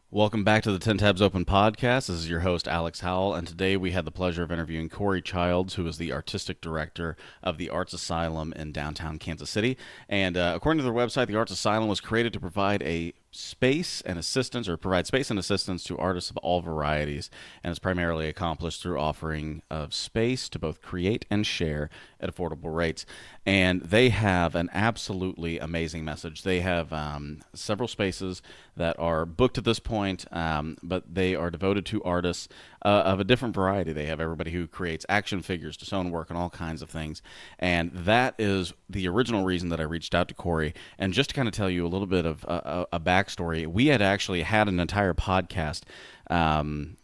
Welcome back to the 10 Tabs Open podcast. This is your host, Alex Howell, and today we had the pleasure of interviewing Korey Childs, who is the artistic director of the Arts Asylum in downtown Kansas City. And according to their website, the Arts Asylum was created to provide space and assistance to artists of all varieties, and it's primarily accomplished through offering of space to both create and share at affordable rates. And they have an absolutely amazing message. They have several spaces that are booked at this point, but they are devoted to artists of a different variety. They have everybody who creates action figures to sewn work and all kinds of things. And that is the original reason that I reached out to Korey. And just to kind of tell you a little bit of a backstory, we had actually had an entire podcast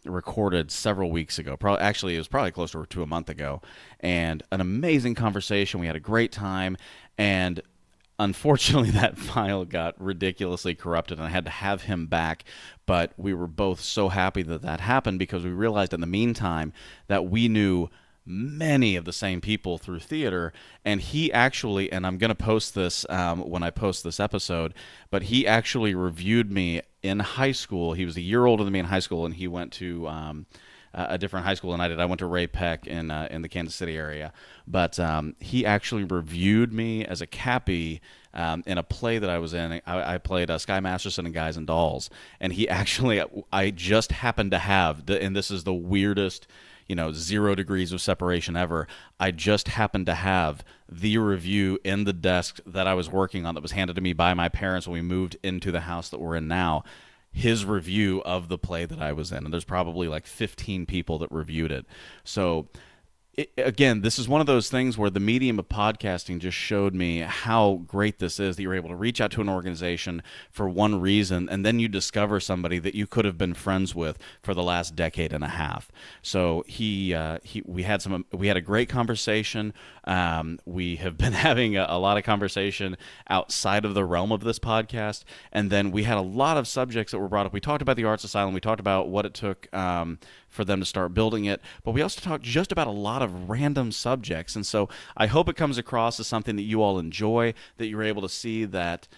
recorded several weeks ago. It was probably closer to a month ago. And an amazing conversation. We had a great time. And unfortunately, that file got ridiculously corrupted, and I had to have him back. But we were both so happy that that happened because we realized in the meantime that we knew many of the same people through theater, and he actually, and I'm going to post this when I post this episode, but he actually reviewed me in high school. He was a year older than me in high school, and he went to a different high school than I did. I went to Ray Peck in the Kansas City area, but he actually reviewed me as a Cappy in a play that I was in. I played Sky Masterson and Guys and Dolls, and I just happened to have, and this is the weirdest, 0 degrees of separation ever. I just happened to have the review in the desk that I was working on that was handed to me by my parents when we moved into the house that we're in now. His review of the play that I was in, and there's probably like 15 people that reviewed it. So again, this is one of those things where the medium of podcasting just showed me how great this is, that you're able to reach out to an organization for one reason, and then you discover somebody that you could have been friends with for the last decade and a half. So we had a great conversation. We have been having a lot of conversation outside of the realm of this podcast, and then we had a lot of subjects that were brought up. We talked about the Arts Asylum. We talked about what it took for them to start building it, but we also talked just about a lot of random subjects. And so I hope it comes across as something that you all enjoy, that you're able to see that,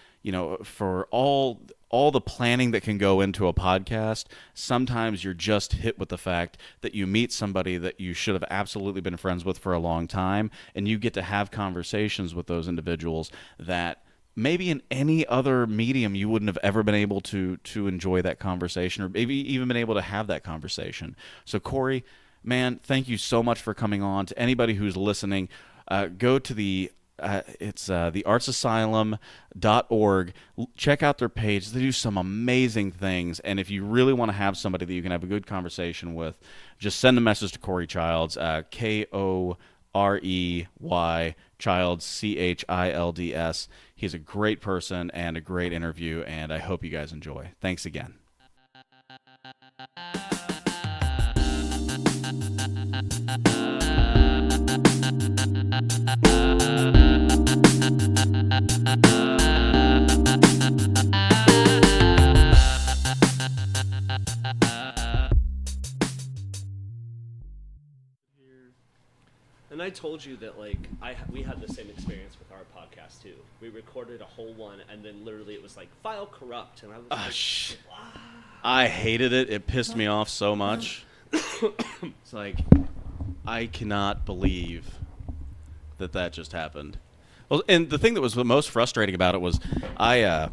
for all the planning that can go into a podcast, sometimes you're just hit with the fact that you meet somebody that you should have absolutely been friends with for a long time, and you get to have conversations with those individuals that maybe in any other medium you wouldn't have ever been able to enjoy that conversation, or maybe even been able to have that conversation. So Korey, man, thank you so much for coming on. To anybody who's listening, go to the artsasylum.org. Check out their page. They do some amazing things, and if you really want to have somebody that you can have a good conversation with, just send a message to Korey Childs, Korey Childs, Childs. He's a great person and a great interview, and I hope you guys enjoy. Thanks again. And I told you that, we had the same experience with our podcast, too. We recorded a whole one, and then literally it was like, file corrupt. And I was I hated it. It pissed me off so much. It's like, I cannot believe that just happened. Well, and the thing that was the most frustrating about it was the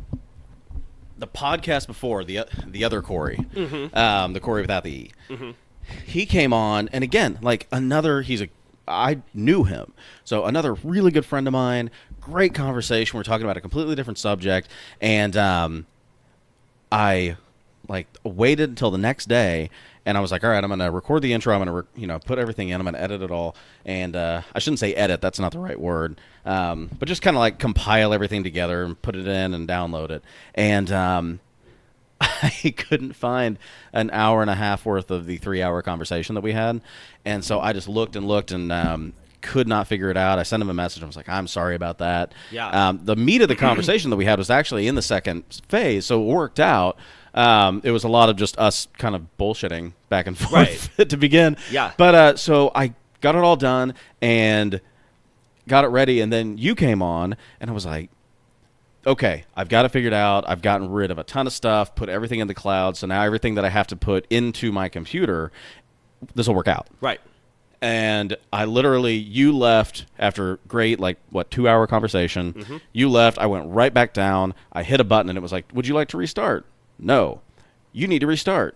podcast before, the other Korey, the Korey without the E, he came on, and again, I knew him. So another really good friend of mine, great conversation. We're talking about a completely different subject. And I waited until the next day, and I was like, all right, I'm going to record the intro. I'm going to, put everything in. I'm going to edit it all. And I shouldn't say edit. That's not the right word. But just kind of compile everything together and put it in and download it. And I couldn't find an hour and a half worth of the 3-hour conversation that we had. And so I just looked and could not figure it out. I sent him a message. I was like, I'm sorry about that. Yeah. The meat of the conversation that we had was actually in the second phase, so it worked out. It was a lot of just us kind of bullshitting back and forth to begin. Yeah. But so I got it all done and got it ready, and then you came on, and I was like, okay, I've got it figured out. I've gotten rid of a ton of stuff, put everything in the cloud. So now everything that I have to put into my computer, this will work out. Right. And I literally, you left after great, 2-hour conversation. Mm-hmm. You left. I went right back down. I hit a button, and it was like, would you like to restart? No. You need to restart.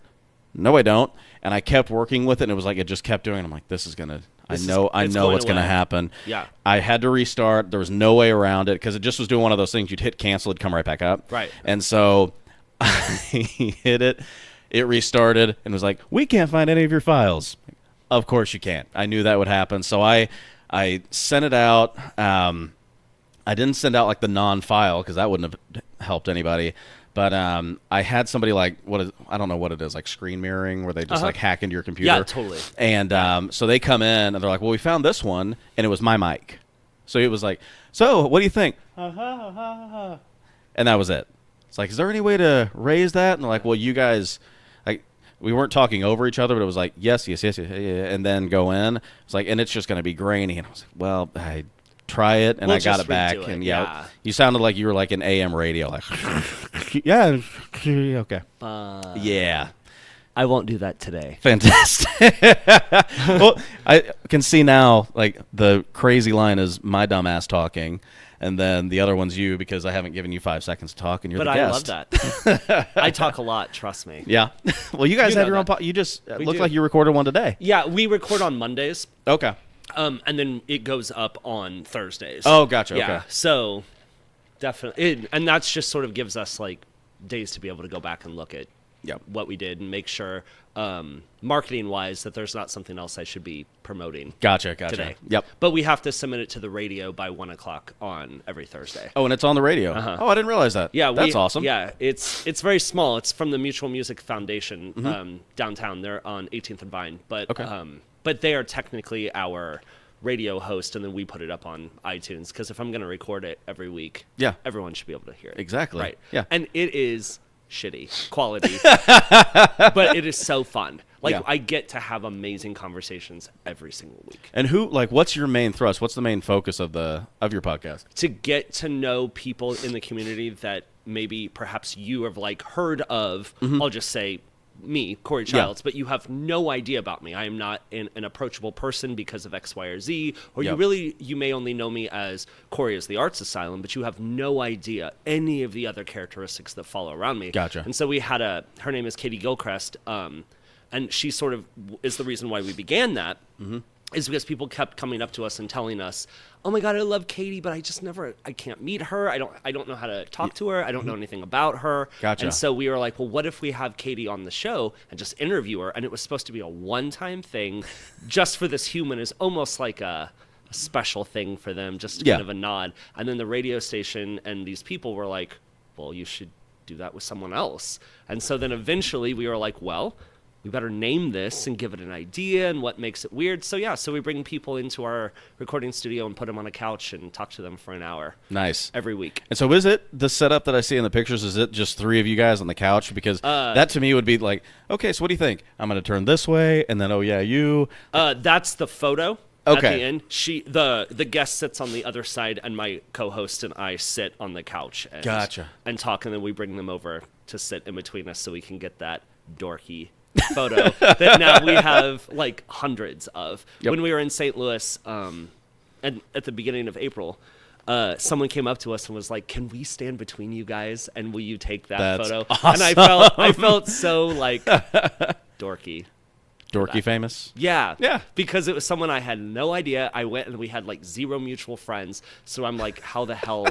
No, I don't. And I kept working with it, and it was like it just kept doing it. I'm like, this is going to, I know what's going to happen. Yeah. I had to restart. There was no way around it because it just was doing one of those things. You'd hit cancel, it'd come right back up. Right. And so I hit it. It restarted, and was like, we can't find any of your files. Of course you can't. I knew that would happen. So I sent it out. I didn't send out like the non-file because that wouldn't have helped anybody. But I had somebody I don't know what it is, like screen mirroring, where they just like hack into your computer. Yeah, totally. And so they come in and they're like, well, we found this one, and it was my mic. So it was like, so what do you think? And that was it. It's like, is there any way to raise that? And they're like, well, you guys. We weren't talking over each other, but it was like, yes, and then go in. It's like, and it's just going to be grainy. And I was like, well, I try it, and I got it back. And you sounded like you were like an AM radio, like, yeah, okay, yeah. I won't do that today. Fantastic. Well, I can see now, like the crazy line is my dumb ass talking. And then the other one's you because I haven't given you 5 seconds to talk, and you're the guest. But I love that. I talk a lot, trust me. Yeah. Well, you guys have your own you just looked like you recorded one today. Yeah, we record on Mondays. Okay. And then it goes up on Thursdays. Oh, gotcha. Yeah, okay. So definitely. And that's just sort of gives us like days to be able to go back and look at what we did and make sure marketing-wise that there's not something else I should be promoting Gotcha. today. Yep. But we have to submit it to the radio by 1 o'clock on every Thursday. Oh, and it's on the radio. Oh, I didn't realize that. Yeah, that's awesome. Yeah, it's very small. It's from the Mutual Music Foundation downtown. They're on 18th and Vine, but but they are technically our radio host, and then we put it up on iTunes because if I'm going to record it every week, everyone should be able to hear it. Exactly. Right. Yeah. And it is shitty quality, but it is so fun. I get to have amazing conversations every single week. And what's your main thrust? What's the main focus of your podcast? To get to know people in the community that maybe perhaps you have heard of. I'll just say me, Korey Childs, but you have no idea about me. I am not an approachable person because of X, Y, or Z, or you may only know me as Korey as the Arts Asylum, but you have no idea any of the other characteristics that follow around me. Gotcha. And so we had her name is Katie Gilchrist, and she sort of is the reason why we began that, is because people kept coming up to us and telling us, oh my God, I love Katie, but I can't meet her. I don't know how to talk to her. I don't know anything about her. Gotcha. And so we were like, well, what if we have Katie on the show and just interview her? And it was supposed to be a one-time thing just for this human, is almost like a special thing for them, just kind of a nod. And then the radio station and these people were like, well, you should do that with someone else. And so then eventually we were like, well, we better name this and give it an idea and what makes it weird. So we bring people into our recording studio and put them on a couch and talk to them for an hour. Nice. Every week. And so is it the setup that I see in the pictures, is it just 3 of you guys on the couch? Because that to me would be like, okay, so what do you think? I'm going to turn this way, and then, oh yeah, you. That's the photo. Okay. At the end, the guest sits on the other side, and my co-host and I sit on the couch and and talk, and then we bring them over to sit in between us so we can get that dorky photo that now we have hundreds of. When we were in St. Louis, and at the beginning of April, someone came up to us and was like, "Can we stand between you guys and will you take that photo?" Awesome. And I felt so dorky. Dorky famous? Yeah. Because it was someone I had no idea. I went and we had 0 mutual friends. So I'm like, how the hell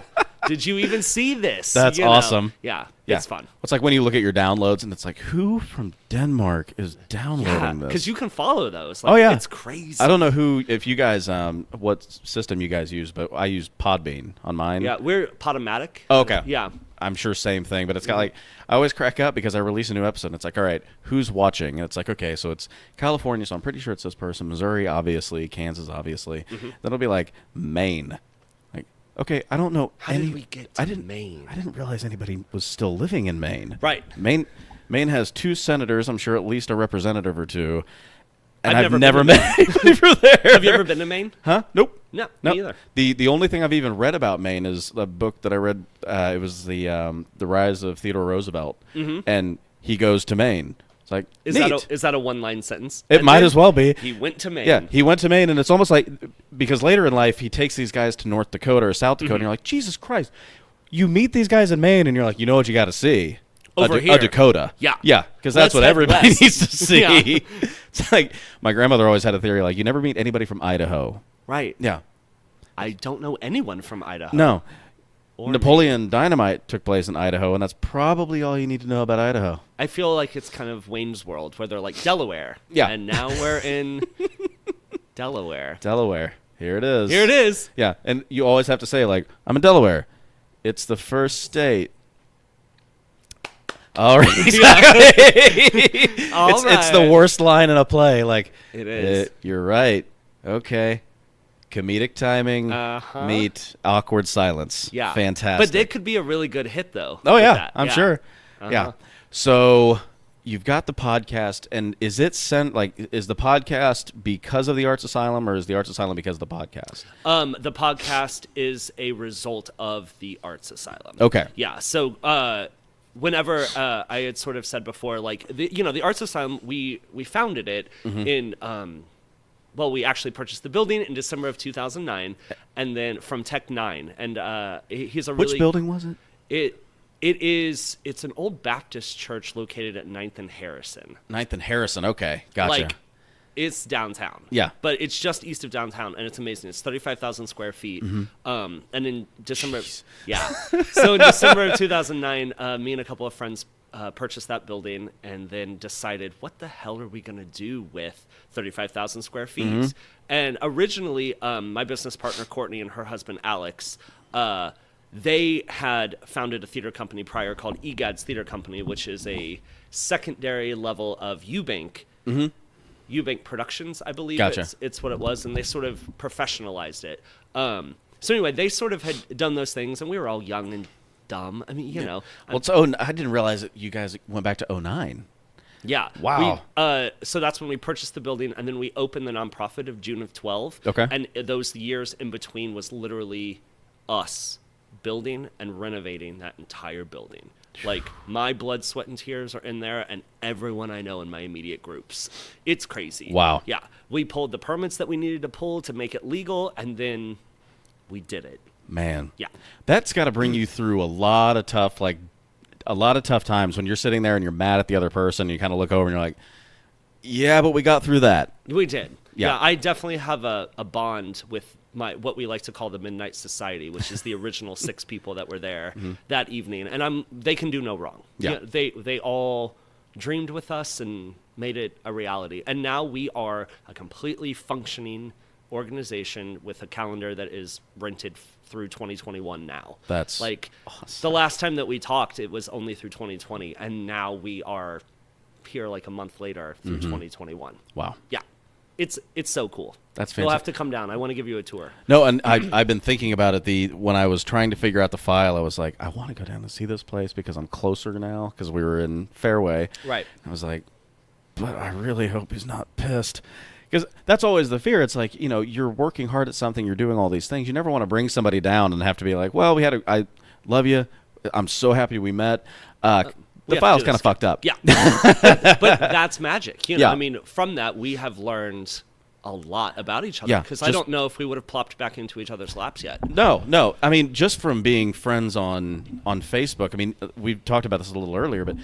did you even see this? That's awesome. Yeah. It's fun. It's like when you look at your downloads and it's like, who from Denmark is downloading this? Because you can follow those. It's crazy. I don't know if you guys, what system you guys use, but I use Podbean on mine. Yeah, we're Podomatic. Oh, okay. Yeah. I'm sure same thing, but it's got I always crack up because I release a new episode and it's like, all right, who's watching? And it's like, okay, so it's California, so I'm pretty sure it's this person. Missouri, obviously. Kansas, obviously. Then it'll be like Maine. Like, okay, I don't know. How did we get to Maine? I didn't realize anybody was still living in Maine. Right. Maine has 2 senators, I'm sure at least a representative or 2. and I've never met anybody from there. Have you ever been to Maine? Huh? Nope. No, Nope. me either. The only thing I've even read about Maine is a book that I read. It was the Rise of Theodore Roosevelt, and he goes to Maine. It's like, is that a one-line sentence? It might as well be. He went to Maine. Yeah, he went to Maine, and it's almost like, because later in life he takes these guys to North Dakota or South Dakota, and you're like, Jesus Christ, you meet these guys in Maine, and you're like, you know what you got to see? Over here. A Dakota. Yeah. Yeah, because that's what everybody needs to see. Yeah. It's like, my grandmother always had a theory, like, you never meet anybody from Idaho. Right. Yeah. I don't know anyone from Idaho. No. Or Napoleon Dynamite took place in Idaho, and that's probably all you need to know about Idaho. I feel like it's kind of Wayne's World, where they're like, Delaware. Yeah. And now we're in Delaware. Delaware. Here it is. Here it is. Yeah, and you always have to say, like, I'm in Delaware. It's the first state. All right. It's the worst line in a play. Like, it is. You're right. Okay. Comedic timing, meet awkward silence. Yeah. Fantastic. But it could be a really good hit, though. Oh, yeah. I'm sure. Uh-huh. Yeah. So you've got the podcast, and is it is the podcast because of the Arts Asylum, or is the Arts Asylum because of the podcast? The podcast is a result of the Arts Asylum. Okay. Yeah. So whenever I had sort of said before, like, the Arts Asylum, we founded it in well, we actually purchased the building in December of 2009, and then from Tech 9. And he's a really... Which building was it? It's an old Baptist church located at 9th and Harrison. 9th and Harrison, okay. Gotcha. Like, it's downtown. Yeah. But it's just east of downtown, and it's amazing. It's 35,000 square feet. And in December... Yeah. So in December of 2009, me and a couple of friends purchased that building and then decided, what the hell are we going to do with 35,000 square feet? And originally, my business partner, Courtney, and her husband, Alex, they had founded a theater company prior called EGAD's Theater Company, which is a secondary level of Eubank. Eubank Productions, I believe. Gotcha. It's what it was, and they sort of professionalized it. So anyway, they sort of had done those things, and we were all young and dumb. I mean, you know. Well, I didn't realize that you guys went back to 2009. Yeah. Wow. So that's when we purchased the building, and then we opened the nonprofit of June of 12. Okay. And those years in between was literally us building and renovating that entire building. Like, my blood, sweat, and tears are in there, and everyone I know in my immediate groups. It's crazy. Wow. Yeah. We pulled the permits that we needed to pull to make it legal, and then we did it. Man. Yeah. That's got to bring you through a lot of tough times when you're sitting there and you're mad at the other person. You kind of look over and you're like, yeah, but we got through that. We did. Yeah. I definitely have a bond with what we like to call the Midnight Society, which is the original 6 people that were there that evening. And they can do no wrong. Yeah. They all dreamed with us and made it a reality. And now we are a completely functioning organization with a calendar that is rented through 2021 now. That's like awesome. The last time that we talked, it was only through 2020, and now we are here like a month later through 2021. Wow. Yeah. It's so cool. That's fantastic. You'll have to come down. I want to give you a tour. No, and I've been thinking about it. When I was trying to figure out the file, I was like, I want to go down and see this place because I'm closer now, because we were in Fairway. Right. I was like, but I really hope he's not pissed. Because that's always the fear. It's like, you're working hard at something, you're doing all these things. You never want to bring somebody down and have to be like, well, I love you. I'm so happy we met. The file's kind of fucked up. Yeah. But that's magic. Yeah. I mean, from that, we have learned a lot about each other. Yeah, Because I don't know if we would have plopped back into each other's laps yet. No. I mean, just from being friends on Facebook, I mean, we talked about this a little earlier, but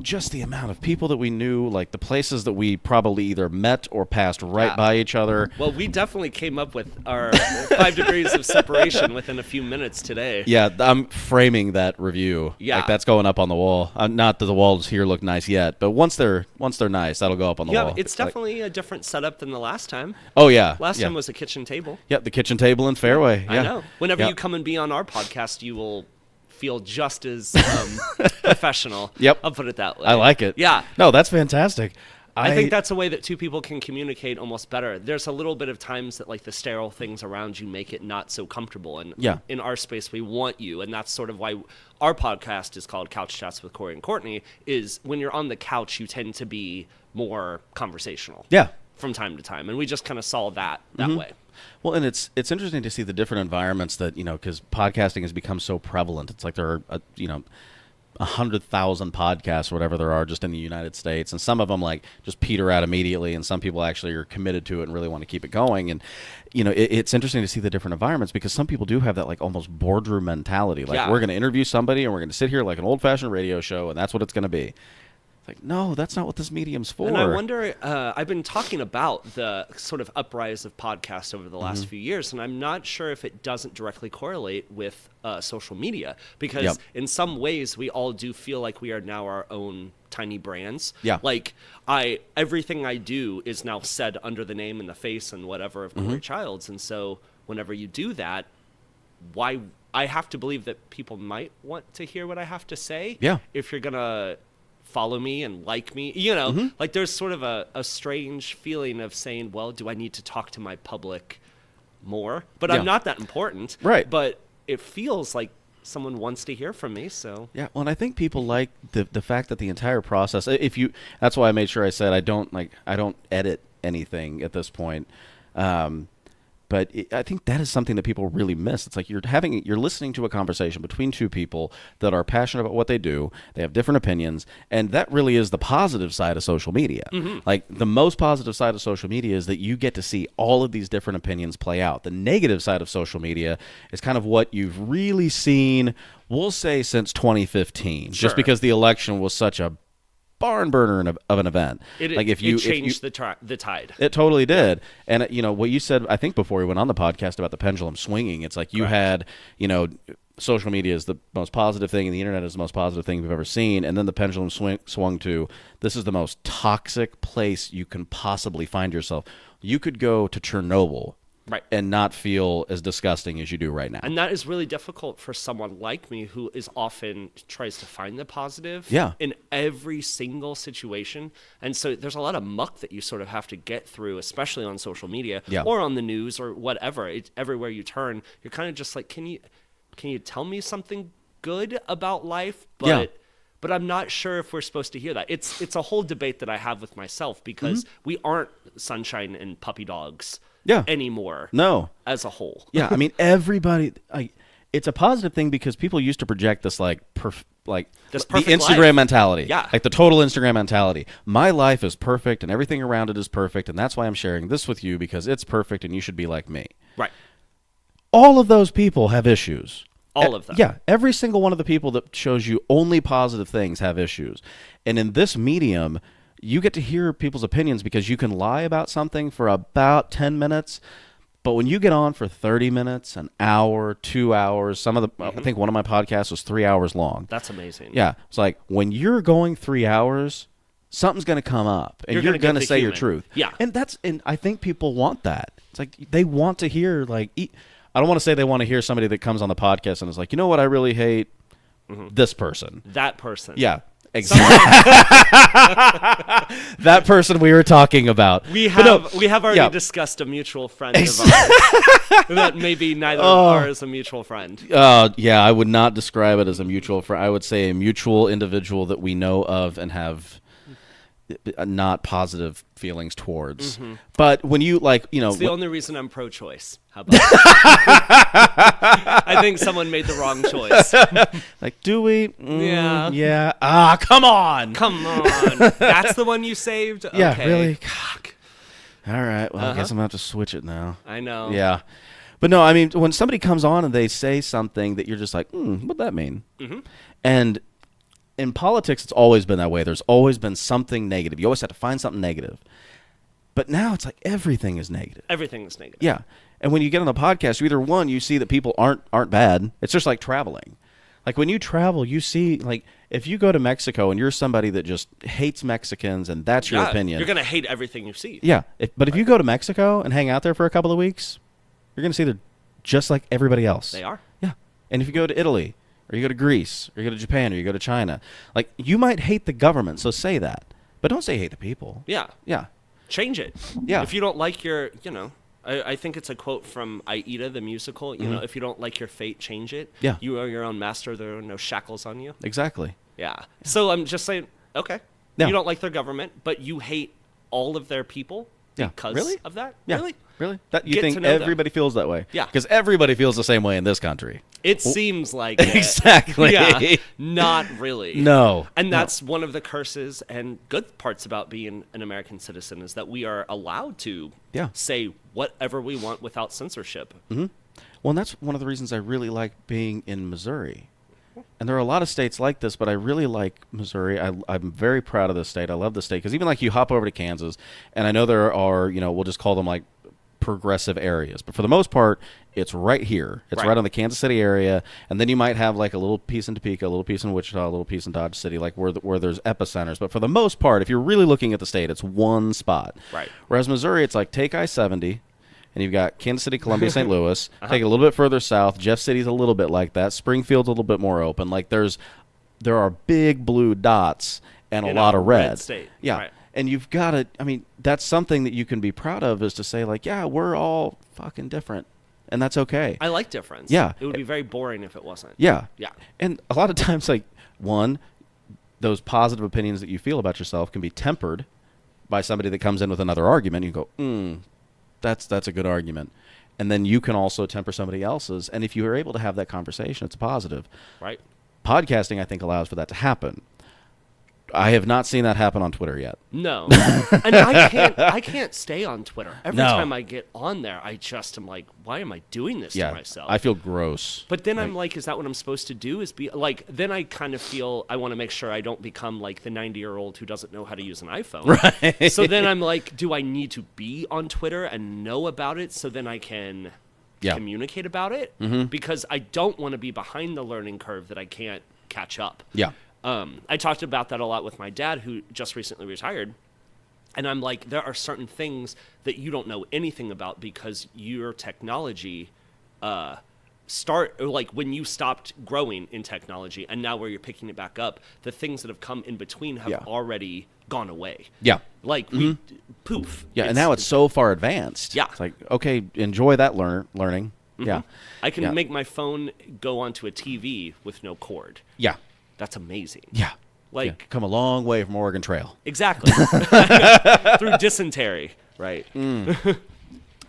just the amount of people that we knew, like the places that we probably either met or passed right by each other. Well, we definitely came up with our 5 degrees of separation within a few minutes today. Yeah, I'm framing that review. Yeah. Like that's going up on the wall. Not that the walls here look nice yet, but once they're nice, that'll go up on the wall. Yeah, it's definitely a different setup than the last time. Oh, yeah. Last time was a kitchen table. Yeah, the kitchen table in Fairway. Yeah. I know. Whenever you come and be on our podcast, you will feel just as professional. Yep. I'll put it that way. I like it. Yeah. No, that's fantastic. I think that's a way that 2 people can communicate almost better. There's a little bit of times that like the sterile things around you make it not so comfortable. And in our space, we want you. And that's sort of why our podcast is called Couch Chats with Korey and Courtney, is when you're on the couch, you tend to be more conversational. Yeah. from time to time, and we just kind of saw that way. Well, and it's interesting to see the different environments that, because podcasting has become so prevalent. It's like there are, 100,000 podcasts or whatever there are just in the United States, and some of them like just peter out immediately, and some people actually are committed to it and really want to keep it going. And it's interesting to see the different environments, because some people do have that like almost boardroom mentality, like we're going to interview somebody and we're going to sit here like an old-fashioned radio show, and that's what it's going to be. Like, no, that's not what this medium's for. And I wonder, I've been talking about the sort of uprise of podcasts over the last few years, and I'm not sure if it doesn't directly correlate with social media, because in some ways we all do feel like we are now our own tiny brands. Yeah. Like, everything I do is now said under the name and the face and whatever of Korey Childs, and so whenever you do that, I have to believe that people might want to hear what I have to say. Yeah. If you're gonna follow me and like me, like there's sort of a strange feeling of saying, well, do I need to talk to my public more? But I'm not that important. Right. But it feels like someone wants to hear from me, so. Yeah, well, and I think people like the fact that the entire process, that's why I made sure I said I don't edit anything at this point. But I think that is something that people really miss. It's like you're listening to a conversation between two people that are passionate about what they do. They have different opinions, and that really is the positive side of social media. Like, the most positive side of social media is that you get to see all of these different opinions play out. The negative side of social media is kind of what you've really seen, we'll say, since 2015, just because the election was such a barn burner of an event. It changed the tide. It totally did. And what you said, I think, before we went on the podcast about the pendulum swinging, it's like you had, social media is the most positive thing and the internet is the most positive thing we've ever seen, and then the pendulum swung to, this is the most toxic place you can possibly find yourself. You could go to Chernobyl and not feel as disgusting as you do right now. And that is really difficult for someone like me, who is often tries to find the positive in every single situation. And so there's a lot of muck that you sort of have to get through, especially on social media or on the news or whatever. Everywhere you turn, you're kind of just like, can you tell me something good about life? But I'm not sure if we're supposed to hear that. It's a whole debate that I have with myself, because we aren't sunshine and puppy dogs anymore. No. As a whole. Yeah, I mean, everybody, it's a positive thing, because people used to project this this the Instagram life mentality. Yeah. Like the total Instagram mentality. My life is perfect and everything around it is perfect, and that's why I'm sharing this with you, because it's perfect and you should be like me. Right. All of those people have issues. All of them. Yeah, every single one of the people that shows you only positive things have issues. And in this medium, you get to hear people's opinions, because you can lie about something for about 10 minutes, but when you get on for 30 minutes, an hour, 2 hours, I think one of my podcasts was 3 hours long. That's amazing. Yeah, it's like when you're going 3 hours, something's going to come up, and you're going to say your truth. Yeah. And I think people want that. It's like they want to hear, I don't want to say they want to hear somebody that comes on the podcast and is like, you know what I really hate? This person. That person. Yeah, exactly. That person we were talking about. We have already discussed a mutual friend of ours. That maybe neither of ours is a mutual friend. Yeah, I would not describe it as a mutual friend. I would say a mutual individual that we know of and have not positive feelings towards. But when you it's the only reason I'm pro-choice. How about that? I think someone made the wrong choice. Like, do we? Yeah. Come on. That's the one you saved? Yeah, okay. really? All right, well, I guess I'm going to have to switch it now. I know. Yeah. But no, I mean, when somebody comes on and they say something that you're just like, what'd that mean? And in politics, it's always been that way. There's always been something negative. You always have to find something negative. But now it's like everything is negative. Everything is negative. Yeah. And when you get on the podcast, you see that people aren't bad. It's just like traveling. Like when you travel, you see, like, if you go to Mexico and you're somebody that just hates Mexicans and that's your opinion. You're going to hate everything you see. Yeah. But if you go to Mexico and hang out there for a couple of weeks, you're going to see they're just like everybody else. They are. Yeah. And if you go to Italy, or you go to Greece, or you go to Japan, or you go to China, like, you might hate the government, so say that. But don't say hate the people. Yeah. Yeah. Change it. Yeah. If you don't like your, I think it's a quote from Aida, the musical, if you don't like your fate, change it. Yeah. You are your own master. There are no shackles on you. Exactly. Yeah. So I'm just saying, okay, you don't like their government, but you hate all of their people. because of that. Yeah. Really? Really? That you Get think to know them. everybody feels that way? Yeah. Because everybody feels the same way in this country. It seems like it. Exactly. Yeah, not really. No. And that's one of the curses and good parts about being an American citizen is that we are allowed to say whatever we want without censorship. Mm-hmm. Well, and that's one of the reasons I really like being in Missouri. And there are a lot of states like this, but I really like Missouri. I'm very proud of this state. I love the state because even like you hop over to Kansas, and I know there are, we'll just call them like progressive areas, but for the most part, it's right here. It's right on the Kansas City area, and then you might have like a little piece in Topeka, a little piece in Wichita, a little piece in Dodge City, like where there's epicenters. But for the most part, if you're really looking at the state, it's one spot. Right. Whereas Missouri, it's like take I-70. And you've got Kansas City, Columbia, St. Louis. Take it a little bit further south. Jeff City's a little bit like that. Springfield's a little bit more open. Like there are big blue dots and a lot of red. State. Yeah. Right. And you've got to, that's something that you can be proud of is to say like, yeah, we're all fucking different. And that's okay. I like difference. Yeah. It would be very boring if it wasn't. Yeah. Yeah. And a lot of times, like, one, those positive opinions that you feel about yourself can be tempered by somebody that comes in with another argument. You go, that's a good argument. And then you can also temper somebody else's. And if you are able to have that conversation, it's a positive. Right. Podcasting, I think, allows for that to happen. I have not seen that happen on Twitter yet. No. And I can't stay on Twitter. Every time I get on there, I just am like, why am I doing this to myself? I feel gross. But then I'm like, is that what I'm supposed to do? Is be like, then I kind of feel I want to make sure I don't become like the 90-year-old who doesn't know how to use an iPhone. Right. So then I'm like, do I need to be on Twitter and know about it so then I can communicate about it? Mm-hmm. Because I don't want to be behind the learning curve that I can't catch up. Yeah. I talked about that a lot with my dad, who just recently retired. And I'm like, there are certain things that you don't know anything about because your technology like when you stopped growing in technology and now where you're picking it back up, the things that have come in between have already gone away. Yeah. Like, poof. Yeah, and now it's so far advanced. Yeah. It's like, okay, enjoy that learning. Mm-hmm. Yeah. I can make my phone go onto a TV with no cord. Yeah. That's amazing. Yeah. Like, come a long way from Oregon Trail. Exactly. Through dysentery, right?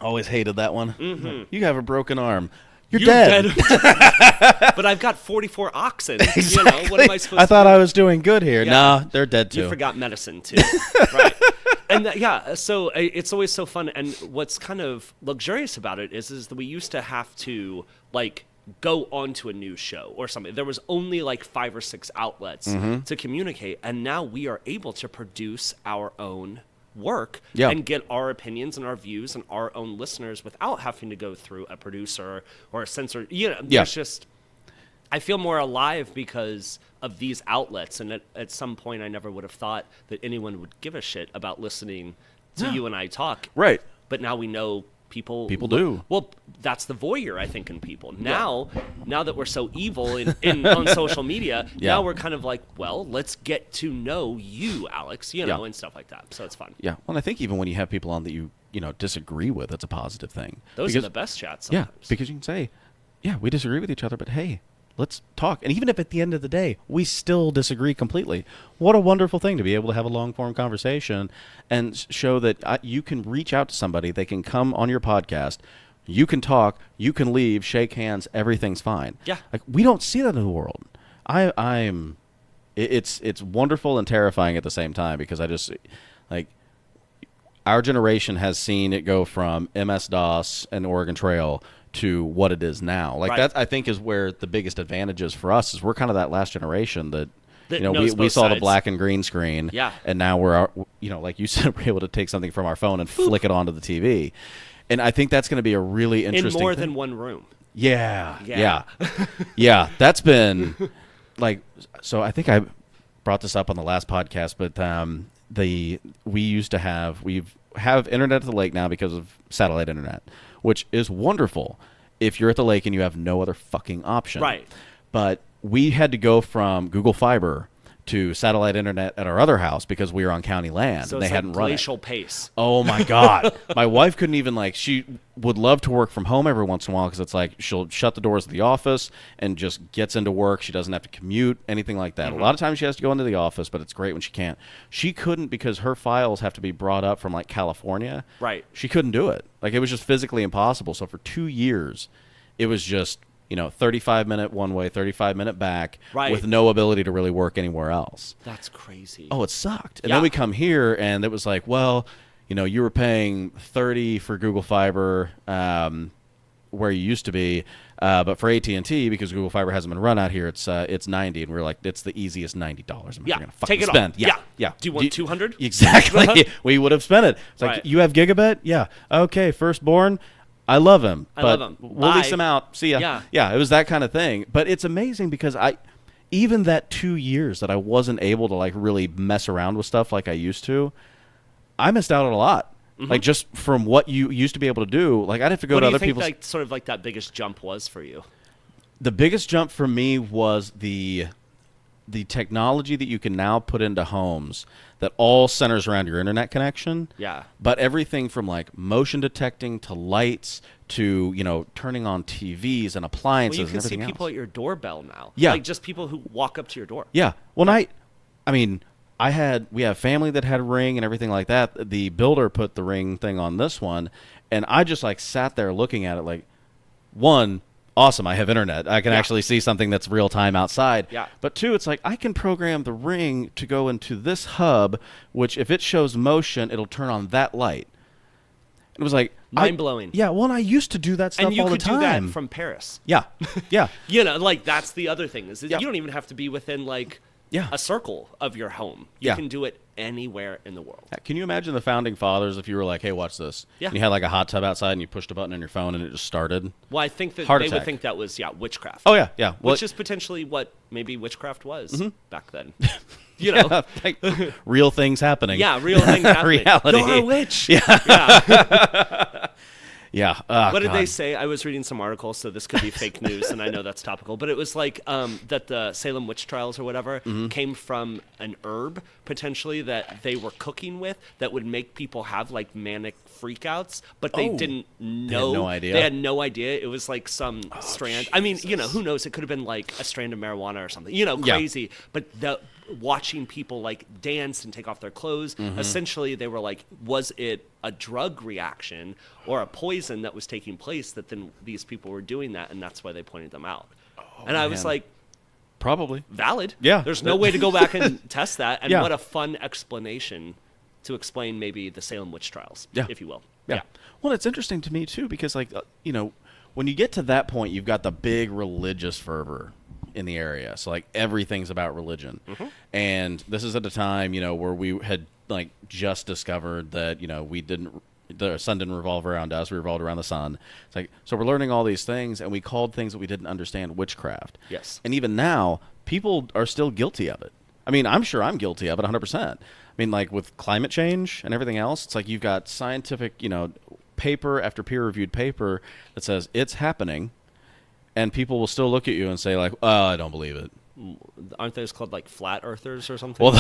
Always hated that one. Mm-hmm. You have a broken arm. You're dead. But I've got 44 oxen. Exactly. What am I supposed to do? I thought I was doing good here. Yeah. Nah, they're dead too. You forgot medicine too. Right. And so it's always so fun. And what's kind of luxurious about it is that we used to have to like go onto a news show or something. There was only like 5 or 6 outlets to communicate, and now we are able to produce our own work and get our opinions and our views and our own listeners without having to go through a producer or a censor. There's just, I feel more alive because of these outlets, and at some point I never would have thought that anyone would give a shit about listening to you and I talk. Right. But now we know people do. Well, that's the voyeur, I think, in people. Now that we're so evil in on social media, now we're kind of like, well, let's get to know you, Alex, and stuff like that. So it's fun. Yeah. Well, I think even when you have people on that you disagree with, it's a positive thing. Those are the best chats sometimes. Yeah, because you can say, yeah, we disagree with each other, but hey, let's talk. And even if at the end of the day, we still disagree completely, what a wonderful thing to be able to have a long-form conversation and show that you can reach out to somebody. They can come on your podcast. You can talk. You can leave, shake hands. Everything's fine. Yeah. Like, we don't see that in the world. It's wonderful and terrifying at the same time because I just, like, our generation has seen it go from MS-DOS and Oregon Trail to what it is now. Like that, I think, is where the biggest advantage is for us. Is we're kind of that last generation that we saw the black and green screen, and now we're like you said, we're able to take something from our phone and flick it onto the TV, and I think that's going to be a really interesting in more thing. than one room. Yeah. That's been like, so I think I brought this up on the last podcast, but we have internet at the lake now because of satellite internet, which is wonderful if you're at the lake and you have no other fucking option. Right. But we had to go from Google Fiber to satellite internet at our other house because we were on county land So and they it's hadn't like run it. glacial pace. Oh my God. My wife couldn't even she would love to work from home every once in a while because it's like she'll shut the doors of the office and just gets into work. She doesn't have to commute, anything like that. A lot of times she has to go into the office, but it's great when she can't. She couldn't because her files have to be brought up from like California. Right. She couldn't do it. Like it was just physically impossible. So for 2 years, it was just 35-minute one way, 35-minute back, Right. with no ability to really work anywhere else. That's crazy. Oh, it sucked. And Yeah. then we come here, and it was like, well, you were paying $30 for Google Fiber where you used to be, but for AT&T, because Google Fiber hasn't been run out here, it's $90, and we're like, it's the easiest $90 I'm Yeah, ever gonna fucking take it spend. all. Yeah, yeah. Do you want 200? Exactly. We would have spent it. It's like, Right. you have gigabit? Yeah. Okay, firstborn. I love him. I but love him. We'll Bye. lease him out. See ya. Yeah. Yeah, it was that kind of thing. But it's amazing because even that 2 years that I wasn't able to like really mess around with stuff like I used to, I missed out on a lot. Like just from what you used to be able to do. Like I'd have to go What to do you other think people's. like sort of like that biggest jump was for you? The biggest jump for me was the technology that you can now put into homes that all centers around your internet connection. Yeah. But everything from like motion detecting to lights to, turning on TVs and appliances Well, you can and see everything people else. at your doorbell now. Yeah. Like just people who walk up to your door. Yeah. Well, we have family that had Ring and everything like that. The builder put the Ring thing on this one, and I just like sat there looking at it like, one, awesome, I have internet. I can actually see something that's real time outside. Yeah. But two, it's like I can program the Ring to go into this hub, which if it shows motion, it'll turn on that light. It was like Mind-blowing. Yeah. Well, and I used to do that stuff And you all the could do time. that from Paris. Yeah. Yeah. Like that's the other thing is that Yeah. you don't even have to be within like Yeah. a circle of your home. You Yeah. can do it anywhere in the world. Can you imagine the founding fathers if you were like, hey, watch this? Yeah. And you had like a hot tub outside and you pushed a button on your phone and it just started? Well, I think that Heart they attack. would think that was witchcraft. Oh, yeah. Yeah. Well, Which is potentially what maybe witchcraft was back then. yeah, like real things happening. Yeah, real things happening. Reality. You're a witch. Yeah. Yeah. Oh, What did they God. say? I was reading some articles, so this could be fake news, and I know that's topical. But it was like that the Salem witch trials or whatever came from an herb, potentially, that they were cooking with that would make people have like manic freakouts, but they didn't know. no idea. They had no idea. It was like some strand. I mean, who knows? It could have been like a strand of marijuana or something, Yeah. crazy. But watching people like dance and take off their clothes, essentially they were like, was it a drug reaction or a poison that was taking place that then these people were doing that, and that's why they pointed them out. And I was man. like, Probably. valid. Yeah. There's no way to go back and test that. And Yeah. what a fun explanation to explain maybe the Salem witch trials, Yeah. if you will. Yeah. Well, it's interesting to me, too, because, like, when you get to that point, you've got the big religious fervor in the area. So, like, everything's about religion. And this is at a time, where we had, like, just discovered that, the sun didn't revolve around us. We revolved around the sun. It's like, so we're learning all these things, and we called things that we didn't understand witchcraft. Yes. And even now, people are still guilty of it. I mean, I'm sure I'm guilty of it 100%. I mean, like with climate change and everything else, it's like you've got scientific, paper after peer-reviewed paper that says it's happening, and people will still look at you and say, like, oh, I don't believe it. Aren't those called like flat earthers or something? Well,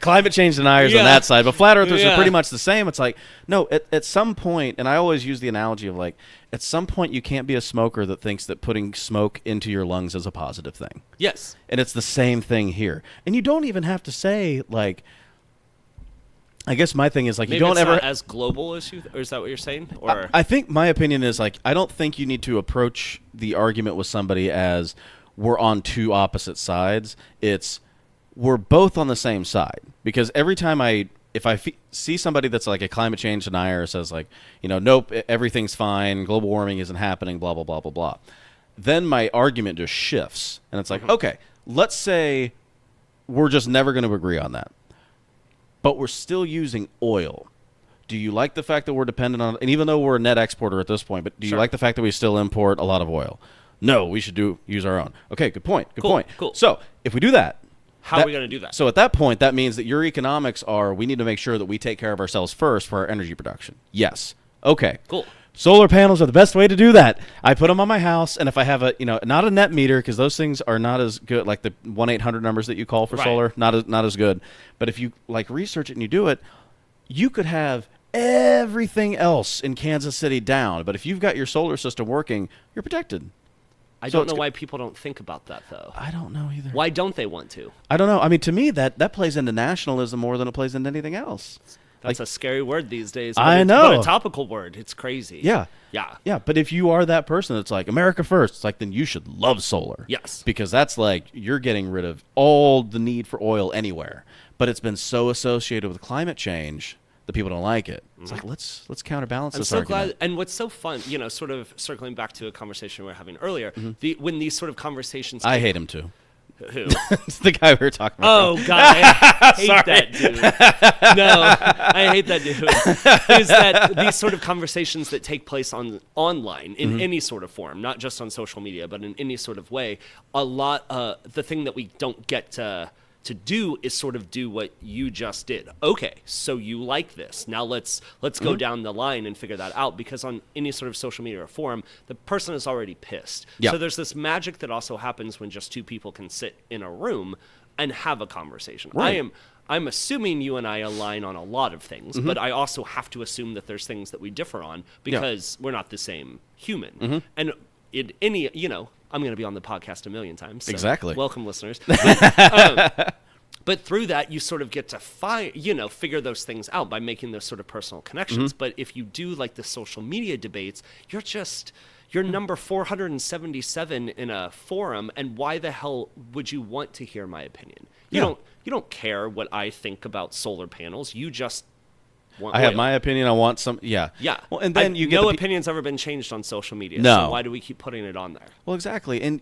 climate change deniers on that side, but flat earthers are pretty much the same. It's like, no, at some point, and I always use the analogy of like, at some point you can't be a smoker that thinks that putting smoke into your lungs is a positive thing. Yes. And it's the same thing here. And you don't even have to say, like, I guess my thing is, like, Maybe you don't it's ever... not as global as you, or is that what you're saying? Or I think my opinion is, like, I don't think you need to approach the argument with somebody as we're on two opposite sides. It's we're both on the same side. Because every time if I see somebody that's like a climate change denier says, like, nope, everything's fine, global warming isn't happening, blah, blah, blah, blah, blah, then my argument just shifts. And it's like, okay, let's say we're just never going to agree on that. But we're still using oil. Do you like the fact that we're dependent on, and even though we're a net exporter at this point, but do you like the fact that we still import a lot of oil? No, we should use our own. Okay, good point. Good point. Cool. So if we do that, how are we going to do that? So at that point, that means that your economics are, we need to make sure that we take care of ourselves first for our energy production. Yes. Okay. Cool. solar panels are the best way to do that. I put them on my house, and if I have not a net meter, because those things are not as good, like the 1-800 numbers that you call for solar, not as good. But if you research it and you do it, you could have everything else in Kansas City down. But if you've got your solar system working, you're protected. I don't know why people don't think about that, though. I don't know either. Why don't they want to? I don't know. I mean, to me, that plays into nationalism more than it plays into anything else. That's a scary word these days. I know. But a topical word. It's crazy. Yeah. Yeah. Yeah, but if you are that person that's like, America first, it's like, then you should love solar. Yes. Because that's like, you're getting rid of all the need for oil anywhere. But it's been so associated with climate change that people don't like it. It's like, let's counterbalance this argument. I'm so glad. And what's so fun, sort of circling back to a conversation we were having earlier, when these sort of conversations... I hate him too. Who? It's the guy we were talking about. Oh, God, I hate that dude. No, I hate that dude. Is that these sort of conversations that take place online in any sort of form, not just on social media, but in any sort of way, the thing that we don't get to do is sort of do what you just did. Okay, so you like this. Now let's go down the line and figure that out, because on any sort of social media or forum, the person is already pissed. Yep. So there's this magic that also happens when just two people can sit in a room and have a conversation. Right. I'm assuming you and I align on a lot of things, but I also have to assume that there's things that we differ on because we're not the same human. And in any, I'm going to be on the podcast a million times. So exactly. Welcome, listeners. But through that, you sort of get to figure those things out by making those sort of personal connections. But if you do like the social media debates, you're number 477 in a forum, and why the hell would you want to hear my opinion? You don't care what I think about solar panels. You just want I have my opinion. I want some. Yeah. Yeah. Well, and then no opinion's ever been changed on social media. No. So why do we keep putting it on there? Well, exactly. And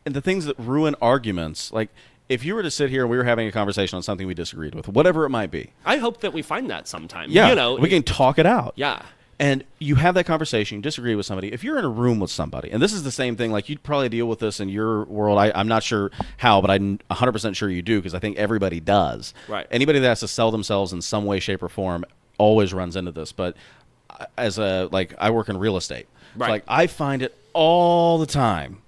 the things that ruin arguments, like if you were to sit here and we were having a conversation on something we disagreed with, whatever it might be. I hope that we find that sometime. Yeah. We can talk it out. Yeah. And you have that conversation, you disagree with somebody. If you're in a room with somebody, and this is the same thing, like you'd probably deal with this in your world. I'm not sure how, but I'm 100% sure you do, because I think everybody does. Right. Anybody that has to sell themselves in some way, shape, or form always runs into this. But I work in real estate. Right. So I find it all the time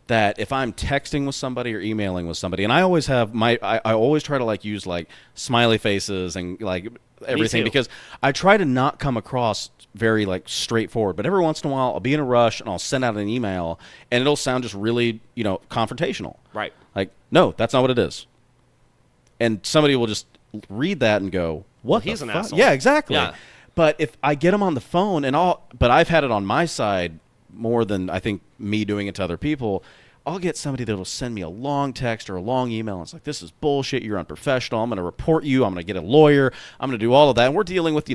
that if I'm texting with somebody or emailing with somebody, and I always have I always try to use smiley faces and everything, because I try to not come across very straightforward, but every once in a while I'll be in a rush and I'll send out an email and it'll sound just really confrontational. Right. No, that's not what it is. And somebody will just read that and go, what he's the an fuck? asshole. Yeah, exactly. Yeah. But if I get them on the phone but I've had it on my side more than I think me doing it to other people, I'll get somebody that will send me a long text or a long email, and it's like, this is bullshit, you're unprofessional, I'm going to report you, I'm going to get a lawyer, I'm going to do all of that. And we're dealing with,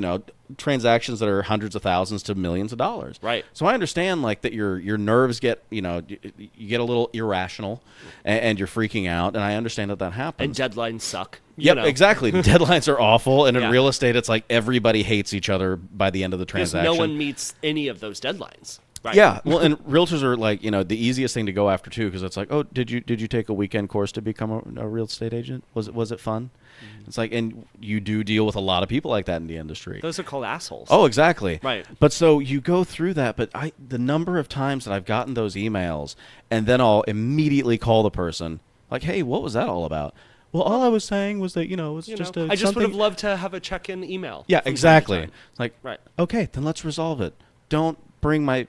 transactions that are hundreds of thousands to millions of dollars. Right. So I understand that your nerves get, you get a little irrational and you're freaking out, and I understand that happens. And deadlines suck. Yep, exactly. Deadlines are awful, and in Yeah. real estate, it's like everybody hates each other by the end of the Because transaction. no one meets any of those deadlines. Right. Yeah, well, and realtors are the easiest thing to go after too, because it's like, oh, did you take a weekend course to become a real estate agent? Was it fun? Mm-hmm. It's like, and you do deal with a lot of people like that in the industry. Those are called assholes. Oh, exactly. Right. But so you go through that, but the number of times that I've gotten those emails, and then I'll immediately call the person, like, hey, what was that all about? Well, all I was saying was that, it was just I just would have loved to have a check-in email. Yeah, from time to exactly. time. It's like, Right. okay, then let's resolve it. Don't bring my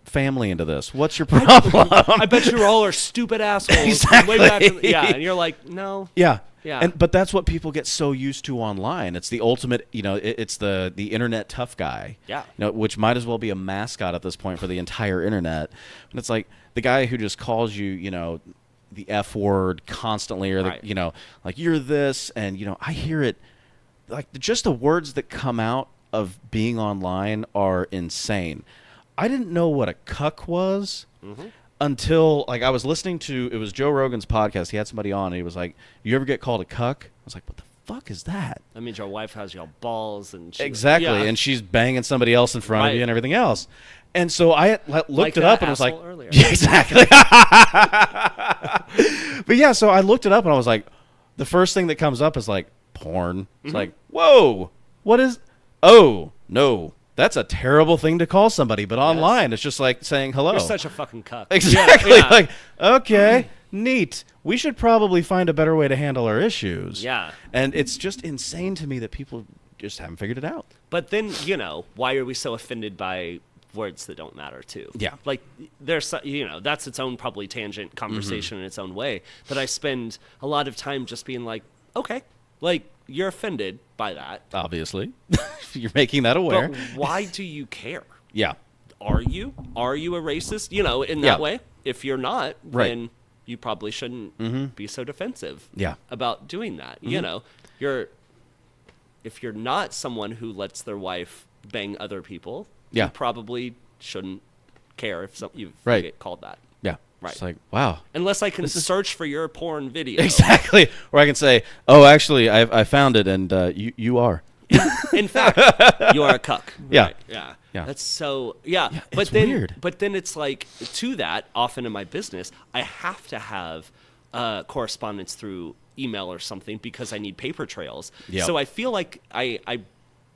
family into this. What's your problem? I bet you all are stupid assholes. Exactly. Way back and you're like, no. Yeah. Yeah. But that's what people get so used to online. It's the ultimate, it's the internet tough guy. Yeah. Which might as well be a mascot at this point for the entire internet. And it's like the guy who just calls you, the F word constantly, or Right. you're this, and I hear it, just the words that come out of being online are insane. I didn't know what a cuck was until I was listening to, it was Joe Rogan's podcast. He had somebody on, and he was like, "You ever get called a cuck?" I was like, "What the fuck is that?" That means your wife has your balls and Exactly, Yeah. and she's banging somebody else in front of Right. you and everything else. And so I looked it that up and was like, asshole earlier. yeah, exactly. But yeah, so I looked it up and I was like, the first thing that comes up is porn. It's like, whoa, what is? Oh no, that's a terrible thing to call somebody. But online, it's just like saying hello. You're such a fucking cuck. Exactly. Yeah. Like, okay, neat. We should probably find a better way to handle our issues. Yeah. And it's just insane to me that people just haven't figured it out. But then, why are we so offended by words that don't matter too? Yeah. Like there's, that's its own probably tangent conversation in its own way. But I spend a lot of time just being like, okay, like you're offended by that. Obviously. You're making that aware. But why do you care? Yeah. Are you a racist? In that way? If you're not, then you probably shouldn't be so defensive about doing that. If you're not someone who lets their wife bang other people, you probably shouldn't care if you get called that. Yeah. Right. It's like, wow. Unless I can search for your porn video. Exactly. Or I can say, oh, actually, I found it, and you are. In fact, you are a cuck. Yeah. Right. Yeah. That's so, it's weird. But then it's like, to that, often in my business, I have to have correspondence through email or something because I need paper trails. Yep. So I feel like I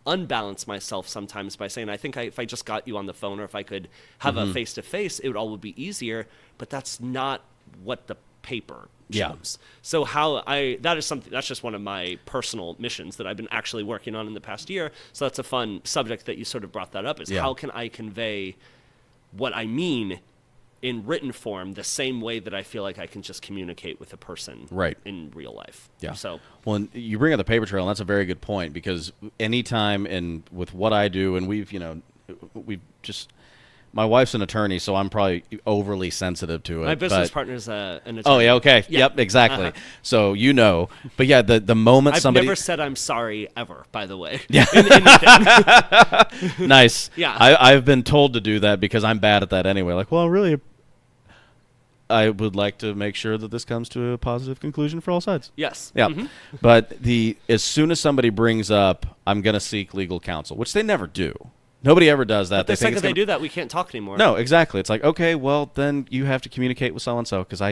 unbalance myself sometimes by saying, I think if I just got you on the phone or if I could have a face-to-face, it would be easier. But that's not what the paper shows. So that's just one of my personal missions that I've been actually working on in the past year. So that's a fun subject that you sort of brought that up, is how can I convey what I mean in written form the same way that I feel like I can just communicate with a person in real life. Yeah. So, well, you bring up the paper trail, and that's a very good point, because anytime with what I do, and we've just, my wife's an attorney, so I'm probably overly sensitive to it. My business partner's an attorney. Oh, yeah, okay. Yeah. Yep, exactly. So, but yeah, the moment I've somebody... never said I'm sorry ever, by the way. Yeah. Nice. Yeah. I've been told to do that because I'm bad at that anyway. Like, well, really, I would like to make sure that this comes to a positive conclusion for all sides. Yes. Yeah. But as soon as somebody brings up, I'm going to seek legal counsel, which they never do. Nobody ever does that. But the second they do that, we can't talk anymore. No, exactly. It's like, okay, well, then you have to communicate with so-and-so, because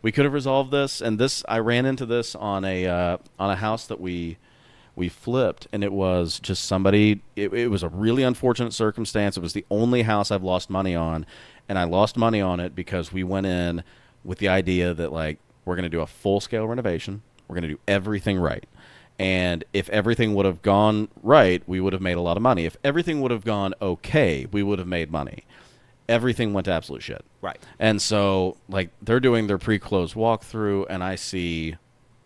we could have resolved this. And I ran into this on a house that we flipped, and it was just somebody, it was a really unfortunate circumstance. It was the only house I've lost money on, and I lost money on it because we went in with the idea that, like, we're going to do a full-scale renovation. We're going to do everything right. And if everything would have gone right, we would have made a lot of money. If everything would have gone okay, we would have made money. Everything went to absolute shit. Right. And so, like, they're doing their pre-closed walkthrough, and I see,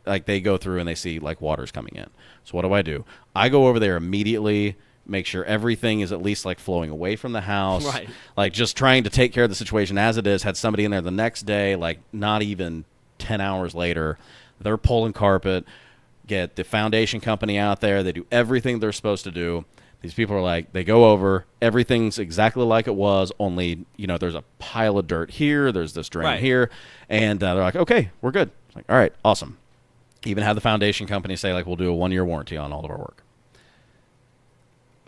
like, they go through and they see, like, water's coming in. So what do? I go over there immediately, make sure everything is at least, like, flowing away from the house. Right. Like, just trying to take care of the situation as it is. Had somebody in there the next day, like, not even 10 hours later. They're pulling carpet. Get the foundation company out there. They do everything they're supposed to do. These people are like, they go over, everything's exactly like it was, only, there's a pile of dirt here, there's this drain here, and they're like, okay, we're good. It's like, all right, awesome. Even have the foundation company say, like, we'll do a 1-year warranty on all of our work.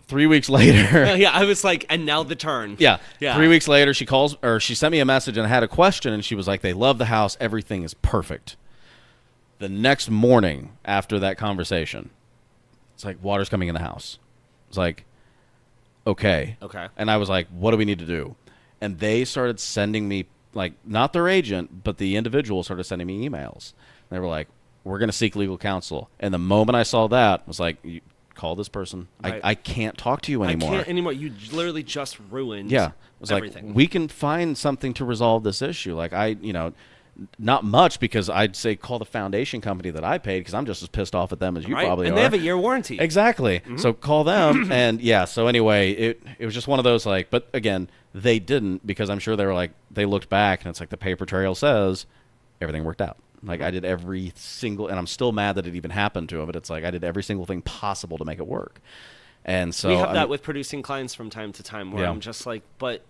3 weeks later. I was like, and now the turn. Yeah. 3 weeks later, she sent me a message and I had a question, and she was like, they love the house, everything is perfect. The next morning after that conversation, it's like, water's coming in the house. It's like, okay. And I was like, what do we need to do? And they started sending me, like, not their agent, but the individual started sending me emails. And they were like, we're going to seek legal counsel. And the moment I saw that, I was like, you call this person. Right. I can't talk to you anymore. I can't anymore. You literally just ruined everything. Like, we can find something to resolve this issue. Like, not much, because I'd say call the foundation company that I paid, because I'm just as pissed off at them as you probably are. And they have a year warranty. Exactly. So call them. And so anyway, it was just one of those, like, but again, they didn't, because I'm sure they were like, they looked back and it's like the paper trail says everything worked out. Like, I did every single, and I'm still mad that it even happened to him, but it's like I did every single thing possible to make it work. And so we have that with producing clients from time to time, where I'm just like, but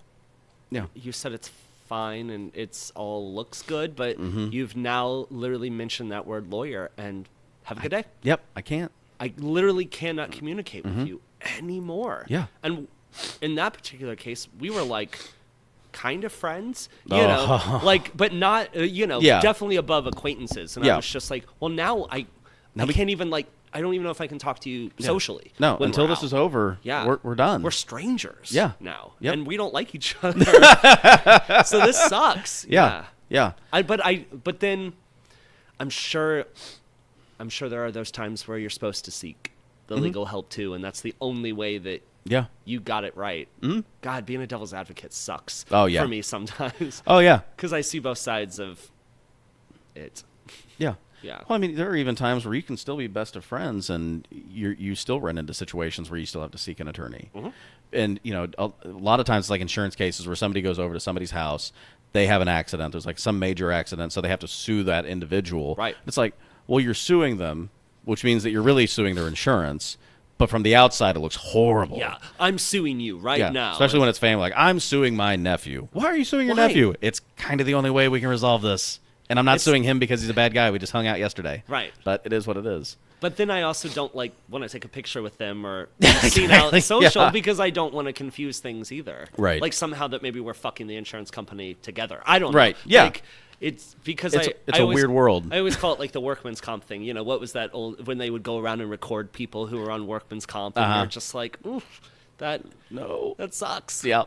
you said it's fine and it's all looks good, but you've now literally mentioned that word lawyer, and have a good day. Yep. I can't. I literally cannot communicate with you anymore. Yeah. And in that particular case, we were like kind of friends, know, like, but not, definitely above acquaintances. And I was just like, well, now I can't even, like, I don't even know if I can talk to you socially. No, when until we're this out. is over, we're done. We're strangers now. Yep. And we don't like each other. So this sucks. Yeah. But then I'm sure there are those times where you're supposed to seek the legal help too, and that's the only way that you got it right. God, being a devil's advocate sucks for me sometimes. Oh, yeah. Because I see both sides of it. Yeah. Yeah. Well, I mean, there are even times where you can still be best of friends, and you still run into situations where you still have to seek an attorney. And, you know, a lot of times it's like insurance cases where somebody goes over to somebody's house, they have an accident, there's like some major accident, so they have to sue that individual. Right. It's like, well, you're suing them, which means that you're really suing their insurance. But from the outside, it looks horrible. Yeah, I'm suing you right now. Especially when it's family. Like, I'm suing my nephew. Why are you suing your nephew? It's kind of the only way we can resolve this. And I'm not suing him because he's a bad guy. We just hung out yesterday. Right. But it is what it is. But then I also don't like when I take a picture with them or seen out social because I don't want to confuse things either. Right. Like somehow that maybe we're fucking the insurance company together. I don't know. Right. Yeah. Like, it's because it's a weird world. I always call it like the workman's comp thing. You know, what was that old when they would go around and record people who were on workman's comp and they're just like, oof, that sucks. Yeah.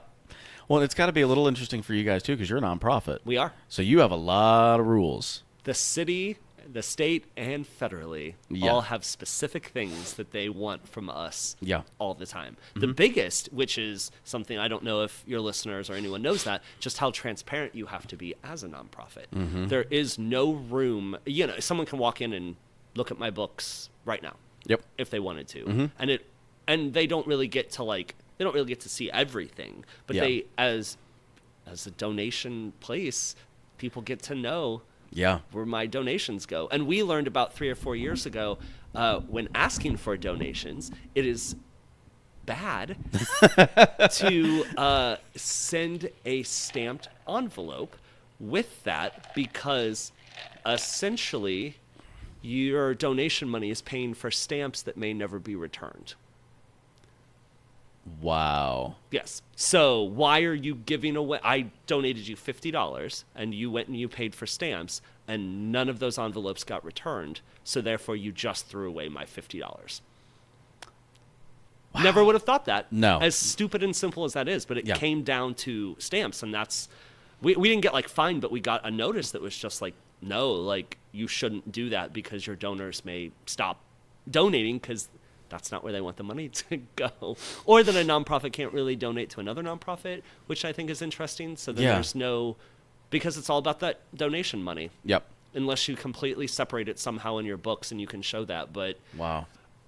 Well, it's got to be a little interesting for you guys too because you're a nonprofit. We are. So you have a lot of rules. The city, the state, and federally all have specific things that they want from us all the time. The biggest, which is something I don't know if your listeners or anyone knows that, just how transparent you have to be as a nonprofit. There is no room. You know, someone can walk in and look at my books right now if they wanted to. And they don't really get to see everything. But they, as a donation place, people get to know where my donations go. And we learned about 3 or 4 years ago, when asking for donations, it is bad to send a stamped envelope with that because essentially your donation money is paying for stamps that may never be returned. Wow. Yes. So why are you giving away? I donated you $50 and you went and you paid for stamps and none of those envelopes got returned. So therefore you just threw away my $50. Wow. Never would have thought that. No. As stupid and simple as that is, but it came down to stamps, and that's we didn't get like fined, but we got a notice that was just like, no, like you shouldn't do that because your donors may stop donating because that's not where they want the money to go. Or that a nonprofit can't really donate to another nonprofit, which I think is interesting. So then there's no, because it's all about that donation money. Yep. Unless you completely separate it somehow in your books and you can show that. But, wow.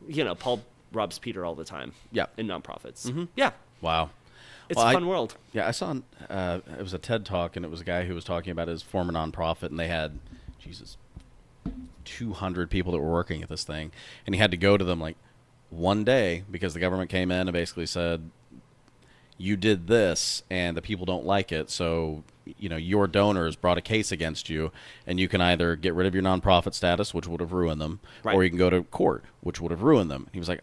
You know, Paul robs Peter all the time. Yeah. In nonprofits. Yeah. Wow. It's a fun world. Yeah, I saw, it was a TED Talk, and it was a guy who was talking about his former nonprofit, and they had, 200 people that were working at this thing. And he had to go to them, like, one day because the government came in and basically said, you did this and the people don't like it, so you know your donors brought a case against you, and you can either get rid of your nonprofit status, which would have ruined them, or you can go to court, which would have ruined them. He was like,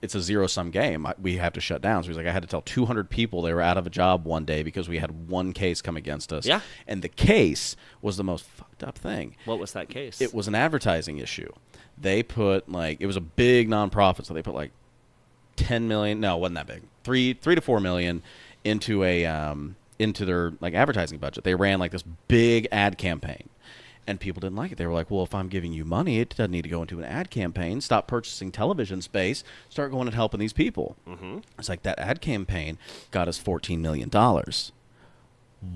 it's a zero-sum game. We have to shut down. So he's like, I had to tell 200 people they were out of a job one day because we had one case come against us. Yeah. And the case was the most fucked up thing. What was that case? It was an advertising issue. They put it was a big nonprofit, so they put like 10 million. No, it wasn't that big. 3 to 4 million into their like advertising budget. They ran like this big ad campaign, and people didn't like it. They were like, well, if I'm giving you money, it doesn't need to go into an ad campaign. Stop purchasing television space. Start going and helping these people. It's like that ad campaign got us $14 million.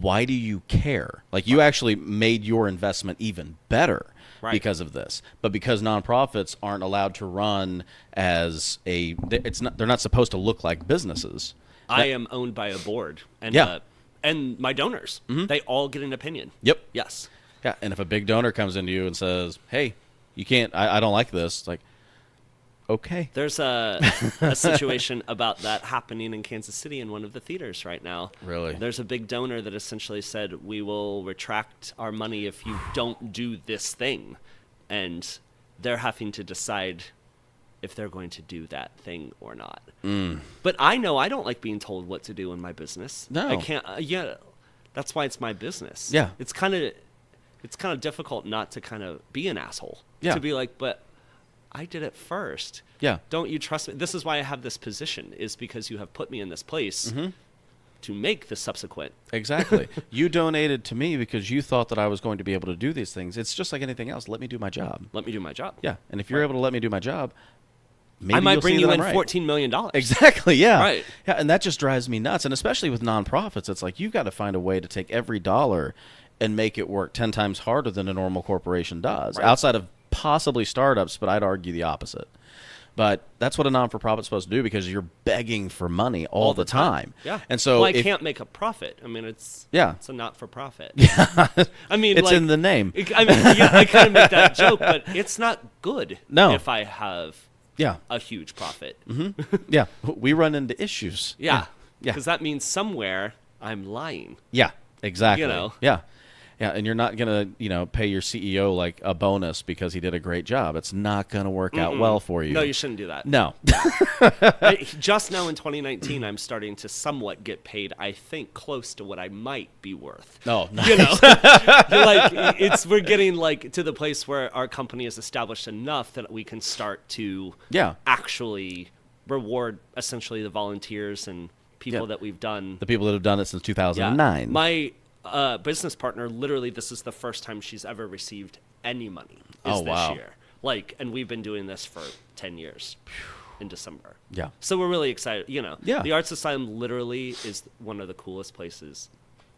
Why do you care? Like, you actually made your investment even better because of this. But because nonprofits aren't allowed to run as they're not supposed to look like businesses. I am owned by a board, and and my donors, they all get an opinion. Yep. Yes. Yeah, and if a big donor comes into you and says, hey, you can't, I don't like this, it's like, okay. There's a situation about that happening in Kansas City in one of the theaters right now. Really? There's a big donor that essentially said, we will retract our money if you don't do this thing. And they're having to decide if they're going to do that thing or not. But I know I don't like being told what to do in my business. No. I can't. That's why it's my business. Yeah. It's kind of difficult not to kind of be an asshole. Yeah. To be like, but I did it first. Yeah. Don't you trust me? This is why I have this position, is because you have put me in this place to make the subsequent. Exactly. You donated to me because you thought that I was going to be able to do these things. It's just like anything else. Let me do my job. Let me do my job. Yeah. And if you're able to let me do my job, maybe I might you'll bring see you that in I'm right. $14 million. Exactly. Yeah. Right. Yeah. And that just drives me nuts. And especially with nonprofits, it's like you've got to find a way to take every dollar and make it work 10 times harder than a normal corporation does, outside of possibly startups, but I'd argue the opposite. But that's what a non-for-profit's supposed to do, because you're begging for money all the time. Yeah. And so I can't make a profit. I mean, it's a not-for-profit. Yeah. I mean, it's in the name. I mean, yeah, I kind of make that joke, but it's not good if I have a huge profit. Yeah. We run into issues. Yeah. Yeah. Because that means somewhere I'm lying. Yeah. Exactly. You know? Yeah. Yeah, and you're not going to, pay your CEO like a bonus because he did a great job. It's not going to work out well for you. No, you shouldn't do that. No. Just now in 2019, I'm starting to somewhat get paid, I think, close to what I might be worth. Oh, nice. You know? We're getting to the place where our company is established enough that we can start to actually reward essentially the volunteers and people that we've done. The people that have done it since 2009. Yeah. My business partner, literally, this is the first time she's ever received any money this year. And we've been doing this for 10 years in December. Yeah. So we're really excited. Yeah. The Arts Asylum literally is one of the coolest places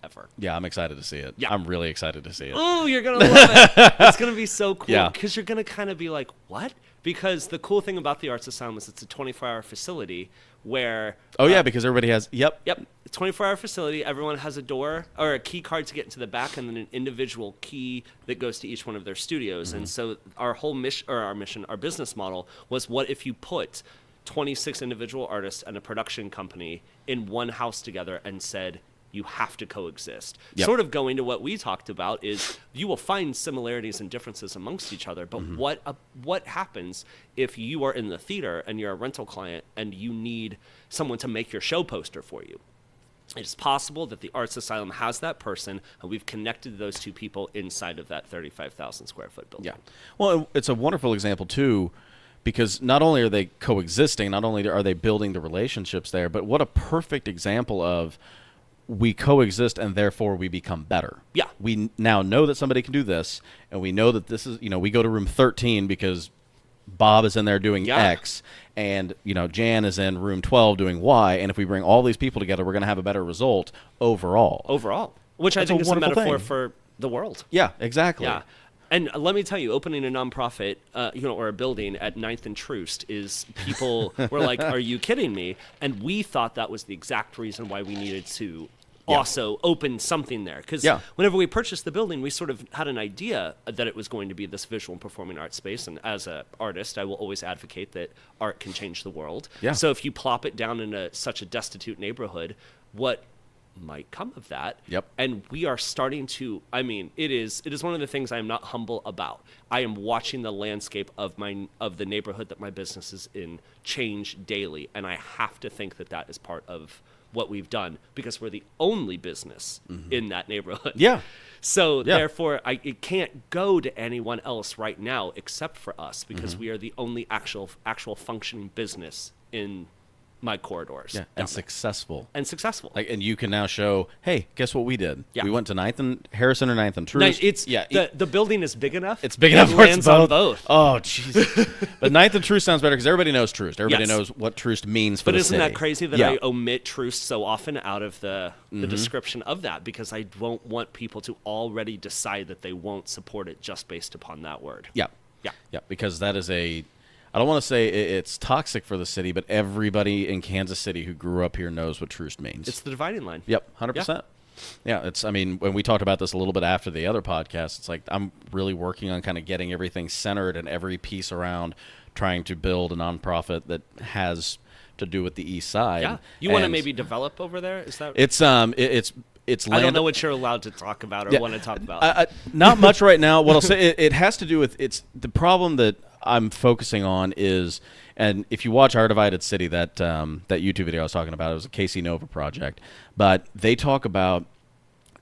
ever. Yeah, I'm excited to see it. Yeah. I'm really excited to see it. Oh, you're going to love it. It's going to be so cool. Yeah. Because you're going to kind of be like, what? Because the cool thing about the Arts Asylum is it's a 24-hour facility where... because everybody has... Yep. 24-hour facility. Everyone has a door or a key card to get into the back, and then an individual key that goes to each one of their studios. And so our whole our business model was, what if you put 26 individual artists and a production company in one house together and said, you have to coexist. Yep. Sort of going to what we talked about is you will find similarities and differences amongst each other, but what happens if you are in the theater and you're a rental client and you need someone to make your show poster for you? It's possible that the Arts Asylum has that person, and we've connected those two people inside of that 35,000 square foot building. Yeah. Well, it's a wonderful example, too, because not only are they coexisting, not only are they building the relationships there, but what a perfect example of we coexist and therefore we become better. Yeah. We now know that somebody can do this, and we know that this is, we go to room 13 because Bob is in there doing X, and Jan is in room 12 doing Y, and if we bring all these people together, we're going to have a better result overall. Which I think is a metaphor thing for the world. Yeah, exactly. Yeah. And let me tell you, opening a nonprofit, or a building at 9th and Troost is people were like, are you kidding me? And we thought that was the exact reason why we needed to also open something there. Because whenever we purchased the building, we sort of had an idea that it was going to be this visual and performing arts space. And as an artist, I will always advocate that art can change the world. Yeah. So if you plop it down in such a destitute neighborhood, what might come of that? Yep. And we are starting to, it is one of the things I am not humble about. I am watching the landscape of the neighborhood that my business is in change daily, and I have to think that is part of what we've done, because we're the only business in that neighborhood. Yeah. So therefore, it can't go to anyone else right now except for us, because we are the only actual functioning business in my corridors. Yeah, and successful. And you can now show, hey, guess what we did? Yeah. We went to 9th and Harrison or 9th and Troost. The building is big enough. It's big enough it where lands it's both. on both. Oh, jeez. But 9th and Troost sounds better because everybody knows Troost. Everybody knows what Troost means for the city. But isn't that crazy that I omit Troost so often out of the description of that? Because I don't want people to already decide that they won't support it just based upon that word. Yeah. Because that is I don't want to say it's toxic for the city, but everybody in Kansas City who grew up here knows what Troost means. It's the dividing line. Yep, 100%. Yeah, when we talked about this a little bit after the other podcast, it's like I'm really working on kind of getting everything centered and every piece around trying to build a nonprofit that has to do with the East Side. Yeah, you want to maybe develop over there? Is that? It's I don't know what you're allowed to talk about or want to talk about. Not much right now. What I'll say, it has to do with the problem that I'm focusing on is, and if you watch Our Divided City, that YouTube video I was talking about, it was a Casey Nova project, but they talk about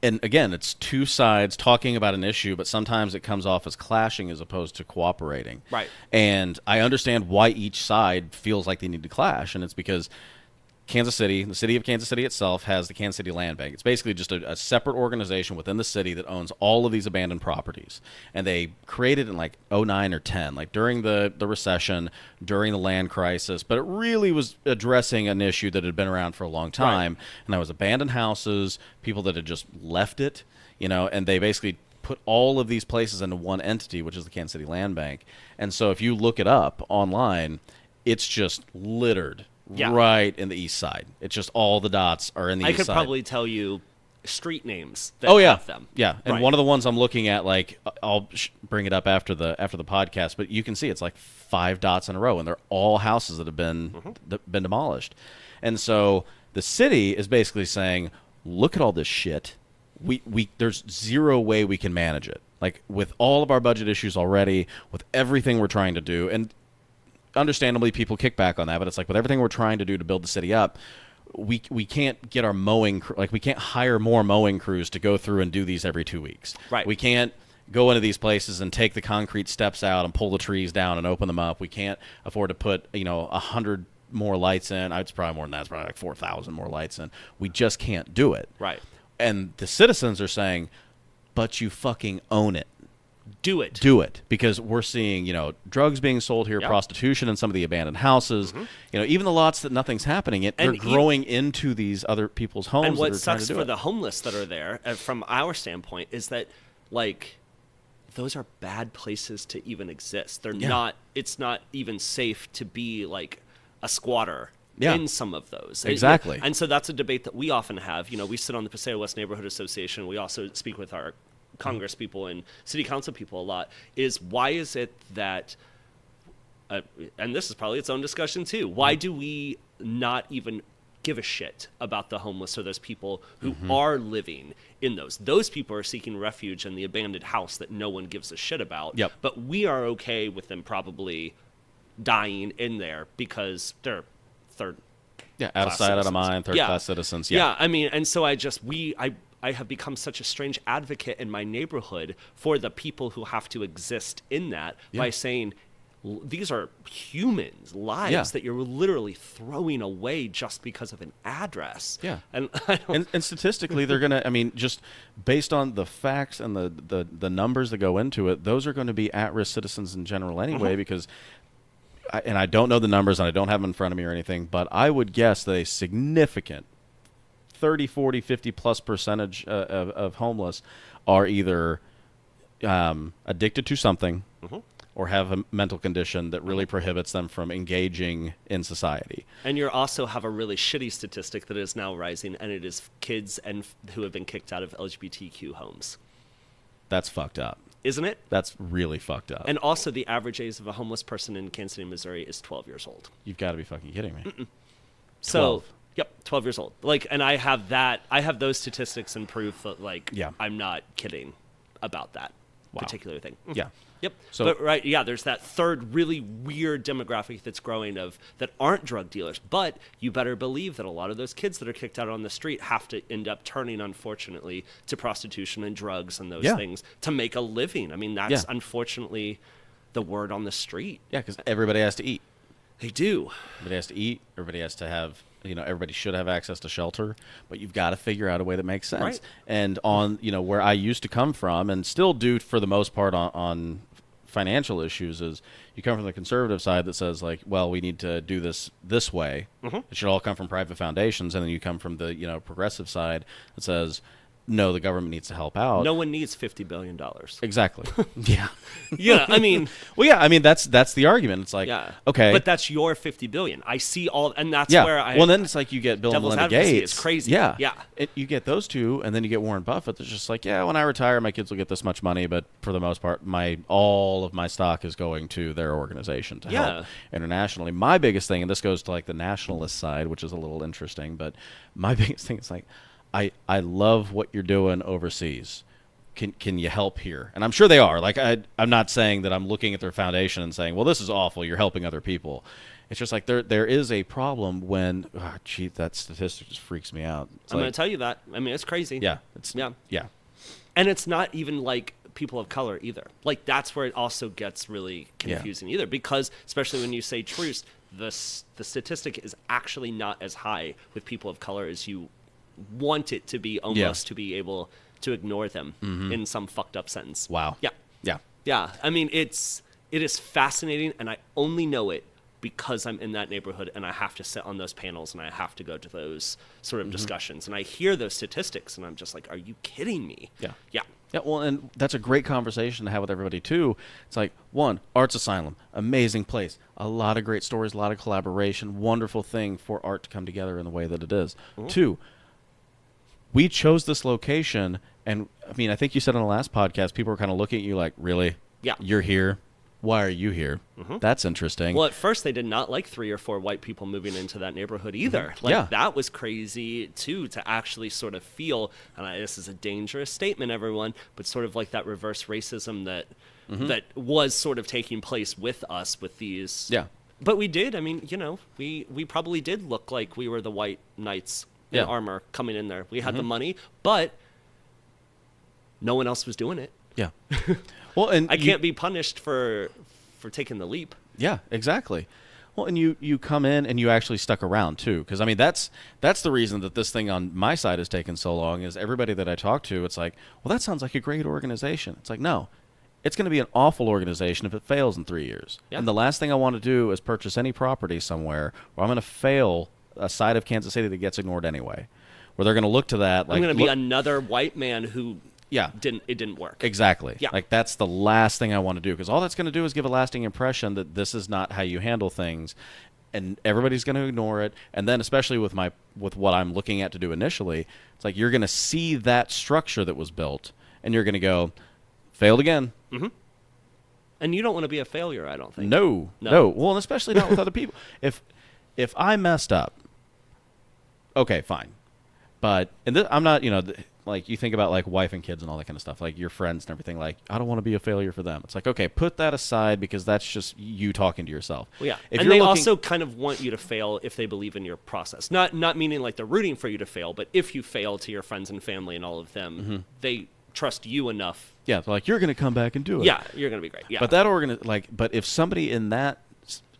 and again, it's two sides talking about an issue, but sometimes it comes off as clashing as opposed to cooperating. Right. And I understand why each side feels like they need to clash, and it's because Kansas City, the city of Kansas City itself, has the Kansas City Land Bank. It's basically just a separate organization within the city that owns all of these abandoned properties. And they created in like '09 or 10, like during the recession, during the land crisis. But it really was addressing an issue that had been around for a long time. Right. And that was abandoned houses, people that had just left it, and they basically put all of these places into one entity, which is the Kansas City Land Bank. And so if you look it up online, it's just littered. Yeah. Right in the east side. It's just all the dots are in the east side. I could probably tell you street names that have them. Yeah, and one of the ones I'm looking at, like, I'll bring it up after the podcast, but you can see it's like 5 dots in a row, and they're all houses that have been demolished. And so the city is basically saying, look at all this shit. There's zero way we can manage it. Like, with all of our budget issues already, with everything we're trying to do, and understandably, people kick back on that, but it's like with everything we're trying to do to build the city up, we can't get our mowing, like we can't hire more mowing crews to go through and do these every 2 weeks. Right. We can't go into these places and take the concrete steps out and pull the trees down and open them up. We can't afford to put 100 more lights in. It's probably more than that. It's probably like 4,000 more lights in. We just can't do it. Right. And the citizens are saying, but you fucking own it. Do it. Do it. Because we're seeing, drugs being sold here, prostitution in some of the abandoned houses. Even the lots that nothing's happening in, they're growing into these other people's homes. And what sucks for the homeless that are there, from our standpoint, is that, like, those are bad places to even exist. They're not, it's not even safe to be, like, a squatter. In some of those. Exactly. And so that's a debate that we often have. We sit on the Paseo West Neighborhood Association. We also speak with our Congress people and city council people a lot, is why is it that, and this is probably its own discussion too, why do we not even give a shit about the homeless or those people who are living in those? Those people are seeking refuge in the abandoned house that no one gives a shit about. Yep. But we are okay with them probably dying in there because they're third out of sight, out of mind, third-class citizens. Yeah, I mean, and so I have become such a strange advocate in my neighborhood for the people who have to exist in that by saying, these are humans' lives that you're literally throwing away just because of an address. Yeah. And statistically, they're going to, just based on the facts and the numbers that go into it, those are going to be at-risk citizens in general anyway, because I don't know the numbers and I don't have them in front of me or anything, but I would guess that a significant 30, 40, 50 plus percentage of homeless are either addicted to something or have a mental condition that really prohibits them from engaging in society. And you also have a really shitty statistic that is now rising, and it is kids who have been kicked out of LGBTQ homes. That's fucked up. Isn't it? That's really fucked up. And also the average age of a homeless person in Kansas City, Missouri is 12 years old. You've got to be fucking kidding me. 12. So, 12 years old. Like, and I have those statistics and proof that, like, I'm not kidding about that particular thing. Yeah. Yep. So, but there's that third really weird demographic that's growing that aren't drug dealers. But you better believe that a lot of those kids that are kicked out on the street have to end up turning, unfortunately, to prostitution and drugs and those things to make a living. I mean, that's unfortunately the word on the street. Yeah, because everybody has to eat. They do. Everybody has to eat. Everybody has to have, everybody should have access to shelter, but you've got to figure out a way that makes sense. Right. And on, where I used to come from and still do for the most part on financial issues is you come from the conservative side that says, like, well, we need to do this way. It should all come from private foundations. And then you come from the, progressive side that says, no, the government needs to help out. No one needs $50 billion. Exactly. Yeah. I mean. Well, yeah, I mean, that's the argument. It's like, okay. But that's your $50 billion. I see all, and that's where well, then it's like you get Bill and Melinda Gates. It's crazy. Yeah. You get those two, and then you get Warren Buffett that's just like, when I retire, my kids will get this much money, but for the most part, all of my stock is going to their organization to help internationally. My biggest thing, and this goes to like the nationalist side, which is a little interesting, but my biggest thing is like, I love what you're doing overseas. Can you help here? And I'm sure they are. Like I'm not saying that I'm looking at their foundation and saying, well, this is awful. You're helping other people. It's just like there is a problem when, gee, that statistic just freaks me out. I'm going to tell you that. I mean, it's crazy. Yeah. Yeah. And it's not even like people of color either. Like, that's where it also gets really confusing either, because especially when you say truce, the statistic is actually not as high with people of color as you want it to be, almost to be able to ignore them in some fucked up sentence. Wow. Yeah. I mean, it is fascinating, and I only know it because I'm in that neighborhood and I have to sit on those panels and I have to go to those sort of discussions, and I hear those statistics and I'm just like, are you kidding me? Yeah. Well, and that's a great conversation to have with everybody too. It's like, one, Arts Asylum, amazing place, a lot of great stories, a lot of collaboration, wonderful thing for art to come together in the way that it is. Two, we chose this location, and I mean, I think you said on the last podcast, people were kind of looking at you like, really? Yeah. You're here? Why are you here? That's interesting. Well, at first they did not like 3 or 4 white people moving into that neighborhood either. Like, that was crazy too, to actually sort of feel, and this is a dangerous statement, everyone, but sort of like that reverse racism that that was sort of taking place with us with these. Yeah. But we did. I mean, we probably did look like we were the white knights in armor coming in there. We had the money, but no one else was doing it. Yeah. Well, and I can't be punished for taking the leap. Yeah, exactly. Well, and you come in and you actually stuck around too, because I mean that's the reason that this thing on my side has taken so long. Is everybody that I talk to, it's like, well, that sounds like a great organization. It's like, no, it's going to be an awful organization if it fails in 3 years. Yeah. And the last thing I want to do is purchase any property somewhere where I'm going to fail a side of Kansas City that gets ignored anyway, where they're going to look to that like, I'm going to be another white man who. Yeah. It didn't work. Exactly. Yeah. Like, that's the last thing I want to do, because all that's going to do is give a lasting impression that this is not how you handle things, and everybody's going to ignore it. And then especially with what I'm looking at to do initially, it's like you're going to see that structure that was built and you're going to go, failed again. And you don't want to be a failure, I don't think. No. Well, and especially not with other people. If I messed up, okay, fine. But I'm not, like, you think about like wife and kids and all that kind of stuff, like your friends and everything, like, I don't want to be a failure for them. It's like, okay, put that aside, because that's just you talking to yourself. Well, yeah. And they also kind of want you to fail if they believe in your process. Not meaning like they're rooting for you to fail, but if you fail to your friends and family and all of them, they trust you enough. Yeah, they're like, you're going to come back and do it. Yeah, you're going to be great. Yeah. But but if somebody in that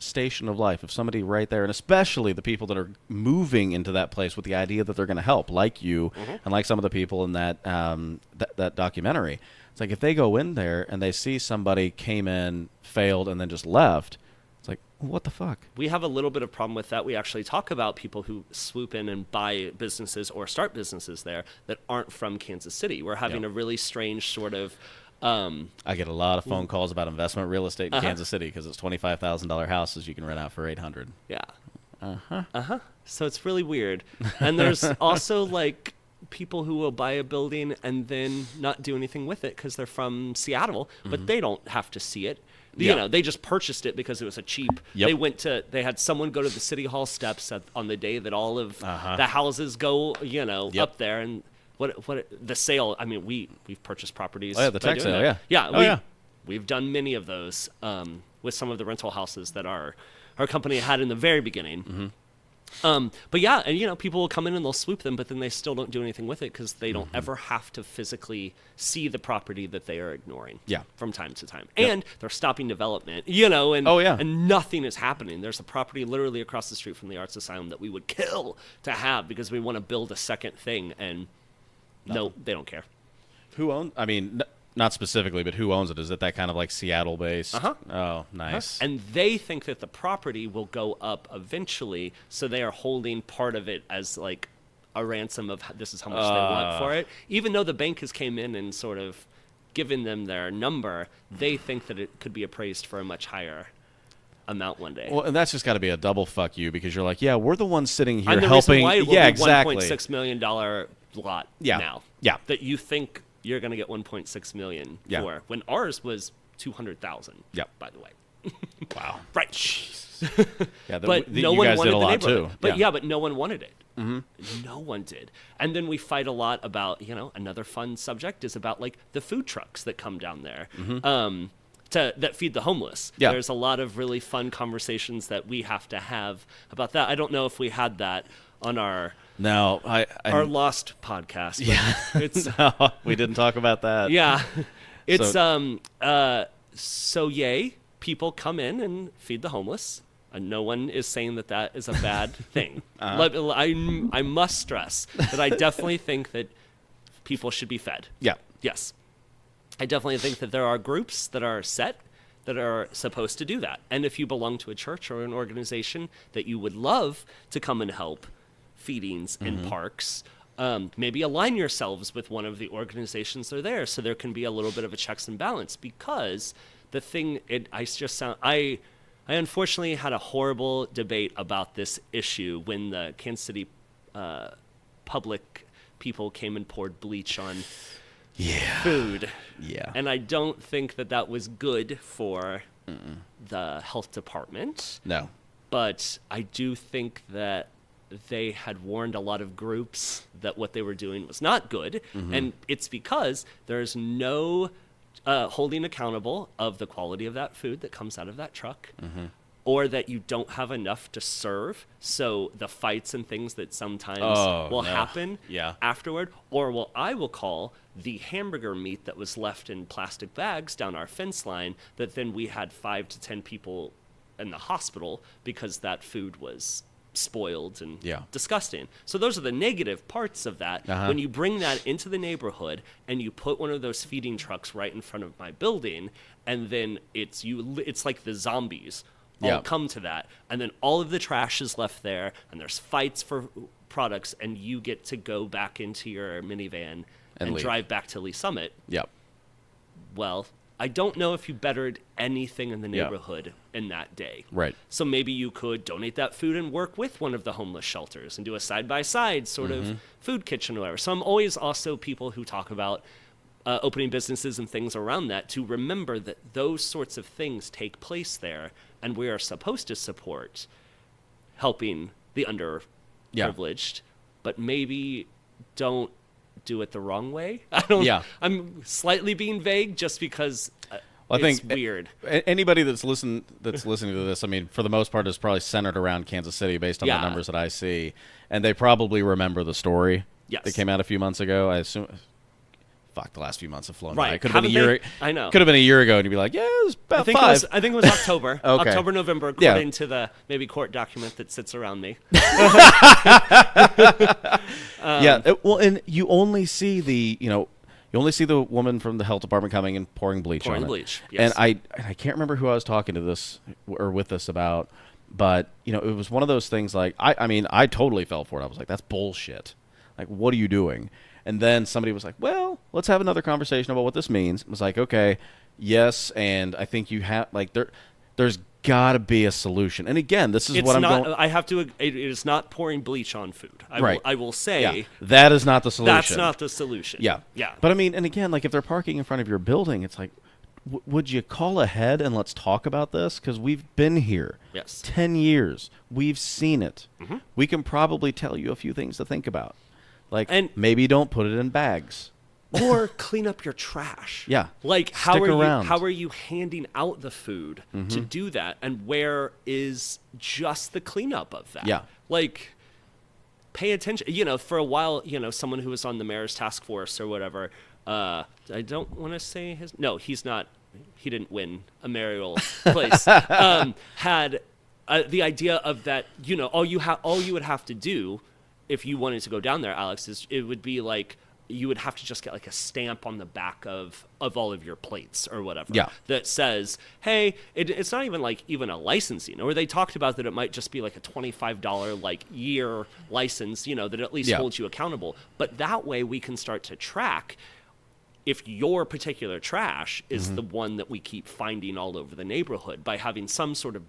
station of life, if somebody right there, and especially the people that are moving into that place with the idea that they're going to help, like you and like some of the people in that that documentary, it's like if they go in there and they see somebody came in, failed, and then just left, it's like, what the fuck? We have a little bit of problem with that. We actually talk about people who swoop in and buy businesses or start businesses there that aren't from Kansas City. We're having a really strange sort of I get a lot of phone calls about investment real estate in Kansas City, because it's $25,000 houses you can rent out for $800. Yeah. So it's really weird. And there's also like people who will buy a building and then not do anything with it because they're from Seattle, but they don't have to see it. You know, they just purchased it because it was a cheap. They had someone go to the city hall steps on the day that all of the houses go, up there, and what the sale. I mean, we've purchased proproperties. Oh yeah, the tech sale. We've done many of those with some of the rental houses that our company had in the very beginning. But yeah, and people will come in and they'll swoop them, but then they still don't do anything with it because they don't ever have to physically see the property that they are ignoring. From time to time, and they're stopping development. And nothing is happening. There's a property literally across the street from the Arts Asylum that we would kill to have because we want to build a second thing, and no, they don't care. Who owns? I mean, not specifically, but who owns it? Is it that kind of like Seattle-based? Oh, nice. And they think that the property will go up eventually, so they are holding part of it as like a ransom of this is how much they want for it. Even though the bank has came in and sort of given them their number, they think that it could be appraised for a much higher amount one day. Well, and that's just got to be a double fuck you, because you're like, yeah, we're the ones sitting here and the helping. Reason why it will yeah, be exactly. $1.6 million lot now. Yeah. That you think you're going to get 1.6 million for, when ours was 200,000. By the way. Wow. Right. Jeez. But no one wanted the neighborhood. Too. But but no one wanted it. No one did. And then we fight a lot about, another fun subject is about like the food trucks that come down there. that feed the homeless. Yeah. There's a lot of really fun conversations that we have to have about that. I don't know if we had that on our Lost podcast. But Yeah. it's No, we didn't talk about that. yeah. It's so yay, people come in and feed the homeless. No one is saying that is a bad thing. I must stress that I definitely think that people should be fed. Yeah. Yes. I definitely think that there are groups that are set that are supposed to do that. And if you belong to a church or an organization that you would love to come and help feedings in parks, maybe align yourselves with one of the organizations that are there so there can be a little bit of a checks and balance. Because the thing, I unfortunately had a horrible debate about this issue when the Kansas City public people came and poured bleach on food. Yeah. And I don't think that was good for the health department. No. But I do think that they had warned a lot of groups that what they were doing was not good. And it's because there's no holding accountable of the quality of that food that comes out of that truck, or that you don't have enough to serve. So the fights and things that sometimes will happen afterward, or what I will call the hamburger meat that was left in plastic bags down our fence line that then we had 5 to 10 people in the hospital because that food was spoiled and disgusting. So those are the negative parts of that. When you bring that into the neighborhood and you put one of those feeding trucks right in front of my building, and then it's like the zombies all come to that, and then all of the trash is left there, and there's fights for products, and you get to go back into your minivan and drive back to Lee Summit. Well, I don't know if you bettered anything in the neighborhood in that day. Right. So maybe you could donate that food and work with one of the homeless shelters and do a side-by-side sort of food kitchen or whatever. So I'm always also people who talk about opening businesses and things around that to remember that those sorts of things take place there, and we are supposed to support helping the underprivileged, but maybe don't do it the wrong way. I'm slightly being vague just because I it's think weird. Anybody that's listening to this, I mean, for the most part, is probably centered around Kansas City based on the numbers that I see, and they probably remember the story that came out a few months ago. I assume. Fuck, the last few months have flown by. It could have been a year. I know. Could have been a year ago, and you'd be like, "Yeah, it was about 5." I think it was October. Okay. October, November, according to the maybe court document that sits around me. Well, and you only see the woman from the health department coming and pouring bleach on it. Yes. And I can't remember who I was talking to this or with this about, but it was one of those things. Like I mean, I totally fell for it. I was like, "That's bullshit. Like, what are you doing?" And then somebody was like, "Well, let's have another conversation about what this means." It was like, "Okay, yes," and I think you have there's got to be a solution. And again, this is it's what I'm not, going. I have to. It is not pouring bleach on food. I will say that is not the solution. That's not the solution. Yeah. But I mean, and again, like if they're parking in front of your building, it's like, would you call ahead and let's talk about this? Because we've been here. 10 years. We've seen it. We can probably tell you a few things to think about. And maybe don't put it in bags. Or clean up your trash. Like how are you handing out the food to do that? And where is just the cleanup of that? Like pay attention. For a while, someone who was on the mayor's task force or whatever, I don't want to say he's not, he didn't win a mayoral place, had the idea of that, all you would have to do if you wanted to go down there, Alex, is it would be like you would have to just get like a stamp on the back of all of your plates or whatever that says, hey, it's not even like even a licensing, or they talked about that it might just be like a $25 like year license, that at least holds you accountable. But that way we can start to track if your particular trash is the one that we keep finding all over the neighborhood, by having some sort of,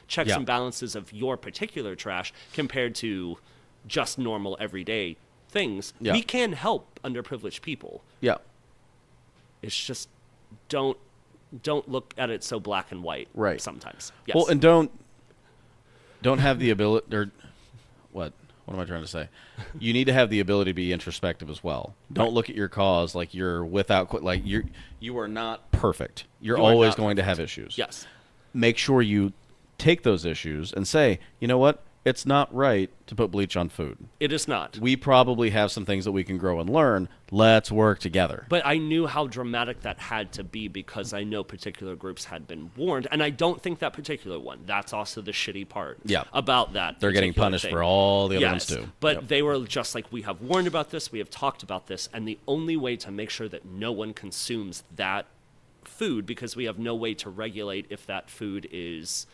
checks and balances of your particular trash compared to just normal everyday things. We can help underprivileged people. It's just don't look at it so black and white sometimes. Well, and don't have the ability, or what what am I trying to say? You need to have the ability to be introspective as well. Don't look at your cause like you're you are not perfect. You're always going to have issues. Yes. Make sure you take those issues and say, you know what? It's not right to put bleach on food. It is not. We probably have some things that we can grow and learn. Let's work together. But I knew how dramatic that had to be because I know particular groups had been warned, and I don't think that particular one. That's also the shitty part about that. They're getting punished thing. for all the other ones too. But they were just like, we have warned about this, we have talked about this, and the only way to make sure that no one consumes that food, because we have no way to regulate if that food is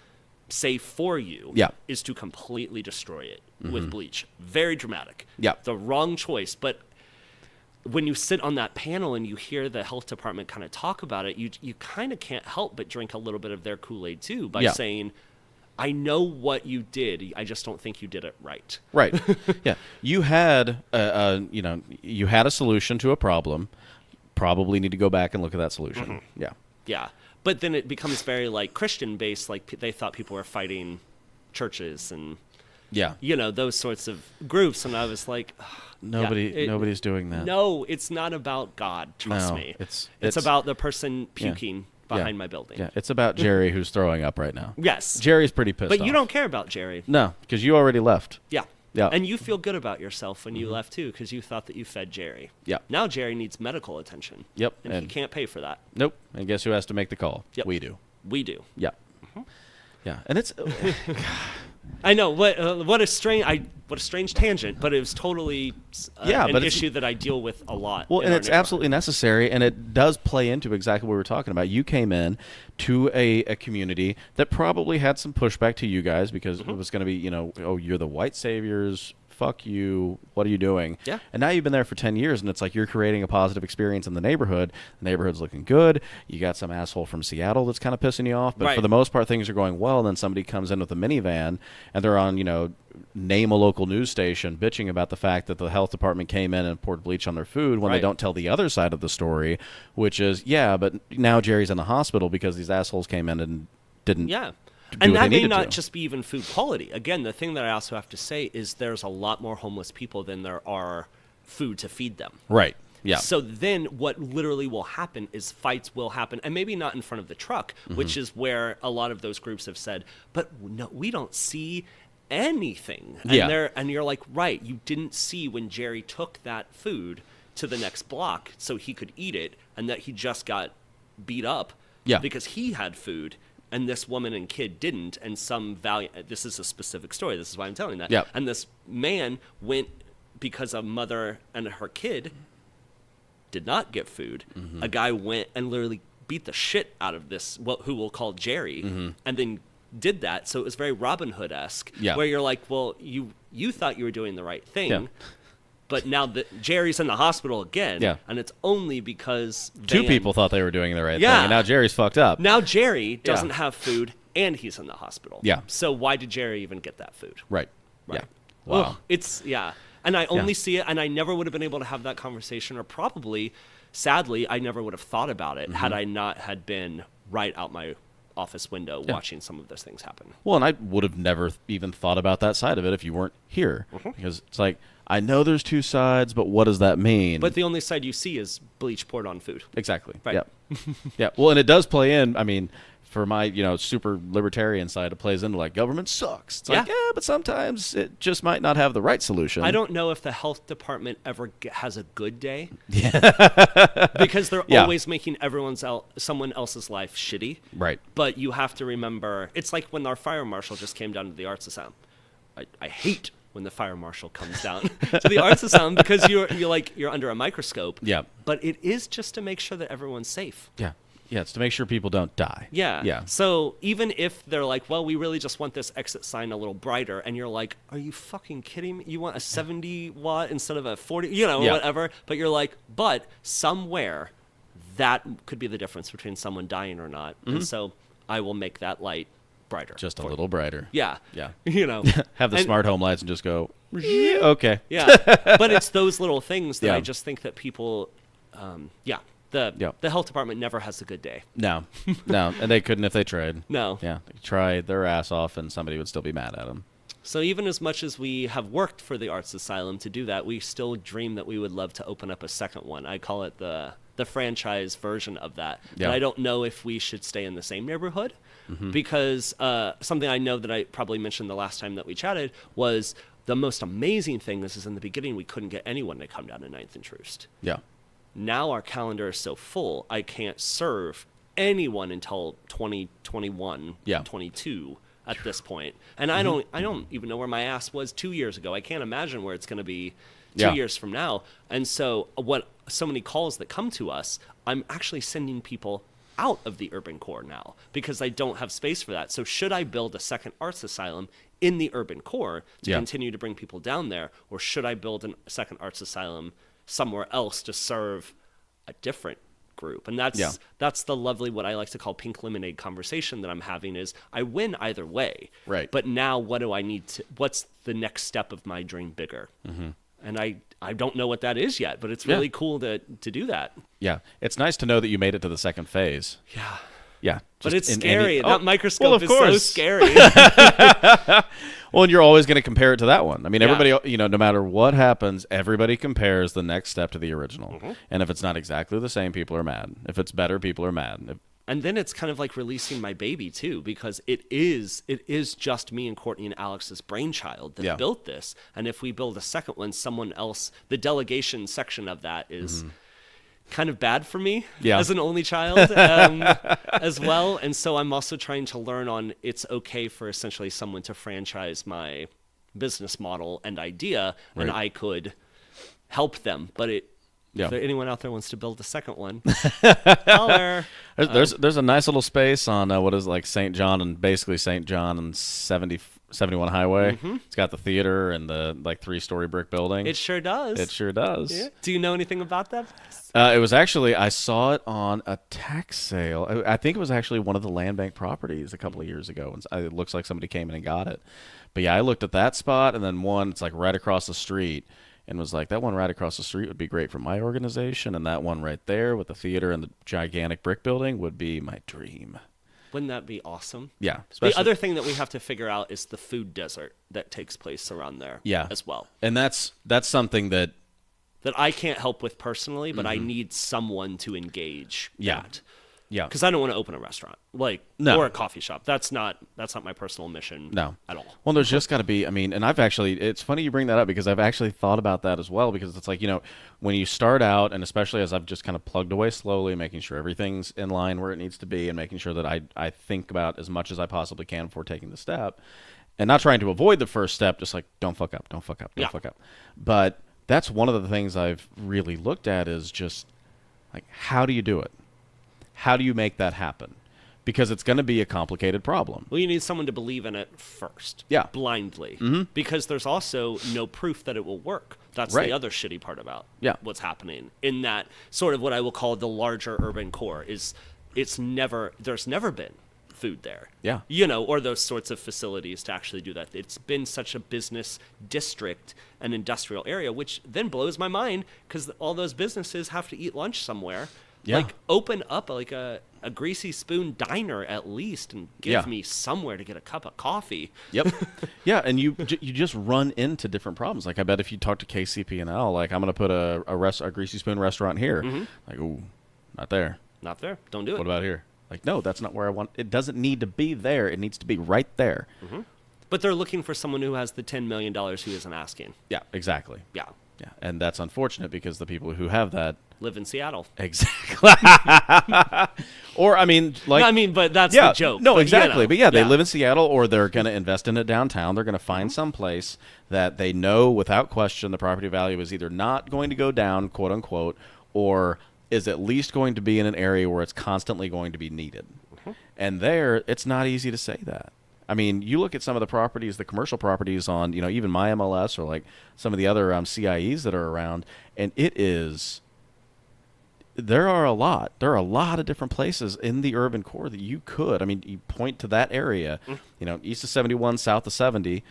safe for you, is to completely destroy it with bleach. Very dramatic. The wrong choice. But when you sit on that panel and you hear the health department kind of talk about it, you kind of can't help but drink a little bit of their Kool-Aid too by saying, I know what you did. I just don't think you did it right. Right. Yeah. You had you had a solution to a problem. Probably need to go back and look at that solution. Yeah. Yeah. But then it becomes very like Christian based, like they thought people were fighting churches and those sorts of groups, and I was like, nobody's doing that. No, it's not about God. Trust me. It's about the person puking behind my building. Yeah, it's about Jerry who's throwing up right now. Yes, Jerry's pretty pissed. But you don't care about Jerry. No, because you already left. Yeah. Yeah. And you feel good about yourself when you left, too, because you thought that you fed Jerry. Yeah. Now Jerry needs medical attention. Yep. And he can't pay for that. Nope. And guess who has to make the call? Yep. We do. We do. Yeah. Yeah. And it's... I know. What a strange tangent, but it was totally an issue that I deal with a lot. Well, and it's absolutely necessary, and it does play into exactly what we were talking about. You came in to a community that probably had some pushback to you guys because it was going to be, oh, you're the white saviors. Fuck you. What are you doing? Yeah. And now you've been there for 10 years, and it's like you're creating a positive experience in the neighborhood. The neighborhood's looking good. You got some asshole from Seattle that's kind of pissing you off. But for the most part, things are going well. And then somebody comes in with a minivan, and they're on, name a local news station bitching about the fact that the health department came in and poured bleach on their food when they don't tell the other side of the story, which is, but now Jerry's in the hospital because these assholes came in and didn't and that may not just be even food quality. Again, the thing that I also have to say is there's a lot more homeless people than there are food to feed them. Right. Yeah. So then what literally will happen is fights will happen, and maybe not in front of the truck, which is where a lot of those groups have said, but no, we don't see anything. And you're like, right, you didn't see when Jerry took that food to the next block so he could eat it, and that he just got beat up because he had food. And this woman and kid didn't, and this is a specific story, this is why I'm telling that. Yep. And this man went because a mother and her kid did not get food. A guy went and literally beat the shit out of this, who we'll call Jerry, and then did that. So it was very Robin Hood-esque, where you're like, well, you thought you were doing the right thing, but now that Jerry's in the hospital again, and it's only because two people thought they were doing the right thing, and now Jerry's fucked up. Now Jerry doesn't have food, and he's in the hospital. Yeah. So why did Jerry even get that food? Right. Right. Yeah. Wow. Ugh, it's and I only see it, and I never would have been able to have that conversation, or probably, sadly, I never would have thought about it had I not had been right out my office window watching some of those things happen. Well, and I would have never even thought about that side of it if you weren't here, because it's like, I know there's two sides, but what does that mean? But the only side you see is bleach poured on food. Exactly. Right. Yeah. Well, and it does play in. I mean, for my super libertarian side, it plays into like government sucks. It's like, but sometimes it just might not have the right solution. I don't know if the health department ever has a good day. Yeah. Because they're always making someone else's life shitty. Right. But you have to remember, it's like when our fire marshal just came down to the Arts Asylum. I hate when the fire marshal comes down to the Arts Asylum because you're under a microscope. Yeah. But it is just to make sure that everyone's safe. Yeah. Yeah, it's to make sure people don't die. Yeah. Yeah. So even if they're like, well, we really just want this exit sign a little brighter, and you're like, are you fucking kidding me? You want a 70 watt instead of a 40, whatever. But you're like, but somewhere that could be the difference between someone dying or not. And so I will make that light brighter. Just a little brighter. Yeah. Yeah. Have the smart home lights and just go, okay. Yeah. But it's those little things that I just think that people, The health department never has a good day. No, and they couldn't if they tried. No. Yeah, they tried their ass off, and somebody would still be mad at them. So even as much as we have worked for the Arts Asylum to do that, we still dream that we would love to open up a second one. I call it the franchise version of that. Yeah. But I don't know if we should stay in the same neighborhood because something I know that I probably mentioned the last time that we chatted was the most amazing thing is in the beginning we couldn't get anyone to come down to 9th and Troost. Yeah. Now our calendar is so full, I can't serve anyone until 2021, 22 at this point. And I don't even know where my ass was 2 years ago. I can't imagine where it's going to be 2 years from now. And so so many calls that come to us, I'm actually sending people out of the urban core now because I don't have space for that. So should I build a second Arts Asylum in the urban core to continue to bring people down there, or should I build a second Arts Asylum somewhere else to serve a different group? And that's the lovely, what I like to call pink lemonade conversation that I'm having is I win either way. Right. But now what do I need to, what's the next step of my dream bigger? And I don't know what that is yet, but it's really cool to do that. Yeah. It's nice to know that you made it to the second phase. Yeah. Yeah. But it's scary. That microscope well, of is course. so scary. Well, and you're always going to compare it to that one. I mean, everybody, no matter what happens, everybody compares the next step to the original. And if it's not exactly the same, people are mad. If it's better, people are mad. And then it's kind of like releasing my baby too, because it is just me and Courtney and Alex's brainchild that built this. And if we build a second one, someone else, the delegation section of that is kind of bad for me as an only child as well. And so I'm also trying to learn on it's okay for essentially someone to franchise my business model and idea, and I could help them. But if anyone out there wants to build a second one, holler. There's a nice little space on what is like St. John and 71 Highway. It's got the theater and the 3-story brick building. It sure does. It sure does. Yeah. Do you know anything about that? It was actually, I saw it on a tax sale. I think it was actually one of the land bank properties a couple of years ago. And it looks like somebody came in and got it. But yeah, I looked at that spot, and then one, it's like right across the street. And was like, that one right across the street would be great for my organization, and that one right there with the theater and the gigantic brick building would be my dream. Wouldn't that be awesome? Yeah. The other thing that we have to figure out is the food desert that takes place around there as well. And that's something that I can't help with personally, but I need someone to engage that. Yeah. Because I don't want to open a restaurant or a coffee shop. That's not my personal mission at all. Well, there's just got to be, and I've actually, it's funny you bring that up because I've actually thought about that as well, because it's like, when you start out, and especially as I've just kind of plugged away slowly, making sure everything's in line where it needs to be and making sure that I think about as much as I possibly can before taking the step and not trying to avoid the first step, just like, don't fuck up. Fuck up. But that's one of the things I've really looked at is just like, how do you do it? How do you make that happen? Because it's going to be a complicated problem. Well, you need someone to believe in it first. Yeah. Blindly. Because there's also no proof that it will work. That's the other shitty part about what's happening in that sort of what I will call the larger urban core is there's never been food there. Yeah. Or those sorts of facilities to actually do that. It's been such a business district and industrial area, which then blows my mind because all those businesses have to eat lunch somewhere. Yeah. Like, open up a Greasy Spoon diner at least and give me somewhere to get a cup of coffee. Yep. Yeah, and you just run into different problems. Like, I bet if you talk to KCP&L, like, I'm going to put a Greasy Spoon restaurant here. Like, ooh, not there. Not there. Don't do it. What about here? Like, no, that's not where I want. It doesn't need to be there. It needs to be right there. But they're looking for someone who has the $10 million who isn't asking. Yeah, exactly. Yeah. Yeah, and that's unfortunate because the people who have that live in Seattle. Exactly. Or, but that's the joke. No, exactly. But they live in Seattle, or they're going to invest in it downtown. They're going to find some place that they know without question the property value is either not going to go down, quote unquote, or is at least going to be in an area where it's constantly going to be needed. And there, it's not easy to say that. I mean, you look at some of the properties, the commercial properties on, even my MLS or like some of the other CIEs that are around, and there are a lot of different places in the urban core that you could. I mean, you point to that area, east of 71, south of 70.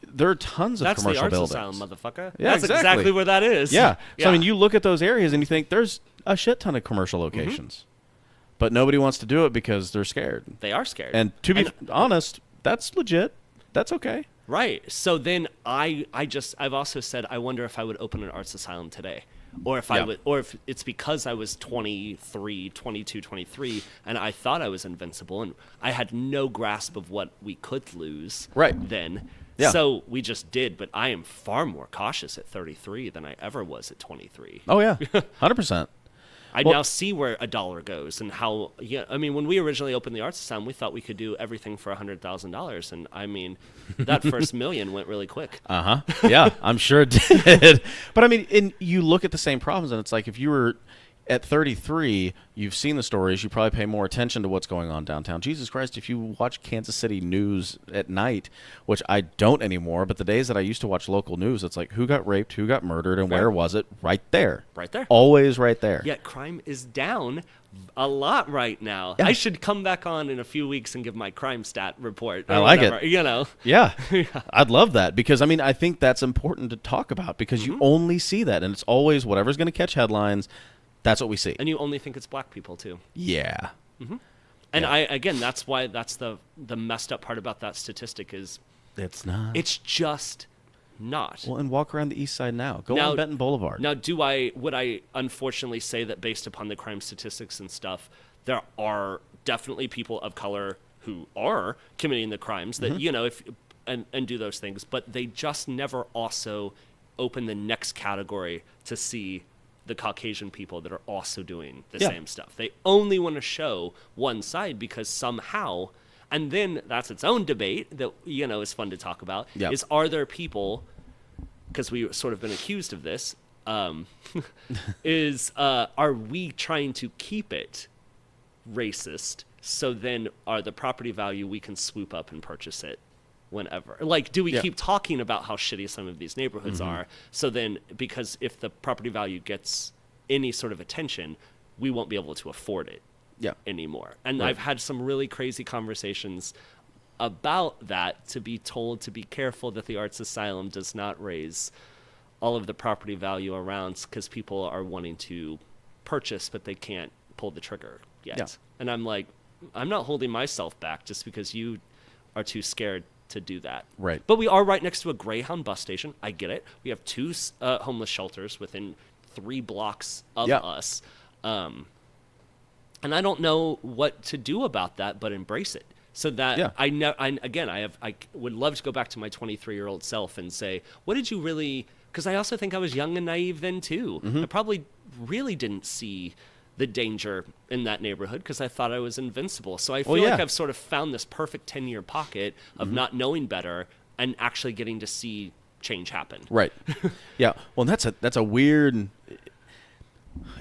There are tons of commercial buildings. That's the Arts Asylum, motherfucker. Yeah, that's exactly where that is. Yeah. So, you look at those areas and you think there's a shit ton of commercial locations. But nobody wants to do it because they're scared. They are scared. And to be honest, that's legit. That's okay. Right. So then I've also said, I wonder if I would open an Arts Asylum today. Or if I would, or if it's because I was 23, 22, 23, and I thought I was invincible, and I had no grasp of what we could lose then. Yeah. So we just did, but I am far more cautious at 33 than I ever was at 23. Oh, yeah. 100%. I now see where a dollar goes and how, I mean, when we originally opened the Arts Asylum, we thought we could do everything for $100,000. And I mean, that first million went really quick. Yeah, I'm sure it did. But I mean, you look at the same problems, and it's like if you were at 33, you've seen the stories, you probably pay more attention to what's going on downtown. Jesus Christ, if you watch Kansas City news at night, which I don't anymore, but the days that I used to watch local news, it's like who got raped, who got murdered, and where was it? Right there. Right there. Always right there. Yet crime is down a lot right now. Yeah. I should come back on in a few weeks and give my crime stat report. I like whatever, it. Yeah. I'd love that because, I mean, I think that's important to talk about because you only see that, and it's always whatever's going to catch headlines. That's what we see. And you only think it's black people, too. Yeah. And that's why that's the messed up part about that statistic is it's not. It's just not. Well, and walk around the east side now. Go on Benton Boulevard. Now, would I unfortunately say that based upon the crime statistics and stuff, there are definitely people of color who are committing the crimes that, and do those things, but they just never also open the next category to see the Caucasian people that are also doing the same stuff. They only want to show one side because somehow, and then that's its own debate that, is fun to talk about, is are there people, because we've sort of been accused of this, are we trying to keep it racist so then are the property value we can swoop up and purchase it whenever? Like, do we keep talking about how shitty some of these neighborhoods are? So then, because if the property value gets any sort of attention, we won't be able to afford it anymore. And I've had some really crazy conversations about that, to be told to be careful that the Arts Asylum does not raise all of the property value around because people are wanting to purchase, but they can't pull the trigger yet. Yeah. And I'm like, I'm not holding myself back just because you are too scared to do that. Right. But we are right next to a Greyhound bus station. I get it. We have 2 homeless shelters within 3 blocks of us. And I don't know what to do about that, but embrace it. So that I would love to go back to my 23-year-old self and say, what did you really, because I also think I was young and naive then too. I probably really didn't see the danger in that neighborhood because I thought I was invincible. So I feel like I've sort of found this perfect 10-year pocket of not knowing better and actually getting to see change happen. Right. Yeah. Well, that's a weird.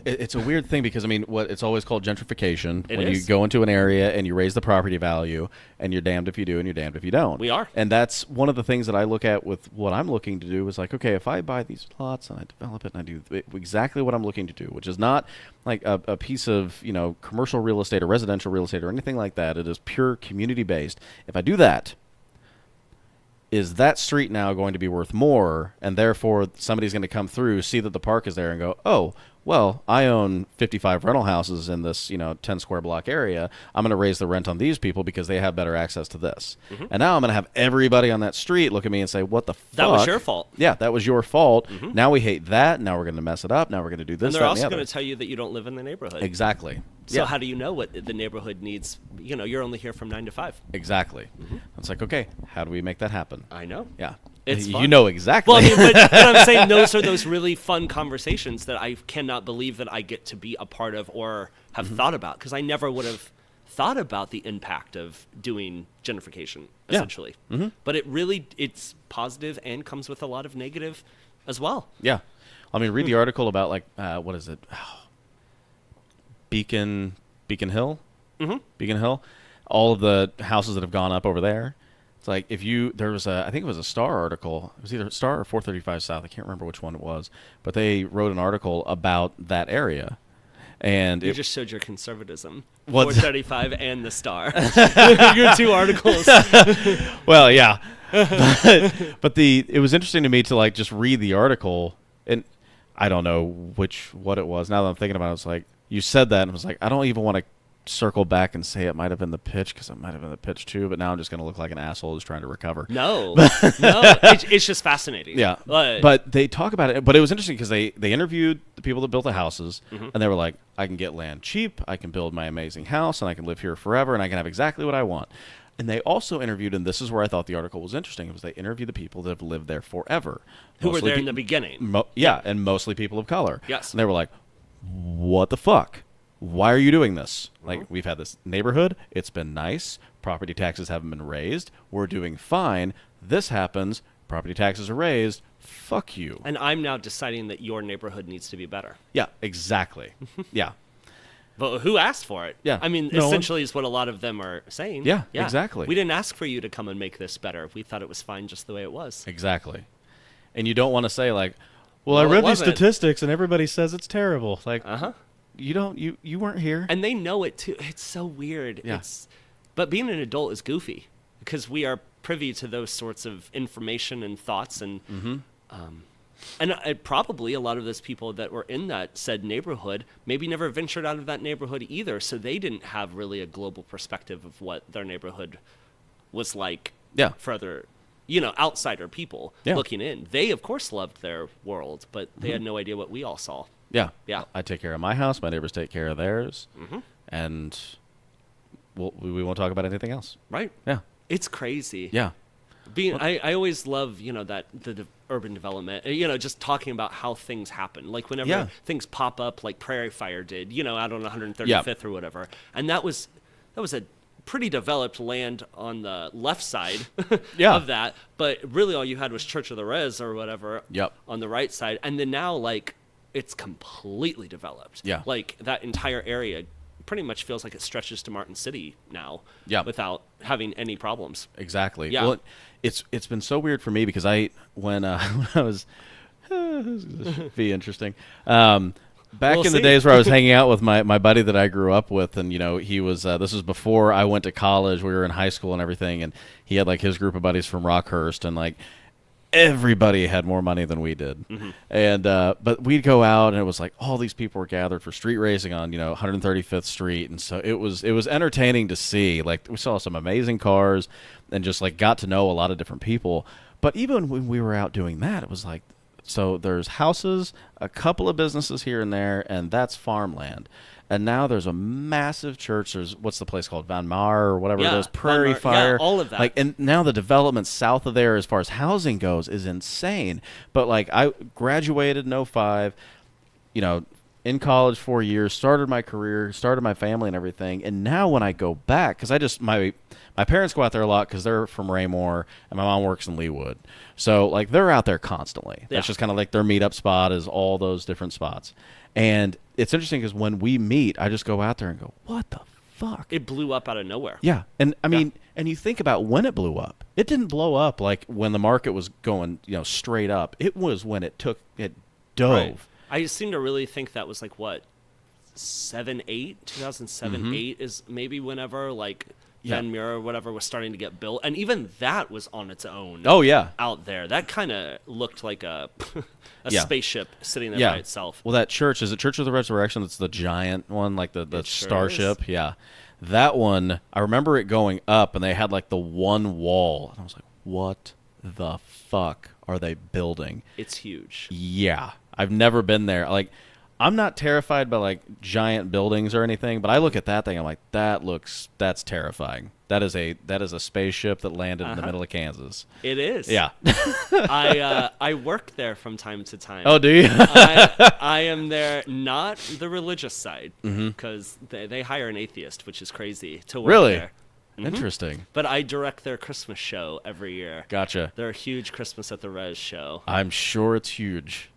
It's a weird thing because, I mean, it's always called gentrification. When you go into an area and you raise the property value, and you're damned if you do and you're damned if you don't. We are. And that's one of the things that I look at with what I'm looking to do is like, okay, if I buy these lots and I develop it and I do exactly what I'm looking to do, which is not like a piece of, commercial real estate or residential real estate or anything like that. It is pure community-based. If I do that, is that street now going to be worth more? And therefore, somebody's going to come through, see that the park is there and go, oh, well, I own 55 rental houses in this, 10 square block area. I'm going to raise the rent on these people because they have better access to this. And now I'm going to have everybody on that street look at me and say, what the fuck? That was your fault. Yeah, that was your fault. Now we hate that. Now we're going to mess it up. Now we're going to do this, and that, they're and the also other. going to tell you that you don't live in the neighborhood. Exactly. So how do you know what the neighborhood needs? You're only here from 9 to 5. Exactly. It's like, okay, how do we make that happen? I know. Yeah. It's fun. You know exactly. Well, I mean, but I'm saying those are those really fun conversations that I cannot believe that I get to be a part of or have thought about, because I never would have thought about the impact of doing gentrification, essentially. But it's positive and comes with a lot of negative as well. Yeah. I mean, read the article about, like, what is it? Beacon Hill? Beacon Hill. All of the houses that have gone up over there. It's like I think it was a Star article. It was either Star or 435 South. I can't remember which one it was. But they wrote an article about that area. And you just showed your conservatism. What? 435 and the Star. Your 2 articles. Well, yeah. But it was interesting to me to, like, just read the article. And I don't know what it was. Now that I'm thinking about it, it's like, you said that, and I was like, I don't even want to circle back and say it might have been the pitch, because it might have been the pitch too, but now I'm just going to look like an asshole who's trying to recover. No, it's just fascinating. Yeah, but they talk about it. But it was interesting because they interviewed the people that built the houses, and they were like, I can get land cheap, I can build my amazing house, and I can live here forever, and I can have exactly what I want. And they also interviewed, and this is where I thought the article was interesting, was they interviewed the people that have lived there forever. Who were there in the beginning. And mostly people of color. Yes. And they were like, what the fuck? Why are you doing this? Like, we've had this neighborhood. It's been nice. Property taxes haven't been raised. We're doing fine. This happens. Property taxes are raised. Fuck you. And I'm now deciding that your neighborhood needs to be better. Yeah, exactly. Yeah. But who asked for it? Yeah. I mean, essentially is what a lot of them are saying. Yeah, exactly. We didn't ask for you to come and make this better. We thought it was fine just the way it was. Exactly. And you don't want to say, like, well, I read these statistics and everybody says it's terrible. Like, you weren't here. And they know it too. It's so weird. Yeah. But being an adult is goofy because we are privy to those sorts of information and thoughts, and probably a lot of those people that were in that said neighborhood maybe never ventured out of that neighborhood either, so they didn't have really a global perspective of what their neighborhood was like. For other, outsider people looking in. They of course loved their world, but they had no idea what we all saw. Yeah. I take care of my house. My neighbors take care of theirs. And we won't talk about anything else. Right. Yeah. It's crazy. Yeah. I always love, that the urban development, just talking about how things happen. Like whenever things pop up, like Prairie Fire did, out on 135th or whatever. And that was a pretty developed land on the left side of that. But really all you had was Church of the Res or whatever on the right side. And then now, like, it's completely developed. Yeah. Like that entire area pretty much feels like it stretches to Martin City now without having any problems. Exactly. Yeah. Well, it's been so weird for me because when I was this will be interesting. Back in the days where I was hanging out with my buddy that I grew up with, and he was this was before I went to college. We were in high school and everything, and he had like his group of buddies from Rockhurst, and like everybody had more money than we did. And but we'd go out and it was like all these people were gathered for street racing on 135th Street, and so it was entertaining to see. Like we saw some amazing cars and just like got to know a lot of different people. But even when we were out doing that, it was like, so there's houses, a couple of businesses here and there, and that's farmland. And now there's a massive church. There's, what's the place called? Van Mar or whatever it is. Prairie Fire. Yeah, all of that. Like, and now the development south of there as far as housing goes is insane. But like I graduated in '05, in college 4 years, started my career, started my family and everything. And now when I go back, because my parents go out there a lot because they're from Raymore and my mom works in Leawood. So like they're out there constantly. That's just kind of like their meetup spot is all those different spots. And it's interesting because when we meet, I just go out there and go, what the fuck? It blew up out of nowhere. Yeah. And I mean, and you think about when it blew up. It didn't blow up like when the market was going, straight up. It was when it dove. Right. I seem to really think that was like what, 2007, 8 is maybe whenever like Van Meur or whatever was starting to get built, and even that was on its own. Oh yeah, out there, that kind of looked like a spaceship sitting there by itself. Well, that church, is it Church of the Resurrection? That's the giant one, like the starship. Sure, yeah, that one. I remember it going up, and they had like the one wall, and I was like, "What the fuck are they building?" It's huge. Yeah, I've never been there. Like, I'm not terrified by like giant buildings or anything, but I look at that thing, I'm like, that's terrifying. That is a spaceship that landed in the middle of Kansas. It is. Yeah. I work there from time to time. Oh, do you? I am there, not the religious side, because they hire an atheist, which is crazy to work there. Interesting. But I direct their Christmas show every year. Gotcha. Their huge Christmas at the Res show. I'm sure it's huge.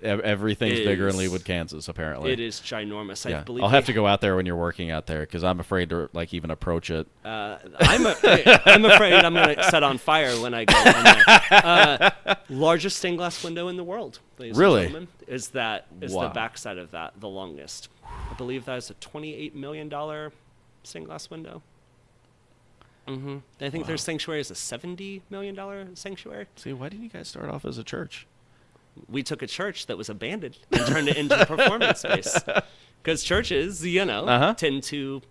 Everything's bigger in Leawood, Kansas, apparently. It is ginormous. Yeah. I believe I'll have to go out there when you're working out there because I'm afraid to like even approach it. I'm afraid I'm going to set on fire when I go in there. Largest stained glass window in the world, ladies and gentlemen, is the backside of that, the longest. I believe that is a $28 million stained glass window. I think their sanctuary is a $70 million sanctuary. See, why didn't you guys start off as a church? We took a church that was abandoned and turned it into a performance space. Because churches, tend to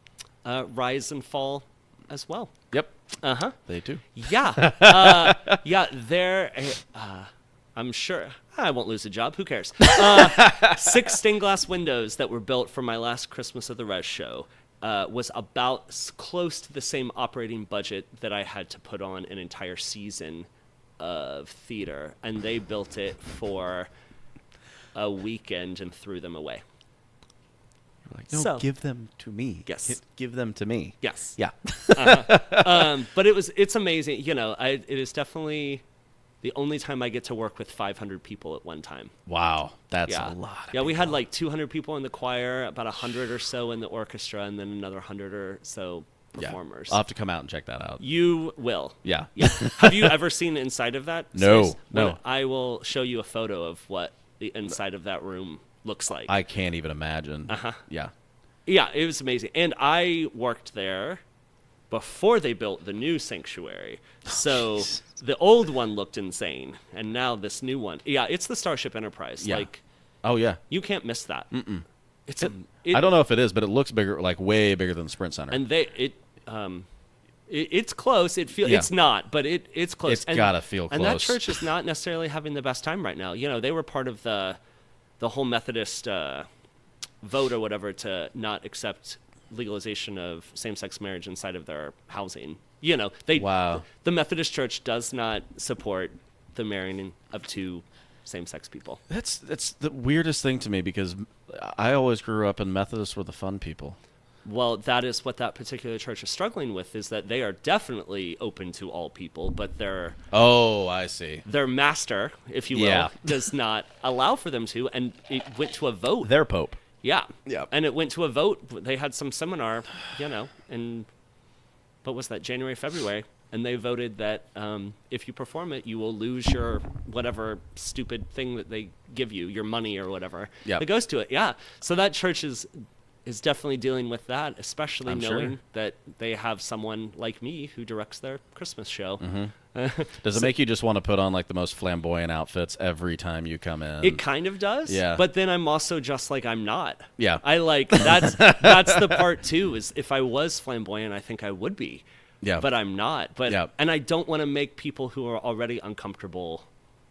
rise and fall as well. Yep. Uh-huh. They do. Yeah. They're, I'm sure, I won't lose a job. Who cares? 6 stained glass windows that were built for my last Christmas of the Res show was about close to the same operating budget that I had to put on an entire season of theater. And they built it for a weekend and threw them away. You're like, no, give them to me. Yes. Give them to me. Yes. Yeah. But it's amazing. It is definitely the only time I get to work with 500 people at one time. Wow. That's a lot. Yeah, we had like 200 people in the choir, about 100 or so in the orchestra, and then another 100 or so performers. I'll have to come out and check that out. You will. Yeah. Have you ever seen inside of that No. space? I will show you a photo of what the inside of that room looks like. I can't even imagine. Yeah. Yeah, it was amazing. And I worked there before they built the new sanctuary. So the old one looked insane, and now this new one. Yeah, it's the Starship Enterprise. Yeah. Like, oh, yeah. You can't miss that. It's I don't know if it is, but it looks bigger, like way bigger than the Sprint Center. And it's close. It's not, but it's close. It's gotta feel close. And that church is not necessarily having the best time right now. They were part of the whole Methodist vote or whatever to not accept legalization of same-sex marriage inside of their housing. The Methodist Church does not support the marrying of 2 same-sex people. That's the weirdest thing to me, because I always grew up in Methodists were the fun people. Well, that is what that particular church is struggling with, is that they are definitely open to all people, but their I see. Their master, if you will, does not allow for them to, and it went to a vote. Their pope. Yeah. Yeah. And it went to a vote. They had some seminar, in, what was that, January, February, and they voted that if you perform it, you will lose your whatever stupid thing that they give you, your money or whatever that goes to it. Yeah. So that church is definitely dealing with that, especially knowing that they have someone like me who directs their Christmas show. Does it make you just want to put on like the most flamboyant outfits every time you come in? It kind of does. Yeah. But then I'm also just like, I'm not. Yeah. I like, that's the part too, is if I was flamboyant, I think I would be. Yeah. But I'm not. And I don't want to make people who are already uncomfortable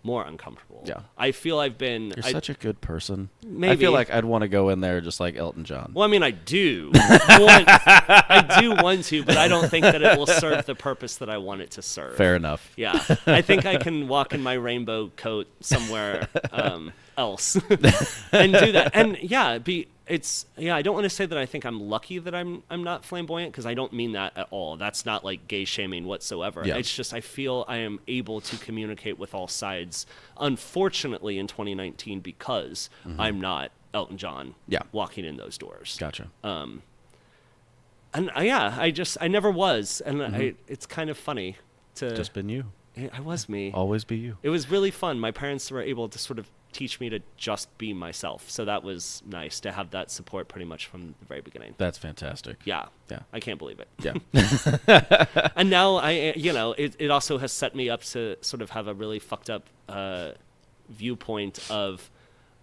more uncomfortable. Yeah. I feel I've been... You're such a good person. Maybe. I feel like I'd want to go in there just like Elton John. Well, I mean, I do. I do want to, but I don't think that it will serve the purpose that I want it to serve. Fair enough. Yeah. I think I can walk in my rainbow coat somewhere else and do that. And I don't want to say that I think I'm lucky that I'm not flamboyant, because I don't mean that at all. That's not like gay shaming whatsoever. Yeah. It's just I feel I am able to communicate with all sides, unfortunately, in 2019, because I'm not Elton John walking in those doors. Gotcha. And I never was. And it's kind of funny to... Just been you. I was me. Always be you. It was really fun. My parents were able to sort of teach me to just be myself. So that was nice to have that support pretty much from the very beginning. That's fantastic. Yeah. Yeah. I can't believe it. Yeah. And now it also has set me up to sort of have a really fucked up viewpoint of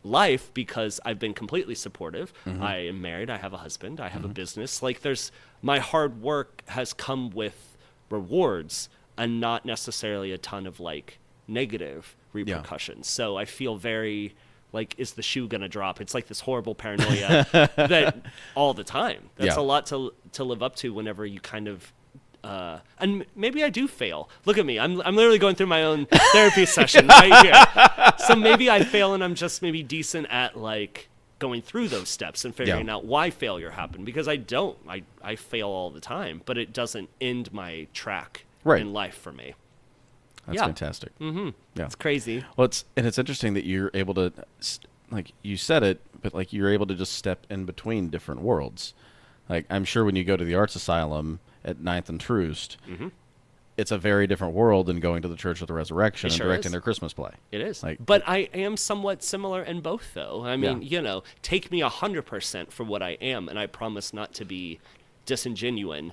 life, because I've been completely supportive. I am married. I have a husband. I have a business. Like, my hard work has come with rewards and not necessarily a ton of like negative repercussions. So I feel very like, is the shoe gonna drop? It's like this horrible paranoia that all the time. That's a lot to live up to whenever you kind of and maybe I do fail. Look at me. I'm literally going through my own therapy session right here. So maybe I fail, and I'm just maybe decent at like going through those steps and figuring out why failure happened, because I don't. I fail all the time, but it doesn't end my track in life for me. That's fantastic. Yeah, it's crazy. Well, it's interesting that you're able to, like you said it, but like you're able to just step in between different worlds. Like, I'm sure when you go to the Arts Asylum at 9th and Troost, it's a very different world than going to the Church of the Resurrection and directing their Christmas play. It is. But I am somewhat similar in both, though. I mean, take me 100% for what I am, and I promise not to be disingenuous.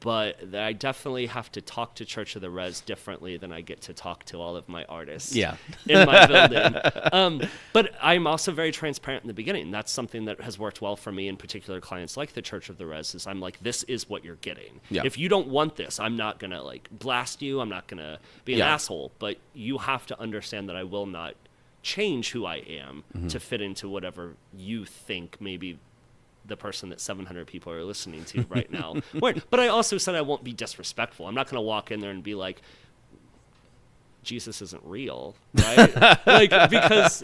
but I definitely have to talk to Church of the Res differently than I get to talk to all of my artists in my building. But I'm also very transparent in the beginning. That's something that has worked well for me, in particular clients like the Church of the Res, is I'm like, this is what you're getting. Yeah. If you don't want this, I'm not going to like blast you. I'm not going to be an asshole, but you have to understand that I will not change who I am to fit into whatever you think maybe the person that 700 people are listening to right now. But I also said I won't be disrespectful. I'm not going to walk in there and be like, Jesus isn't real, right? Like, because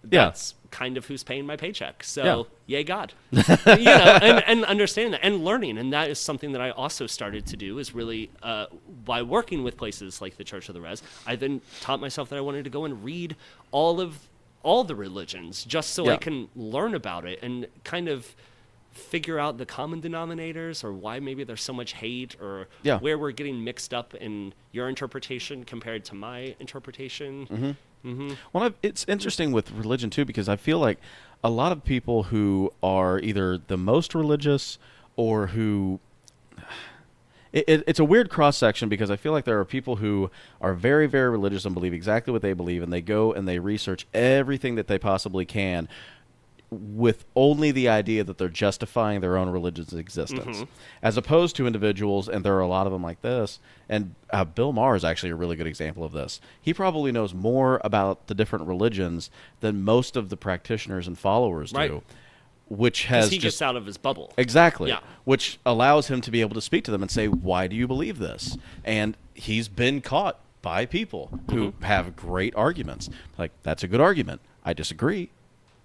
that's kind of who's paying my paycheck. So, yay God. And understanding that and learning. And that is something that I also started to do, is really, by working with places like the Church of the Res, I then taught myself that I wanted to go and read all the religions, just so I can learn about it and kind of figure out the common denominators, or why maybe there's so much hate, or where we're getting mixed up in your interpretation compared to my interpretation. Well, it's interesting with religion too, because I feel like a lot of people who are either the most religious or who it's a weird cross section, because I feel like there are people who are very, very religious and believe exactly what they believe, and they go and they research everything that they possibly can with only the idea that they're justifying their own religion's existence, as opposed to individuals, and there are a lot of them like this, and Bill Maher is actually a really good example of this. He probably knows more about the different religions than most of the practitioners and followers do, which has he gets out of his bubble. Exactly. Which allows him to be able to speak to them and say, why do you believe this? And he's been caught by people who have great arguments. Like, that's a good argument. I disagree,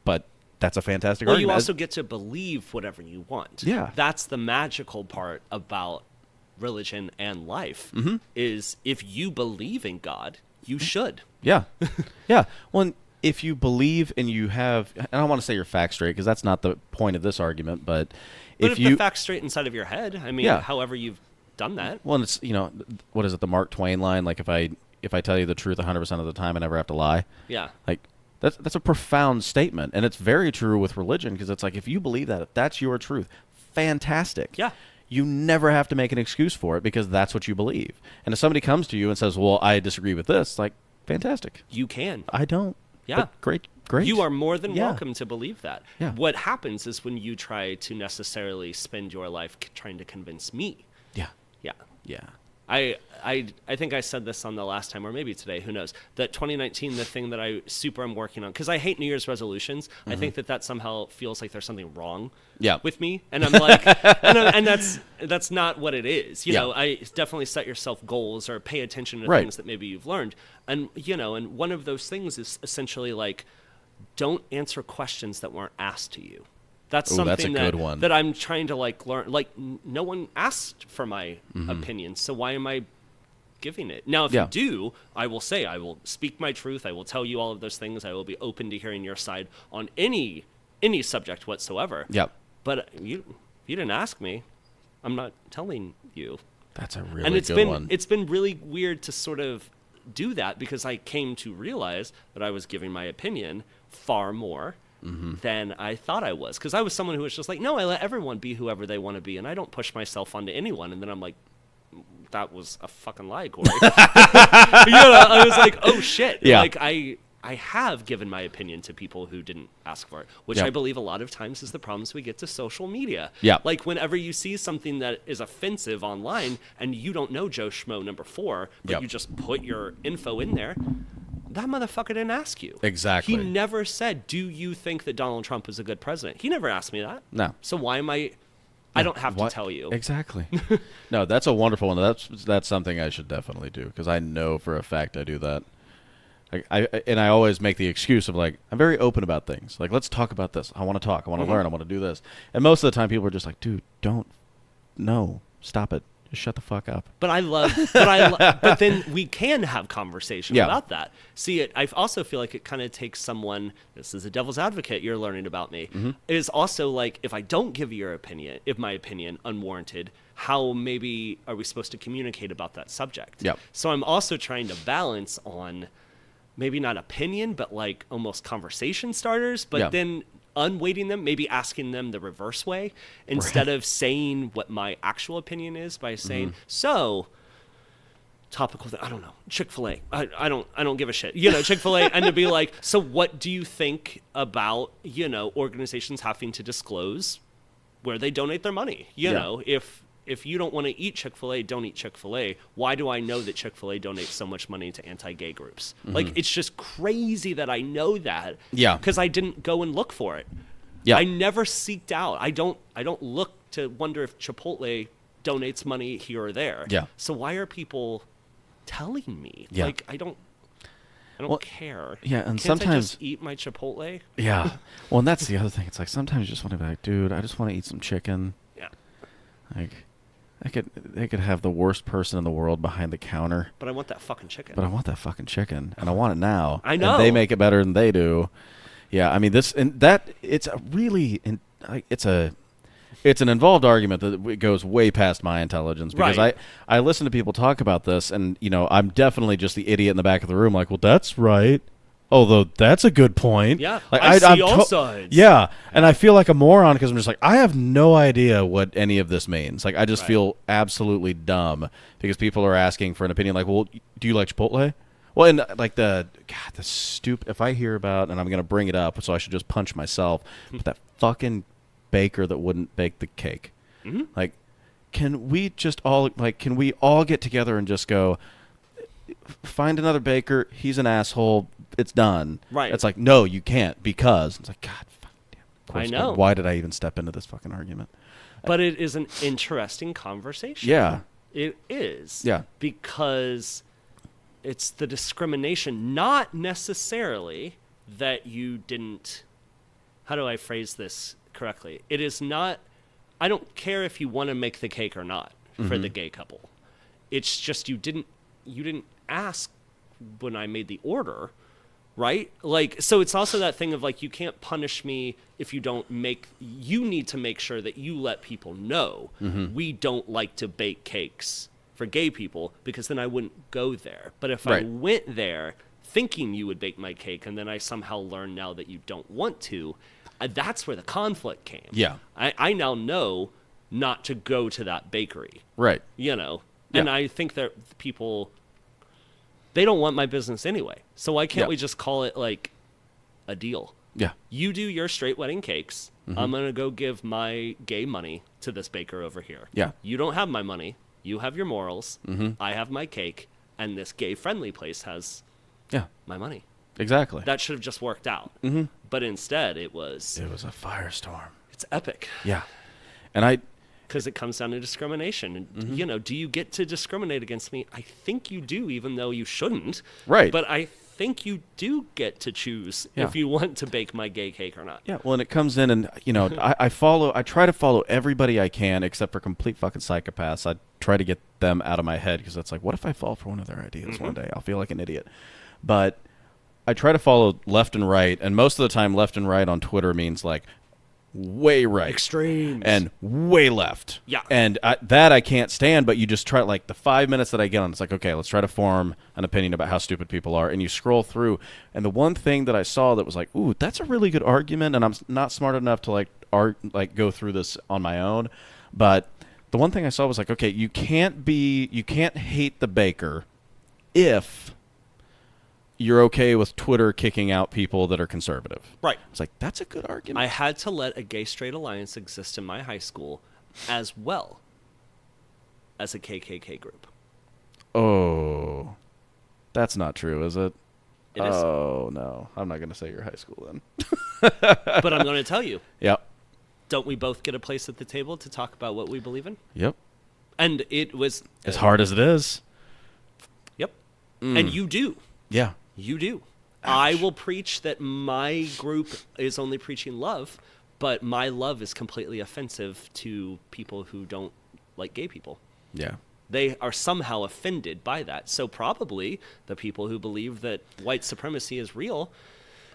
but that's a fantastic argument. You also get to believe whatever you want. Yeah. That's the magical part about religion and life, is if you believe in God, you should. Yeah. Well, if you believe and you have, and I don't want to say your facts straight, because that's not the point of this argument, but if the facts straight inside of your head, I mean, however you've done that. Well, it's, what is it, the Mark Twain line? Like, if I tell you the truth 100% of the time, I never have to lie. Yeah. Like, that's a profound statement, and it's very true with religion, because it's like, if you believe that, if that's your truth, fantastic. Yeah. You never have to make an excuse for it, because that's what you believe. And if somebody comes to you and says, well, I disagree with this, it's like, fantastic. You can. I don't. Yeah. But great. You are more than welcome to believe that. Yeah. What happens is when you try to necessarily spend your life trying to convince me. Yeah. Yeah. I think I said this on the last time, or maybe today, who knows, that 2019, the thing that I am working on, because I hate New Year's resolutions. I think that somehow feels like there's something wrong with me. And I'm like, and that's not what it is. You know, I definitely set yourself goals or pay attention to things that maybe you've learned. And, and one of those things is essentially like, don't answer questions that weren't asked to you. That's something that I'm trying to learn. Like, no one asked for my opinion, so why am I giving it? Now, if you do, I will say, I will speak my truth. I will tell you all of those things. I will be open to hearing your side on any subject whatsoever. Yep. But you didn't ask me. I'm not telling you. That's a really good one. It's been really weird to sort of do that, because I came to realize that I was giving my opinion far more than I thought I was. Because I was someone who was just like, no, I let everyone be whoever they want to be, and I don't push myself onto anyone. And then I'm like, that was a fucking lie, Korey. I was like, oh shit. Yeah. Like, I have given my opinion to people who didn't ask for it, which I believe a lot of times is the problems we get to social media. Yeah. Like, whenever you see something that is offensive online and you don't know Joe Schmo number 4, but you just put your info in there, that motherfucker didn't ask you. Exactly. He never said, do you think that Donald Trump is a good president? He never asked me that. No. So why am I don't have to tell you. Exactly. No, that's a wonderful one. That's something I should definitely do, because I know for a fact I do that. I always make the excuse of, like, I'm very open about things. Like, let's talk about this. I want to talk. I want to learn. I want to do this. And most of the time people are just like, dude, stop it. Just shut the fuck up. But then we can have conversation about that. See, I also feel like it kind of takes someone, this is a devil's advocate you're learning about me, is also like, if I don't give you your opinion, if my opinion unwarranted, how maybe are we supposed to communicate about that subject? Yep. So I'm also trying to balance on maybe not opinion, but like almost conversation starters, but then unweighting them, maybe asking them the reverse way instead of saying what my actual opinion is by saying, so topical thing, I don't know, Chick-fil-A. I don't give a shit. Chick-fil-A, and to be like, so what do you think about, organizations having to disclose where they donate their money? If you don't want to eat Chick-fil-A, don't eat Chick-fil-A. Why do I know that Chick-fil-A donates so much money to anti-gay groups? Like, it's just crazy that I know that. Yeah. Because I didn't go and look for it. Yeah. I never seeked out. I don't look to wonder if Chipotle donates money here or there. Yeah. So why are people telling me? Yeah. Like, I don't care. Yeah, and Can't sometimes I just eat my Chipotle? Yeah. Well, and that's the other thing. It's like sometimes you just want to be like, dude, I just want to eat some chicken. Yeah. Like, they could have the worst person in the world behind the counter, But I want that fucking chicken. but I want that fucking chicken, and I want it now. I know. And they make it better than they do. Yeah, I mean it's a really, it's an involved argument that goes way past my intelligence, because Right. I listen to people talk about this, and I'm definitely just the idiot in the back of the room, like, well, that's right. Although that's a good point. Yeah, like, I see I'm all sides. Yeah, and I feel like a moron because I'm just like, I have no idea what any of this means. Like, I just feel absolutely dumb because people are asking for an opinion. Like, well, do you like Chipotle? Well, and like the stupid. If I hear about, and I'm gonna bring it up, so I should just punch myself. But that fucking baker that wouldn't bake the cake. Mm-hmm. Like, can we all get together and just go find another baker? He's an asshole. It's done. Right. It's like, no, you can't, because it's like, God, fuck, damn. Of course, I know. why did I even step into this fucking argument? But it is an interesting conversation. Yeah. It is. Yeah. Because it's the discrimination, not necessarily that you didn't. How do I phrase this correctly? It is not. I don't care if you want to make the cake or not for the gay couple. It's just you didn't ask when I made the order. Right? Like, so it's also that thing of like, you can't punish me if you don't you need to make sure that you let people know we don't like to bake cakes for gay people, because then I wouldn't go there. But if I went there thinking you would bake my cake and then I somehow learn now that you don't want to, that's where the conflict came. Yeah. I now know not to go to that bakery. Right. And Yeah. I think that people, they don't want my business anyway. So why can't we just call it like a deal? Yeah. You do your straight wedding cakes. I'm going to go give my gay money to this baker over here. Yeah. You don't have my money. You have your morals. I have my cake. And this gay friendly place has my money. Exactly. That should have just worked out. But instead it was a firestorm. It's epic. Yeah. And because it comes down to discrimination. And, do you get to discriminate against me? I think you do, even though you shouldn't. Right. But I think you do get to choose if you want to bake my gay cake or not. Yeah, well, and it comes in, and, I try to follow everybody I can, except for complete fucking psychopaths. I try to get them out of my head, because it's like, what if I fall for one of their ideas one day? I'll feel like an idiot. But I try to follow left and right, and most of the time left and right on Twitter means like way right, extremes, and way left. Yeah. And that I can't stand, but you just try, like, the 5 minutes that I get on, it's like, okay, let's try to form an opinion about how stupid people are. And you scroll through, and the one thing that I saw that was like, ooh, that's a really good argument, and I'm not smart enough to go through this on my own, but the one thing I saw was like, okay, you can't hate the baker if you're okay with Twitter kicking out people that are conservative. Right. It's like, that's a good argument. I had to let a gay-straight alliance exist in my high school as well as a KKK group. Oh, that's not true, is it? It is. Oh, no. I'm not going to say your high school then. But I'm going to tell you. Yep. Don't we both get a place at the table to talk about what we believe in? Yep. And it was... As hard as it is. Yep. And you do. Yeah. You do. Ouch. I will preach that my group is only preaching love, but my love is completely offensive to people who don't like gay people. Yeah. They are somehow offended by that. So probably the people who believe that white supremacy is real,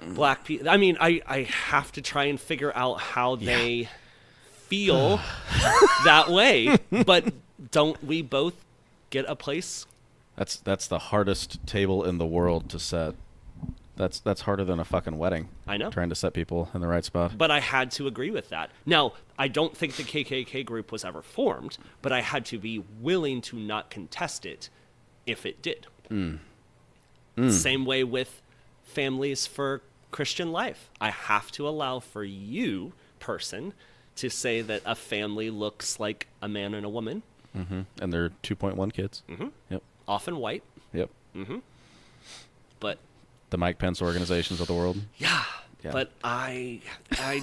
black people... I mean, I have to try and figure out how they feel that way. But don't we both get a place? That's the hardest table in the world to set. That's harder than a fucking wedding. I know. Trying to set people in the right spot. But I had to agree with that. Now, I don't think the KKK group was ever formed, but I had to be willing to not contest it if it did. Same way with families for Christian life. I have to allow for you, person, to say that a family looks like a man and a woman. And they're 2.1 kids. Yep. Often white. Yep. But The Mike Pence organizations of the world. yeah. Yeah. But I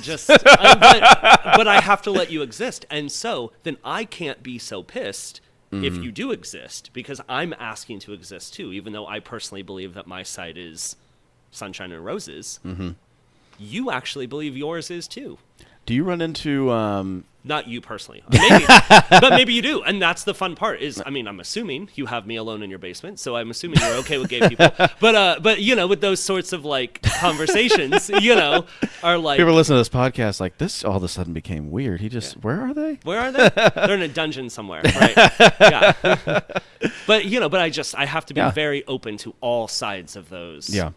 just, but I have to let you exist. And so then I can't be so pissed if you do exist, because I'm asking to exist too, even though I personally believe that my side is sunshine and roses. You actually believe yours is too. Do you run into Not you personally, maybe, but maybe you do, and that's the fun part. Is I mean, I'm assuming you have me alone in your basement, so I'm assuming you're okay with gay people. But you know, with those sorts of like conversations, you know, are like people listen to this podcast like this all of a sudden became weird. He just where are they? Where are they? They're in a dungeon somewhere, right? Yeah. But you know, I have to be very open to all sides of those. Yeah.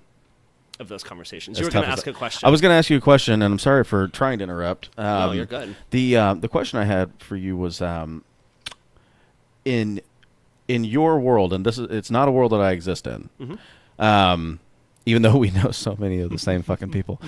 Of those conversations. As You were going to tough as ask a question. I was going to ask you a question, and I'm sorry for trying to interrupt. No, you're good. The question I had for you was in your world, and it's not a world that I exist in. Even though we know so many of the same fucking people.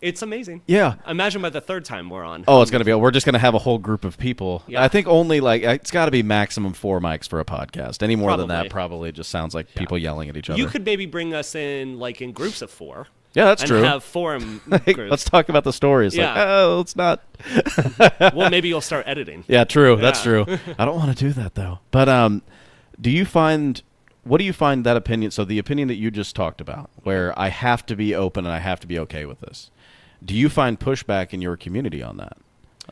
It's amazing. Yeah. Imagine by the third time we're on. Oh, it's going to be. We're just going to have a whole group of people. Yeah. I think only like it's got to be maximum 4 mics for a podcast. Any more than Probably. that probably just sounds like people yelling at each other. You could maybe bring us in like in groups of 4. Yeah, that's and true. Have forum Hey, groups. let's talk about the stories. Yeah. Like, oh, let's not. Well, maybe you'll start editing. Yeah, true. That's Yeah. true. I don't want to do that though. But what do you find that opinion? So the opinion that you just talked about, where I have to be open and I have to be okay with this. Do you find pushback in your community on that?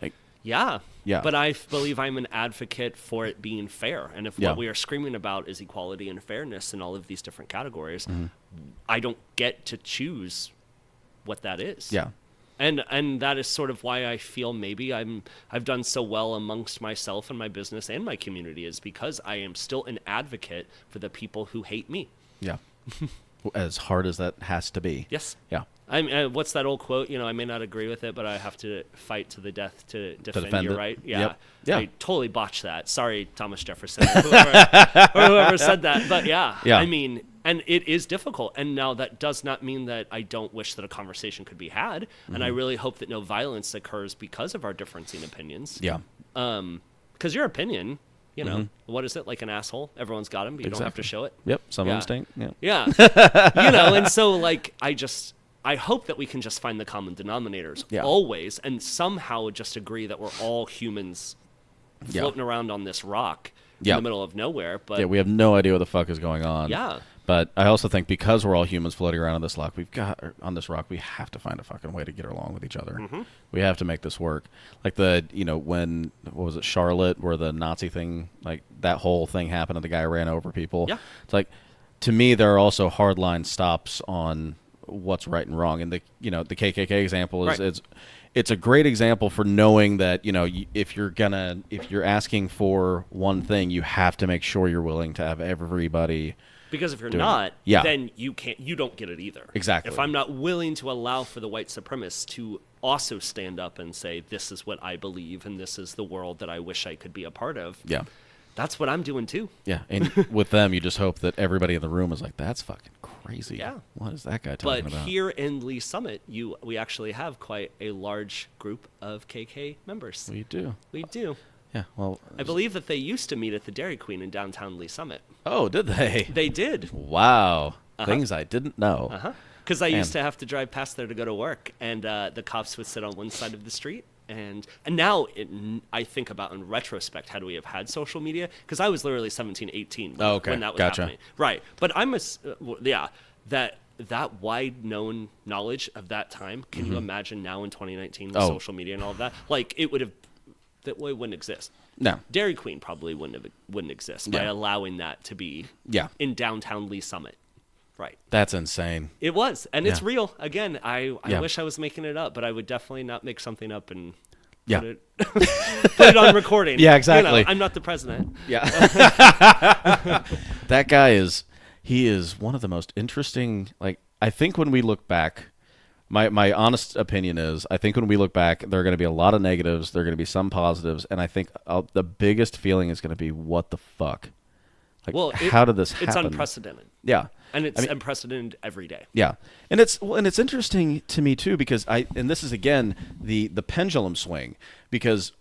Like, Yeah. Yeah. But I believe I'm an advocate for it being fair. And if Yeah. what we are screaming about is equality and fairness in all of these different categories, I don't get to choose what that is. yeah, And that is sort of why I feel maybe I've done so well amongst myself and my business and my community, is because I am still an advocate for the people who hate me. yeah. As hard as that has to be. Yes. Yeah. What's that old quote? You know, I may not agree with it, but I have to fight to the death to defend your it. right. Yeah. Yep. Yeah. I totally botched that. Sorry, Thomas Jefferson, or whoever said that. But yeah, I mean, and it is difficult. And now that does not mean that I don't wish that a conversation could be had. And I really hope that no violence occurs because of our diffencing opinions. Yeah. Because your opinion, you know, what is it, like an asshole? Everyone's got him, but you don't have to show it. Yep. Some Yeah. instinct. Yeah. Yeah. You know, and so like I hope that we can just find the common denominators always, and somehow just agree that we're all humans floating around on this rock in the middle of nowhere. But Yeah, we have no idea what the fuck is going on. Yeah. But I also think because we're all humans floating around on this rock, we have to find a fucking way to get along with each other. We have to make this work. Like when what was it, Charlotte, where the Nazi thing, like that whole thing happened and the guy ran over people. Yeah. It's like, to me, there are also hardline stops on what's right and wrong. And the KKK example is it's a great example for knowing that, if you're asking for one thing, you have to make sure you're willing to have everybody. Because if you're not, then you don't get it either. Exactly. If I'm not willing to allow for the white supremacists to also stand up and say, this is what I believe and this is the world that I wish I could be a part of. Yeah. That's what I'm doing too. Yeah. And with them, you just hope that everybody in the room is like, that's fucking crazy. Yeah. What is that guy talking But about? here in Lee Summit, we actually have quite a large group of KK members. We do. We do. Yeah. Well, I believe that they used to meet at the Dairy Queen in downtown Lee Summit. oh, did they? They did. Wow. Things I didn't know. Because I used to have to drive past there to go to work, and the cops would sit on one side of the street. And now I think about in retrospect, how do we have had social media? Because I was literally 17, 18 when that was happening. Right. But that wide known knowledge of that time, can you imagine now in 2019 with social media and all of that? Like it wouldn't exist. No. Dairy Queen probably wouldn't exist by allowing that to be in downtown Lee Summit. Right. That's insane. It was, and it's real. Again, I Yeah. wish I was making it up, but I would definitely not make something up and Yeah. put it on recording. Yeah, exactly. I'm not the president. Yeah. That guy he is one of the most interesting. Like, I think when we look back, my honest opinion is, I think when we look back, there are going to be a lot of negatives. There are going to be some positives, and I think the biggest feeling is going to be, what the fuck? Like, Well, how did this happen? It's unprecedented. Yeah. And it's unprecedented every day. Yeah, and it's interesting to me too, because and this is again the pendulum swing, because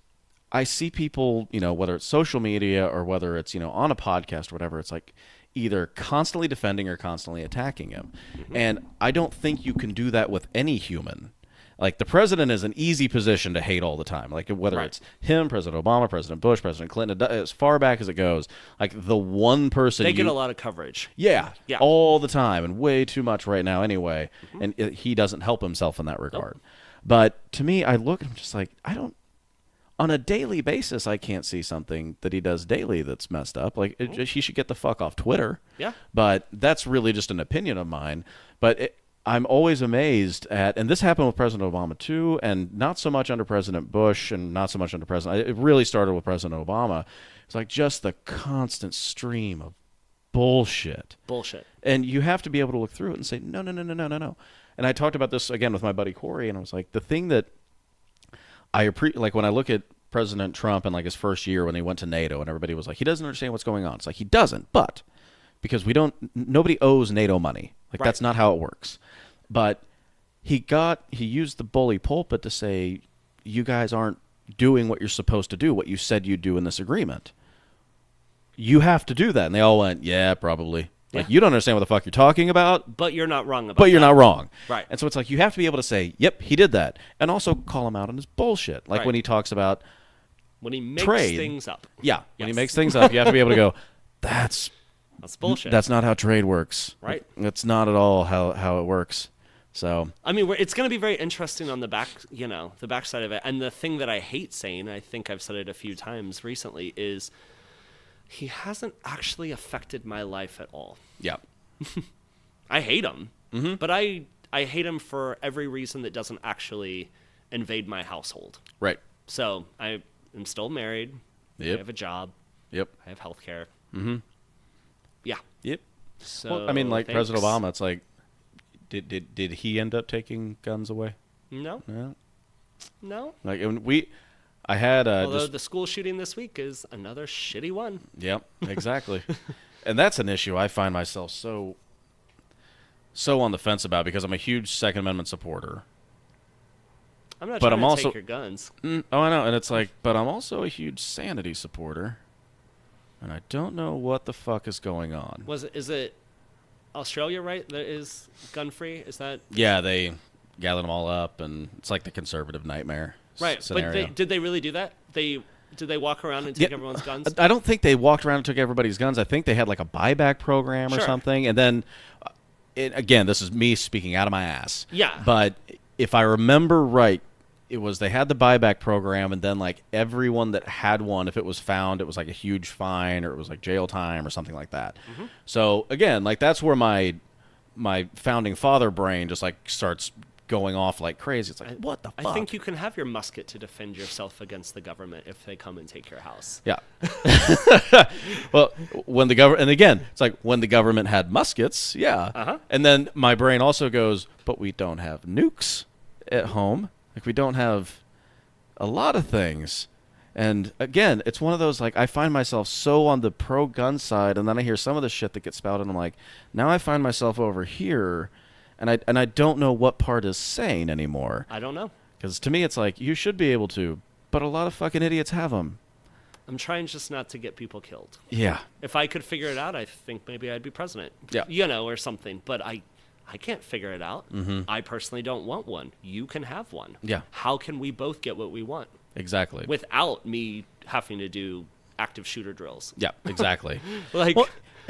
I see people, whether it's social media or whether it's on a podcast or whatever, it's like either constantly defending or constantly attacking him, and I don't think you can do that with any human. Like, the president is an easy position to hate all the time. Like, whether it's him, President Obama, President Bush, President Clinton, as far back as it goes, like, the one person they get a lot of coverage. Yeah, all the time, and way too much right now anyway. And he doesn't help himself in that regard. Nope. But to me, I look and I'm just like, on a daily basis, I can't see something that he does daily that's messed up. Like, he should get the fuck off Twitter. Yeah. But that's really just an opinion of mine. But I'm always amazed at, and this happened with President Obama too, and not so much under President Bush, and not so much under it really started with President Obama. It's like just the constant stream of bullshit. And you have to be able to look through it and say, no. And I talked about this again with my buddy Korey, and I was like, the thing that I appreciate, like when I look at President Trump and like his first year when he went to NATO, and everybody was like, he doesn't understand what's going on. It's like, he doesn't, but because nobody owes NATO money. Like, that's not how it works. But he used the bully pulpit to say, you guys aren't doing what you're supposed to do, what you said you'd do in this agreement. You have to do that. And they all went, yeah, probably. Yeah. Like, you don't understand what the fuck you're talking about. But you're not wrong about that. But you're not wrong. Right. And so it's like, you have to be able to say, yep, he did that. And also call him out on his bullshit. Like when he talks about when he makes trade. Things up. Yeah. When he makes things up, you have to be able to go, that's bullshit. That's not how trade works. Right. That's not at all how it works. So I mean, it's going to be very interesting on the back, the backside of it. And the thing that I hate saying, I think I've said it a few times recently, is he hasn't actually affected my life at all. Yeah. I hate him, but I hate him for every reason that doesn't actually invade my household. Right. So I am still married. Yep. I have a job. Yep. I have health care. Yeah. Yep. So, well, I mean, like, thanks. President Obama, it's like, did he end up taking guns away? No. Like, I had although the school shooting this week is another shitty one. Yep, exactly. And that's an issue I find myself so on the fence about, because I'm a huge Second Amendment supporter. I'm not trying to take your guns. Oh, I know, and it's like, but I'm also a huge sanity supporter, and I don't know what the fuck is going on. Is it Australia, right, that is gun-free? Is that? Yeah, they gathered them all up, and it's like the conservative nightmare scenario. But did they really do that? Did they walk around and take everyone's guns? I don't think they walked around and took everybody's guns. I think they had like a buyback program or something, and then, again, this is me speaking out of my ass. Yeah. But if I remember right, they had the buyback program, and then like everyone that had one, if it was found, it was like a huge fine, or it was like jail time or something like that. So again, like that's where my founding father brain just like starts going off like crazy. It's like, what the fuck? I think you can have your musket to defend yourself against the government if they come and take your house. Yeah. Well, when the government, and again, it's like when the government had muskets, and then my brain also goes, but we don't have nukes at home. Like, we don't have a lot of things. And again, it's one of those, like, I find myself so on the pro-gun side, and then I hear some of the shit that gets spouted, and I'm like, now I find myself over here, and I don't know what part is sane anymore. I don't know. Because to me, it's like, you should be able to, but a lot of fucking idiots have them. I'm trying just not to get people killed. Yeah. If I could figure it out, I think maybe I'd be president. Yeah. Or something. But I can't figure it out. I personally don't want one. You can have one. Yeah. How can we both get what we want? Exactly. Without me having to do active shooter drills. Yeah, exactly.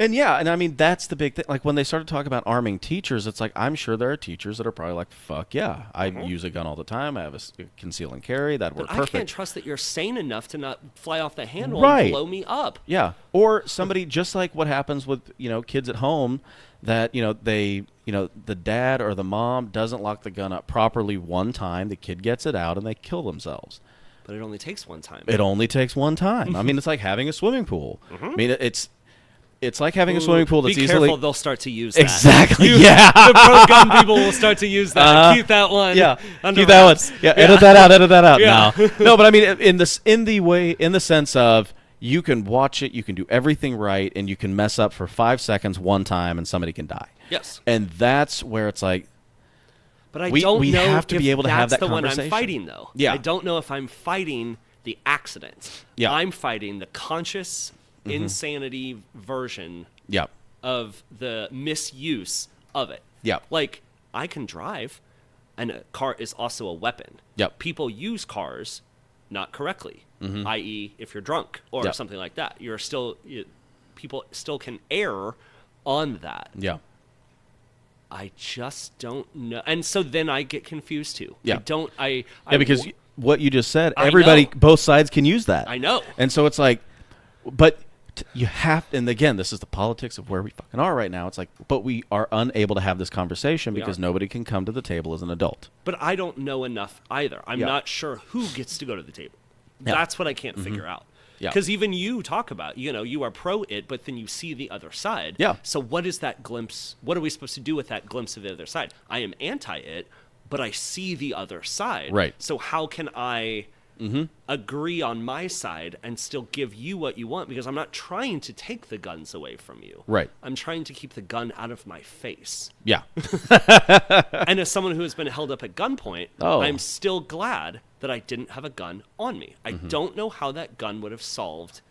And I mean, that's the big thing. Like, when they started talking about arming teachers, it's like, I'm sure there are teachers that are probably like, fuck yeah, I use a gun all the time. I have a conceal and carry. That worked perfect. I can't trust that you're sane enough to not fly off the handle and blow me up. Yeah. Or somebody, just like what happens with, kids at home, that, the dad or the mom doesn't lock the gun up properly one time. The kid gets it out and they kill themselves. But it only takes one time. It only takes one time. I mean, it's like having a swimming pool. I mean, It's like having a swimming pool that's be easily... careful, they'll start to use that. Exactly, The pro-gun people will start to use that. Keep that one. Yeah, under keep that one. wraps. Yeah, edit that out. Edit that out. Yeah. No, but I mean, in the sense of you can watch it, you can do everything right, and you can mess up for 5 seconds one time, and somebody can die. Yes. And that's where it's like, but I we don't know have to if be able to have that's that the one I'm conversation. fighting, though. Yeah. I don't know if I'm fighting the accident. Yeah. I'm fighting the conscious insanity version yeah, of the misuse of it. Yeah. Like, I can drive, and a car is also a weapon. Yep. People use cars not correctly, i.e., if you're drunk or Yep. something like that. People still can err on that. yeah, I just don't know. And so then I get confused too. Yeah. Because what you just said, I everybody, know. both sides can use that. I know. And so it's like, but you have, and again, this is the politics of where we fucking are right now. It's like, but we are unable to have this conversation because nobody can come to the table as an adult. But I don't know enough either. I'm Yeah. not sure who gets to go to the table. Yeah. That's what I can't figure out. Yeah. Because even you talk about, you are pro it, but then you see the other side. Yeah. So what is that glimpse? What are we supposed to do with that glimpse of the other side? I am anti it, but I see the other side. Right. So how can I agree on my side and still give you what you want? Because I'm not trying to take the guns away from you. Right. I'm trying to keep the gun out of my face. Yeah. And as someone who has been held up at gunpoint, Oh. I'm still glad that I didn't have a gun on me. I don't know how that gun would have solved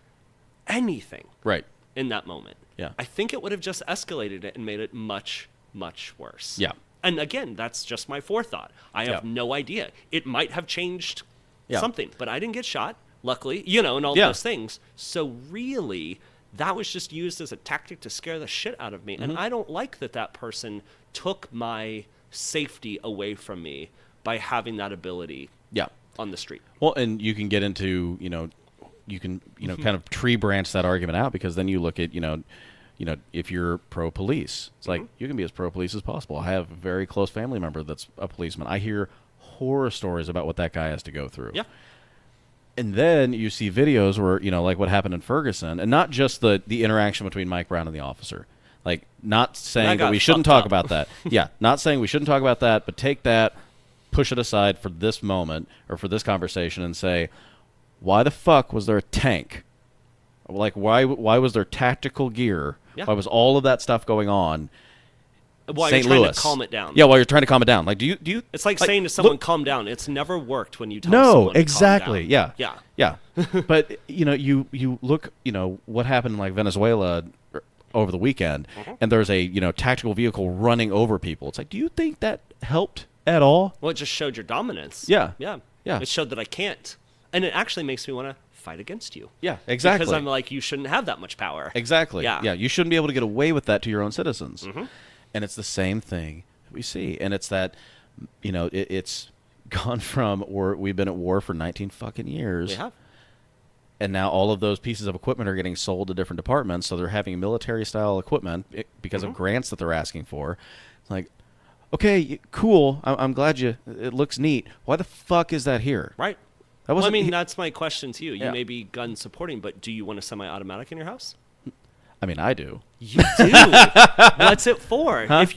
anything Right. in that moment. Yeah. I think it would have just escalated it and made it much, much worse. Yeah. And again, that's just my forethought. I have Yeah. no idea. It might have changed Yeah. something, but I didn't get shot, luckily, and all Yeah. those things. So really, that was just used as a tactic to scare the shit out of me. And I don't like that person took my safety away from me by having that ability Yeah. on the street. Well, and you can get into, you can, kind of tree branch that argument out, because then you look at, if you're pro-police, it's like you can be as pro-police as possible. I have a very close family member that's a policeman. I hear horror stories about what that guy has to go through. Yeah. And then you see videos where, like what happened in Ferguson, and not just the interaction between Mike Brown and the officer. Like, not saying that we shouldn't talk about that. Yeah, not saying we shouldn't talk about that, but take that, push it aside for this moment or for this conversation and say, why the fuck was there a tank? Like, why was there tactical gear? Yeah. Why was all of that stuff going on? While St. you're trying Louis. to calm it down. Yeah, while you're trying to calm it down. Like, do you? It's like saying to someone, look, calm down. It's never worked when you tell no, someone to exactly. calm down. Yeah. Yeah. But you look, what happened in like Venezuela over the weekend, and there's a tactical vehicle running over people. It's like, do you think that helped at all? Well, it just showed your dominance. Yeah. Yeah. Yeah. It showed that I can't. And it actually makes me want to fight against you. Yeah, exactly. Because I'm like, you shouldn't have that much power. Exactly. Yeah. Yeah. You shouldn't be able to get away with that to your own citizens. And it's the same thing we see, and it's that it's gone from, or we've been at war for 19 fucking years. We have. And now all of those pieces of equipment are getting sold to different departments, so they're having military-style equipment because of grants that they're asking for. It's like, okay, cool. I'm glad it looks neat. Why the fuck is that here? Right. That Well, I wasn't mean, that's my question to you. You Yeah. may be gun supporting, but do you want a semi-automatic in your house? I mean, I do. You do. What's it for? If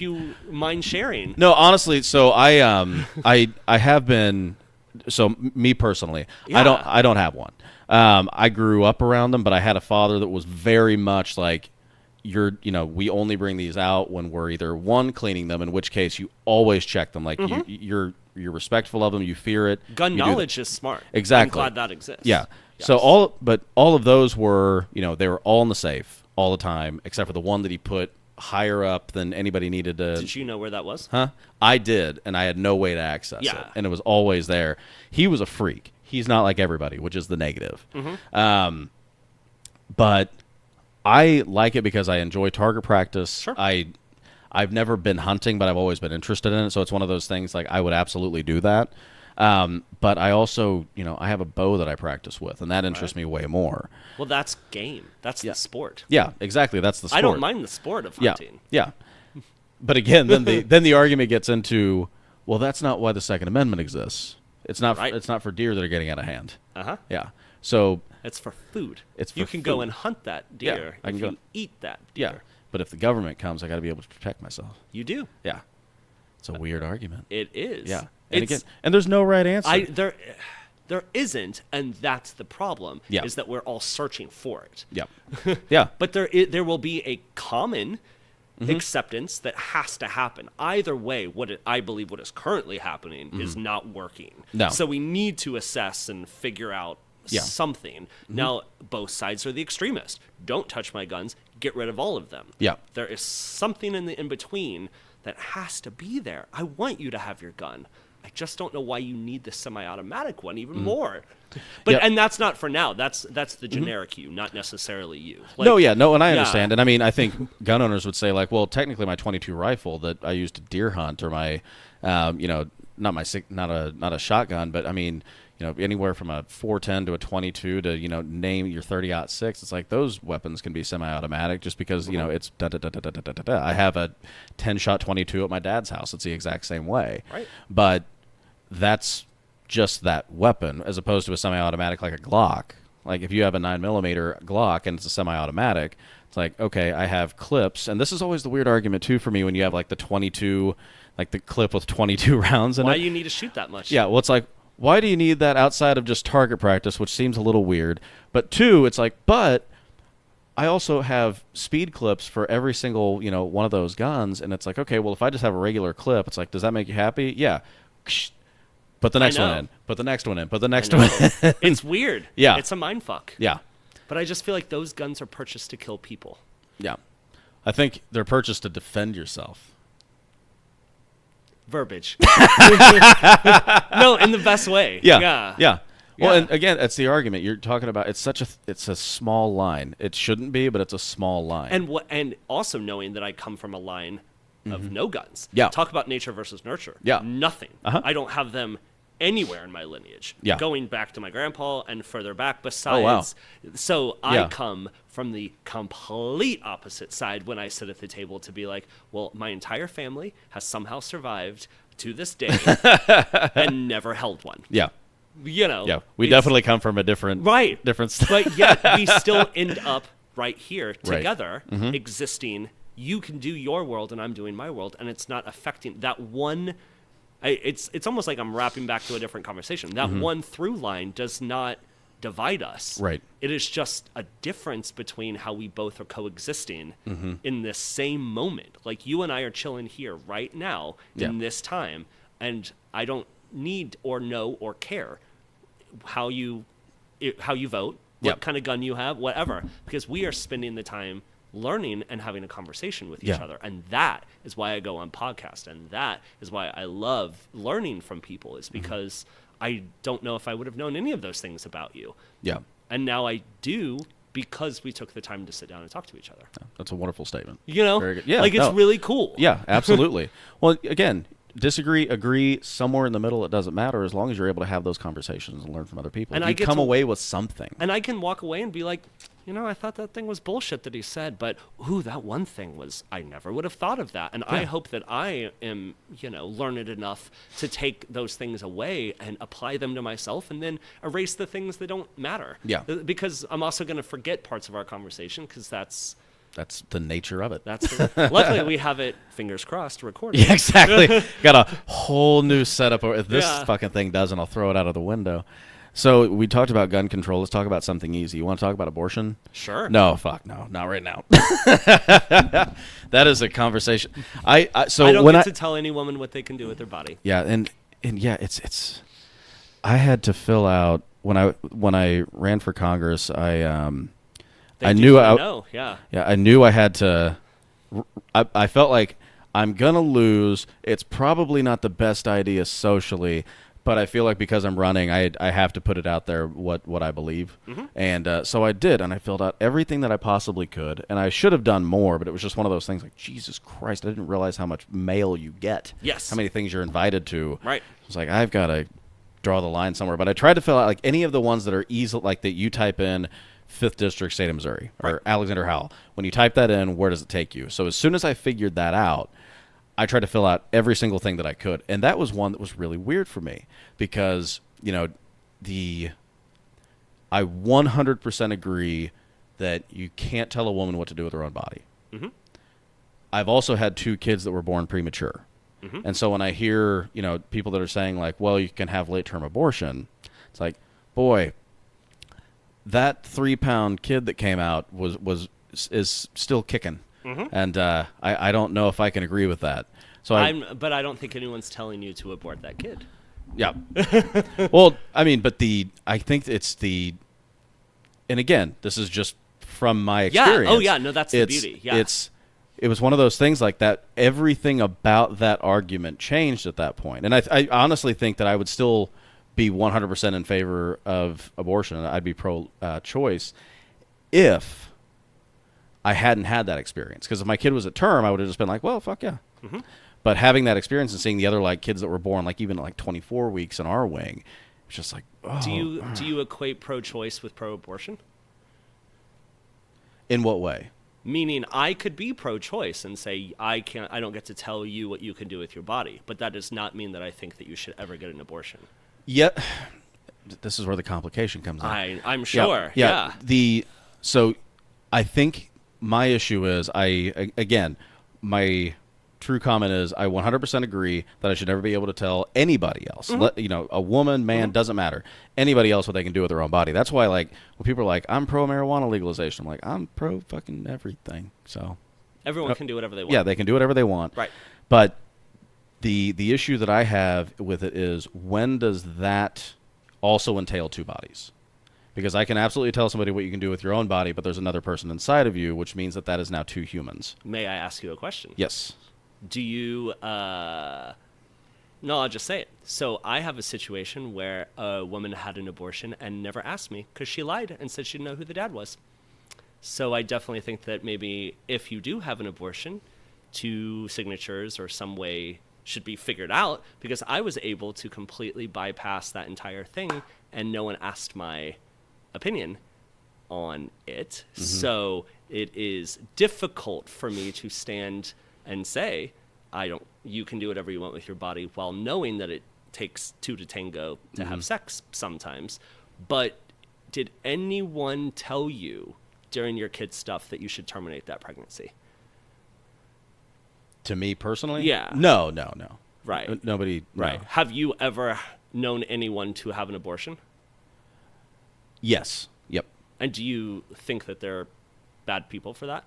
you mind sharing. No, honestly. So I have been. So me personally, Yeah. I don't have one. I grew up around them, but I had a father that was very much like, we only bring these out when we're either one, cleaning them, in which case you always check them. Like you're respectful of them, you fear it. Gun you do knowledge is smart. Exactly. I'm glad that exists. Yeah. Yes. So all of those were, they were all in the safe all the time, except for the one that he put higher up than anybody needed to. Did you know where that was? Huh? I did, and I had no way to access it, and it was always there. He was a freak. He's not like everybody, which is the negative. But I like it because I enjoy target practice. Sure. I've never been hunting, but I've always been interested in it. So it's one of those things like I would absolutely do that. But I also, I have a bow that I practice with, and that interests me way more. Well, that's game. That's the sport. Yeah, exactly. That's the sport. I don't mind the sport of hunting. Yeah. But again, then the argument gets into, well, that's not why the Second Amendment exists. It's not. Right. It's not for deer that are getting out of hand. Uh-huh. Yeah. So It's for food. It's you for can go food. and hunt that Yeah, deer I can if go- you eat that Yeah. deer. But if the government comes, I got to be able to protect myself. You do. Yeah. It's a weird argument. It is. Yeah. And It's, and there's no right answer. there isn't, and that's the problem. Yeah. Is that we're all searching for it. Yeah. Yeah. But there will be a common acceptance that has to happen. Either way, I believe what is currently happening is not working. No. So we need to assess and figure out Yeah. something. Now, both sides are the extremists. Don't touch my guns. Get rid of all of them. Yeah. There is something in the in-between that has to be there. I want you to have your gun. I just don't know why you need the semi-automatic one even more. But Yep. and that's not for now. That's the generic you, not necessarily you. Like, No, yeah, no, and I yeah. understand. And I mean, I think gun owners would say, like, well, technically my 22 rifle that I used to deer hunt, or my, not a shotgun, but I mean, anywhere from a 410 to a 22 to, name your 30-06. It's like those weapons can be semi-automatic just because, it's da-da-da-da-da-da-da. I have a 10-shot 22 at my dad's house. It's the exact same way. Right. But that's just that weapon as opposed to a semi-automatic like a Glock. Like if you have a 9mm Glock and it's a semi-automatic, it's like, okay, I have clips. And this is always the weird argument too for me when you have like the 22, like the clip with 22 rounds in it. Why do you need to shoot that much? Yeah, well, it's like, why do you need that outside of just target practice, which seems a little weird? But two, it's like, but I also have speed clips for every single, one of those guns. And it's like, okay, well, if I just have a regular clip, it's like, does that make you happy? Yeah. Put the next one in. Put the next one in. Put the next one in. It's weird. Yeah. It's a mind fuck. Yeah. But I just feel like those guns are purchased to kill people. Yeah. I think they're purchased to defend yourself. Verbiage. No, in the best way. Yeah. Yeah. Yeah. Well, Yeah. and again, that's the argument you're talking about. It's a small line. It shouldn't be, but it's a small line. And also knowing that I come from a line of no guns. Yeah. Talk about nature versus nurture. Yeah. Nothing. Uh-huh. I don't have them anywhere in my lineage. Yeah. Going back to my grandpa and further back besides. Oh, wow. So I Yeah. come from the complete opposite side when I sit at the table to be like, well, my entire family has somehow survived to this day and never held one. Yeah. Yeah. We definitely come from a different different But yet we still end up right here Right. together, existing. You can do your world and I'm doing my world, and it's not affecting that one. It's almost like I'm wrapping back to a different conversation. That one through line does not divide us. Right. It is just a difference between how we both are coexisting in this same moment. Like you and I are chilling here right now in this time, and I don't need or know or care how you vote, what kind of gun you have, whatever, because we are spending the time learning and having a conversation with each other. And that is why I go on podcasts, and that is why I love learning from people, is because I don't know if I would have known any of those things about you. Yeah. And now I do, because we took the time to sit down and talk to each other. That's a wonderful statement. Very good. Yeah, like it's really cool. Yeah, absolutely. Well, again, disagree, agree, somewhere in the middle, it doesn't matter as long as you're able to have those conversations and learn from other people. And you I get come to- away with something. And I can walk away and be like, I thought that thing was bullshit that he said, but that one thing was, I never would have thought of that. And I hope that I am, learned enough to take those things away and apply them to myself and then erase the things that don't matter. Yeah. Because I'm also going to forget parts of our conversation, because that's the nature of it. luckily we have it, fingers crossed, recorded. Yeah, exactly. Got a whole new setup. If this Yeah. fucking thing doesn't, I'll throw it out of the window. So we talked about gun control. Let's talk about something easy. You want to talk about abortion? Sure. No, fuck no, not right now. That is a conversation. I don't when get to tell any woman what they can do with their body. Yeah, and yeah, it's. I had to fill out when I ran for Congress. I knew yeah. I knew I had to. I felt like I'm gonna lose. It's probably not the best idea socially, but I feel like because I'm running, I have to put it out there what I believe, and so I did, and I filled out everything that I possibly could, and I should have done more, but it was just one of those things like, Jesus Christ, I didn't realize how much mail you get. Yes. How many things you're invited to. Right. It's like, I've got to draw the line somewhere, but I tried to fill out like any of the ones that are easy, like that you type in 5th District, State of Missouri, or Alexander Howell. When you type that in, where does it take you? So as soon as I figured that out, I tried to fill out every single thing that I could. And that was one that was really weird for me because, I 100% agree that you can't tell a woman what to do with her own body. Mm-hmm. I've also had 2 kids that were born premature. Mm-hmm. And so when I hear, people that are saying like, well, you can have late-term abortion, it's like, boy, that 3-pound kid that came out is still kicking. Mm-hmm. And I don't know if I can agree with that. So but I don't think anyone's telling you to abort that kid. Yeah. Well, I mean, but I think it's and again, this is just from my experience. Yeah. Oh, yeah. No, that's the beauty. Yeah. It was one of those things like that. Everything about that argument changed at that point. And I honestly think that I would still be 100% in favor of abortion. I'd be pro-choice if I hadn't had that experience. Because if my kid was at term, I would have just been like, well, fuck yeah. Mm-hmm. But having that experience and seeing the other like kids that were born like even like 24 weeks in our wing, it's just like, oh. Do you equate pro-choice with pro-abortion? In what way? Meaning, I could be pro-choice and say I don't get to tell you what you can do with your body, but that does not mean that I think that you should ever get an abortion. Yeah, this is where the complication comes in. I'm sure. Yeah. So I think my issue is my true comment is I 100% agree that I should never be able to tell anybody else. Mm-hmm. A woman, man, Mm-hmm. doesn't matter. Anybody else what they can do with their own body. That's why, like, when people are like, I'm pro marijuana legalization, I'm like, I'm pro fucking everything. So everyone can do whatever they want. Yeah, they can do whatever they want. Right. But the issue that I have with it is, when does that also entail 2 bodies? Because I can absolutely tell somebody what you can do with your own body, but there's another person inside of you, which means that is now 2 humans. May I ask you a question? Yes. Do you no, I'll just say it. So I have a situation where a woman had an abortion and never asked me because she lied and said she didn't know who the dad was. So I definitely think that maybe if you do have an abortion, 2 signatures or some way should be figured out, because I was able to completely bypass that entire thing and no one asked my opinion on it. Mm-hmm. So it is difficult for me to stand and say, you can do whatever you want with your body, while knowing that it takes 2 to tango to have sex sometimes. But did anyone tell you during your kid's stuff that you should terminate that pregnancy? To me personally? Yeah. No. Right. Nobody. Right. No. Have you ever known anyone to have an abortion? Yes. Yep. And do you think that they're bad people for that?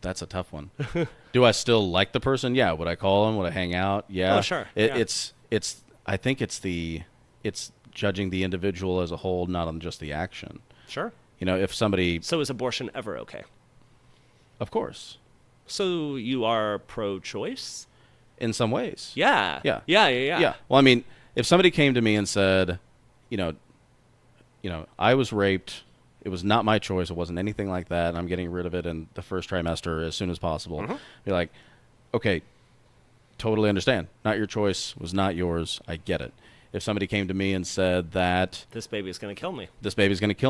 That's a tough one. Do I still like the person? Yeah. Would I call them? Would I hang out? Yeah. Oh, sure. It's I think it's judging the individual as a whole, not on just the action. Sure. If somebody. So is abortion ever okay? Of course. So you are pro-choice? In some ways. Yeah. Yeah. Yeah. Well, I mean, if somebody came to me and said, I was raped. It was not my choice. It wasn't anything like that. And I'm getting rid of it in the first trimester as soon as possible. Mm-hmm. Be like, okay, totally understand. Not your choice. Was not yours. I get it. If somebody came to me and said that this baby is going to kill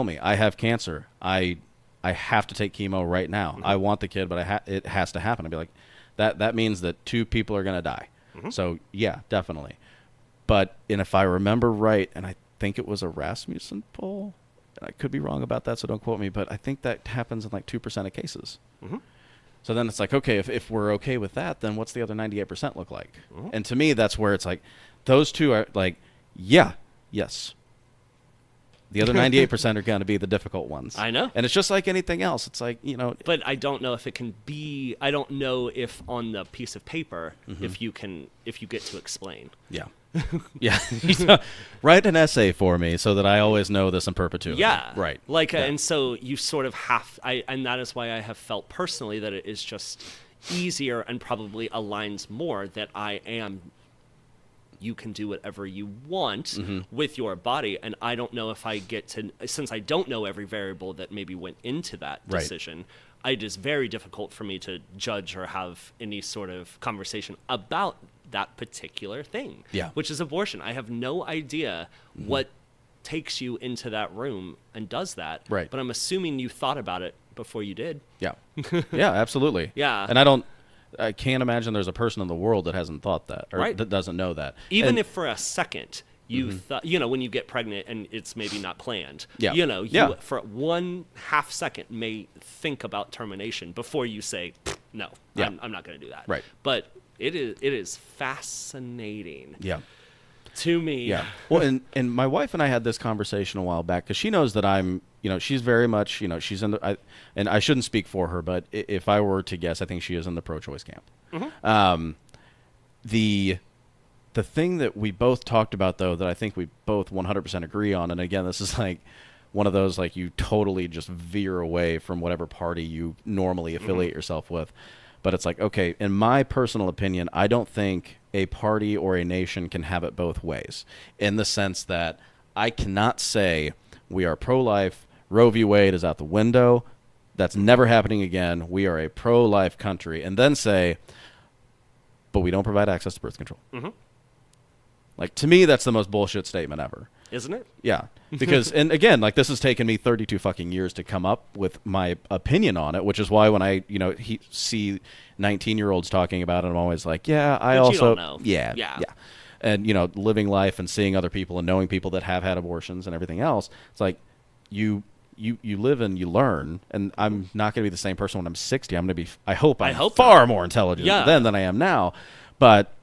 me. I have cancer. I have to take chemo right now. Mm-hmm. I want the kid, but it has to happen. I'd be like, that means that 2 people are going to die. Mm-hmm. So yeah, definitely. But if I remember right, and I think it was a Rasmussen poll, I could be wrong about that, so don't quote me, but I think that happens in like 2% of cases. Mm-hmm. So then it's like, okay, if we're okay with that, then what's the other 98% look like? Mm-hmm. And to me, that's where it's like, those 2 are like, yeah, yes. The other 98% are going to be the difficult ones. I know. And it's just like anything else. It's like, But I don't know if it can be, I don't know if on the piece of paper, mm-hmm. if you get to explain. Yeah. Yeah. Write an essay for me so that I always know this in perpetuity. Yeah. Right. And so you sort of and that is why I have felt personally that it is just easier and probably aligns more that you can do whatever you want mm-hmm. with your body. And I don't know if I get to, since I don't know every variable that maybe went into that decision, it is very difficult for me to judge or have any sort of conversation about that particular thing, which is abortion. I have no idea mm-hmm. what takes you into that room and does that. Right. But I'm assuming you thought about it before you did. Yeah. Yeah, absolutely. Yeah. And I can't imagine there's a person in the world that hasn't thought that or that doesn't know that. Even if for a second You thought, you know, when you get pregnant and it's maybe not planned, Yeah. you know, Yeah. for 1/2 second may think about termination before you say, no, Yeah. I'm not going to do that. Right. But it is fascinating Yeah. to me. Yeah. Well, and my wife and I had this conversation a while back because she knows that I'm, you know, she's very much, you know, she's in the, and I shouldn't speak for her, but if I were to guess, I think she is in the pro-choice camp. The thing that we both talked about, though, that I think we both 100% agree on, and again, this is like one of those, like, you totally just veer away from whatever party you normally affiliate yourself with. But it's like, okay, in my personal opinion, I don't think a party or a nation can have it both ways, in the sense that I cannot say we are pro-life, Roe v. Wade is out the window, that's never happening again, we are a pro-life country, and then say, but we don't provide access to birth control. Like, to me, that's the most bullshit statement ever. Isn't it? Yeah. Because, and again, like, this has taken me 32 fucking years to come up with my opinion on it, which is why when I, you know, see 19-year-olds talking about it, I'm always like, yeah, I But also, you don't know. Yeah. And, you know, living life and seeing other people and knowing people that have had abortions and everything else, it's like, you live and you learn, and I'm not going to be the same person when I'm 60. I'm going to be, I hope far more intelligent then than I am now. But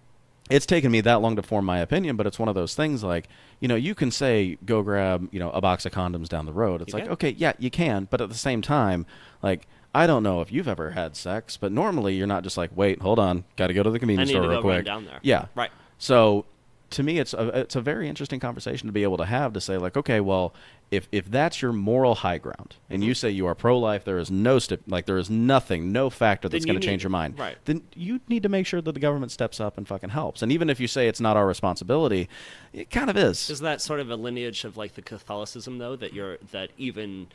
it's taken me that long to form my opinion, but it's one of those things like, you know, you can say, go grab, you know, a box of condoms down the road. It's okay, yeah, you can. But at the same time, like, I don't know if you've ever had sex, but normally you're not just like, wait, hold on, got to go to the convenience store real quick. Run down there. Yeah. Right. So to me, it's a very interesting conversation to be able to have, to say like, okay, well, if that's your moral high ground, and you say you are pro-life, there is no there is nothing, no factor that's going to change your mind. Right. Then you need to make sure that the government steps up and fucking helps. And even if you say it's not our responsibility, it kind of is. Is that sort of a lineage of like the Catholicism, though, that even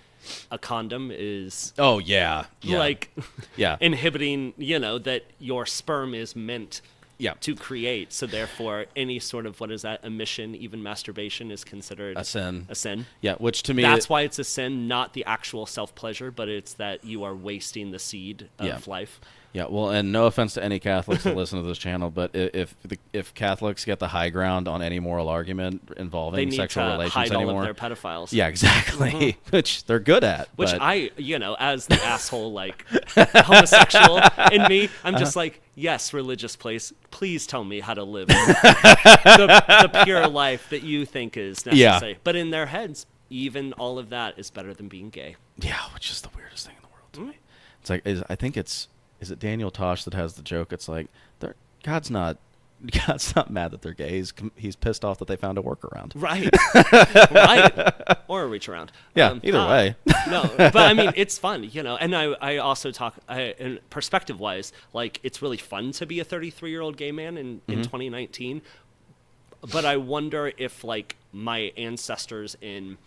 a condom is like inhibiting, you know, that your sperm is meant to create, so therefore any sort of, what is that, emission, even masturbation, is considered a sin. Yeah, which to me, that's why it's a sin, not the actual self-pleasure, but it's that you are wasting the seed of life. Yeah, well, and no offense to any Catholics that listen to this channel, but if Catholics get the high ground on any moral argument involving sexual relations hide anymore, all of their pedophiles. Yeah, exactly, which they're good at. Which I, you know, as the asshole, like, homosexual in me, I'm just like, yes, religious place, please tell me how to live the pure life that you think is necessary. Yeah. But in their heads, even all of that is better than being gay. Yeah, which is the weirdest thing in the world to me. It's like, I think it's, is it Daniel Tosh that has the joke? It's like, God's not mad that they're gay. He's pissed off that they found a workaround. Right. Right. Or a reach around. Yeah, either way. No, but I mean, it's fun, you know. And I also talk, in perspective-wise, like, it's really fun to be a 33-year-old gay man in 2019. But I wonder if, like, my ancestors in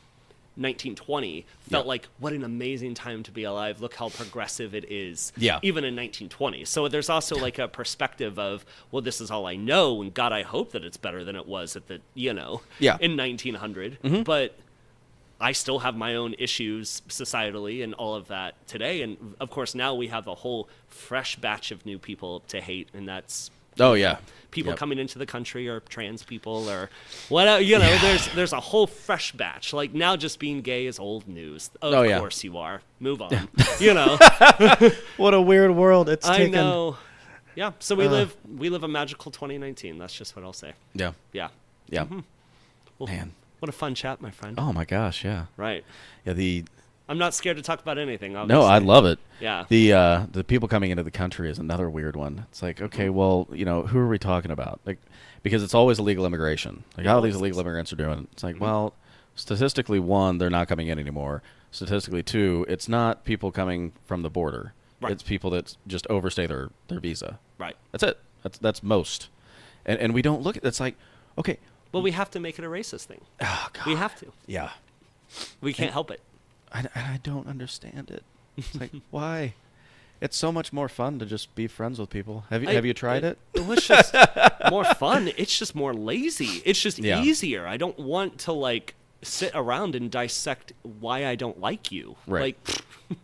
1920 felt like, what an amazing time to be alive, look how progressive it is, even in 1920. So there's also like a perspective of, well, this is all I know, and God, I hope that it's better than it was at the, you know, in 1900. But I still have my own issues societally and all of that today, and of course now we have a whole fresh batch of new people to hate, and that's people coming into the country, or trans people, or whatever, you know. There's a whole fresh batch. Like, now just being gay is old news. Of course you are. Move on. You know. What a weird world it's taken. I know. Yeah. So we live a magical 2019. That's just what I'll say. Yeah. Well, man, what a fun chat, my friend. Oh my gosh, yeah. Right. Yeah, I'm not scared to talk about anything, obviously. No, I love it. Yeah. The people coming into the country is another weird one. It's like, okay, well, you know, who are we talking about? Like, because it's always illegal immigration. Like, how these illegal immigrants are doing. It's like, well, statistically, one, they're not coming in anymore. Statistically, two, it's not people coming from the border. Right. It's people that just overstay their visa. Right. That's it. That's most. And we don't look at, it's like, okay. Well, we have to make it a racist thing. Oh, God. We have to. Yeah. We can't help it. I don't understand it. It's like, why? It's so much more fun to just be friends with people. Have you tried it? It was just more fun. It's just more lazy. It's just easier. I don't want to, like, sit around and dissect why I don't like you. Right.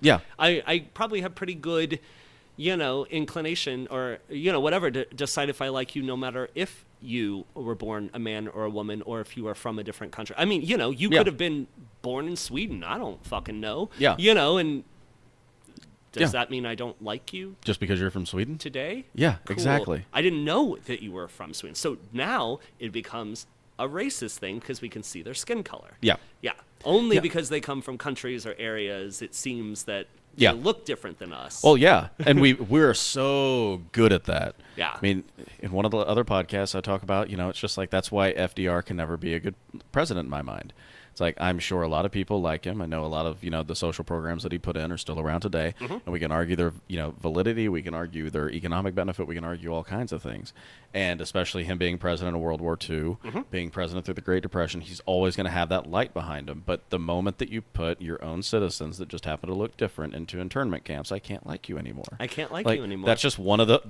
Like, I probably have pretty good, you know, inclination, or, you know, whatever, to decide if I like you, no matter if you were born a man or a woman, or if you are from a different country. I mean, you could have been born in Sweden. I don't fucking know. Yeah. And does that mean I don't like you? Just because you're from Sweden? Today? Yeah, Cool. exactly. I didn't know that you were from Sweden. So now it becomes a racist thing because we can see their skin color. Yeah. Yeah. Only because they come from countries or areas, it seems that they look different than us. Well, yeah, and we're so good at that. Yeah. I mean, in one of the other podcasts I talk about, it's just like that's why FDR can never be a good president in my mind. It's like I'm sure a lot of people like him. I know a lot of the social programs that he put in are still around today, and we can argue their validity. We can argue their economic benefit. We can argue all kinds of things, and especially him being president of World War II, being president through the Great Depression, he's always going to have that light behind him. But the moment that you put your own citizens that just happen to look different into internment camps, I can't like you anymore. I can't like you anymore. That's just one of the.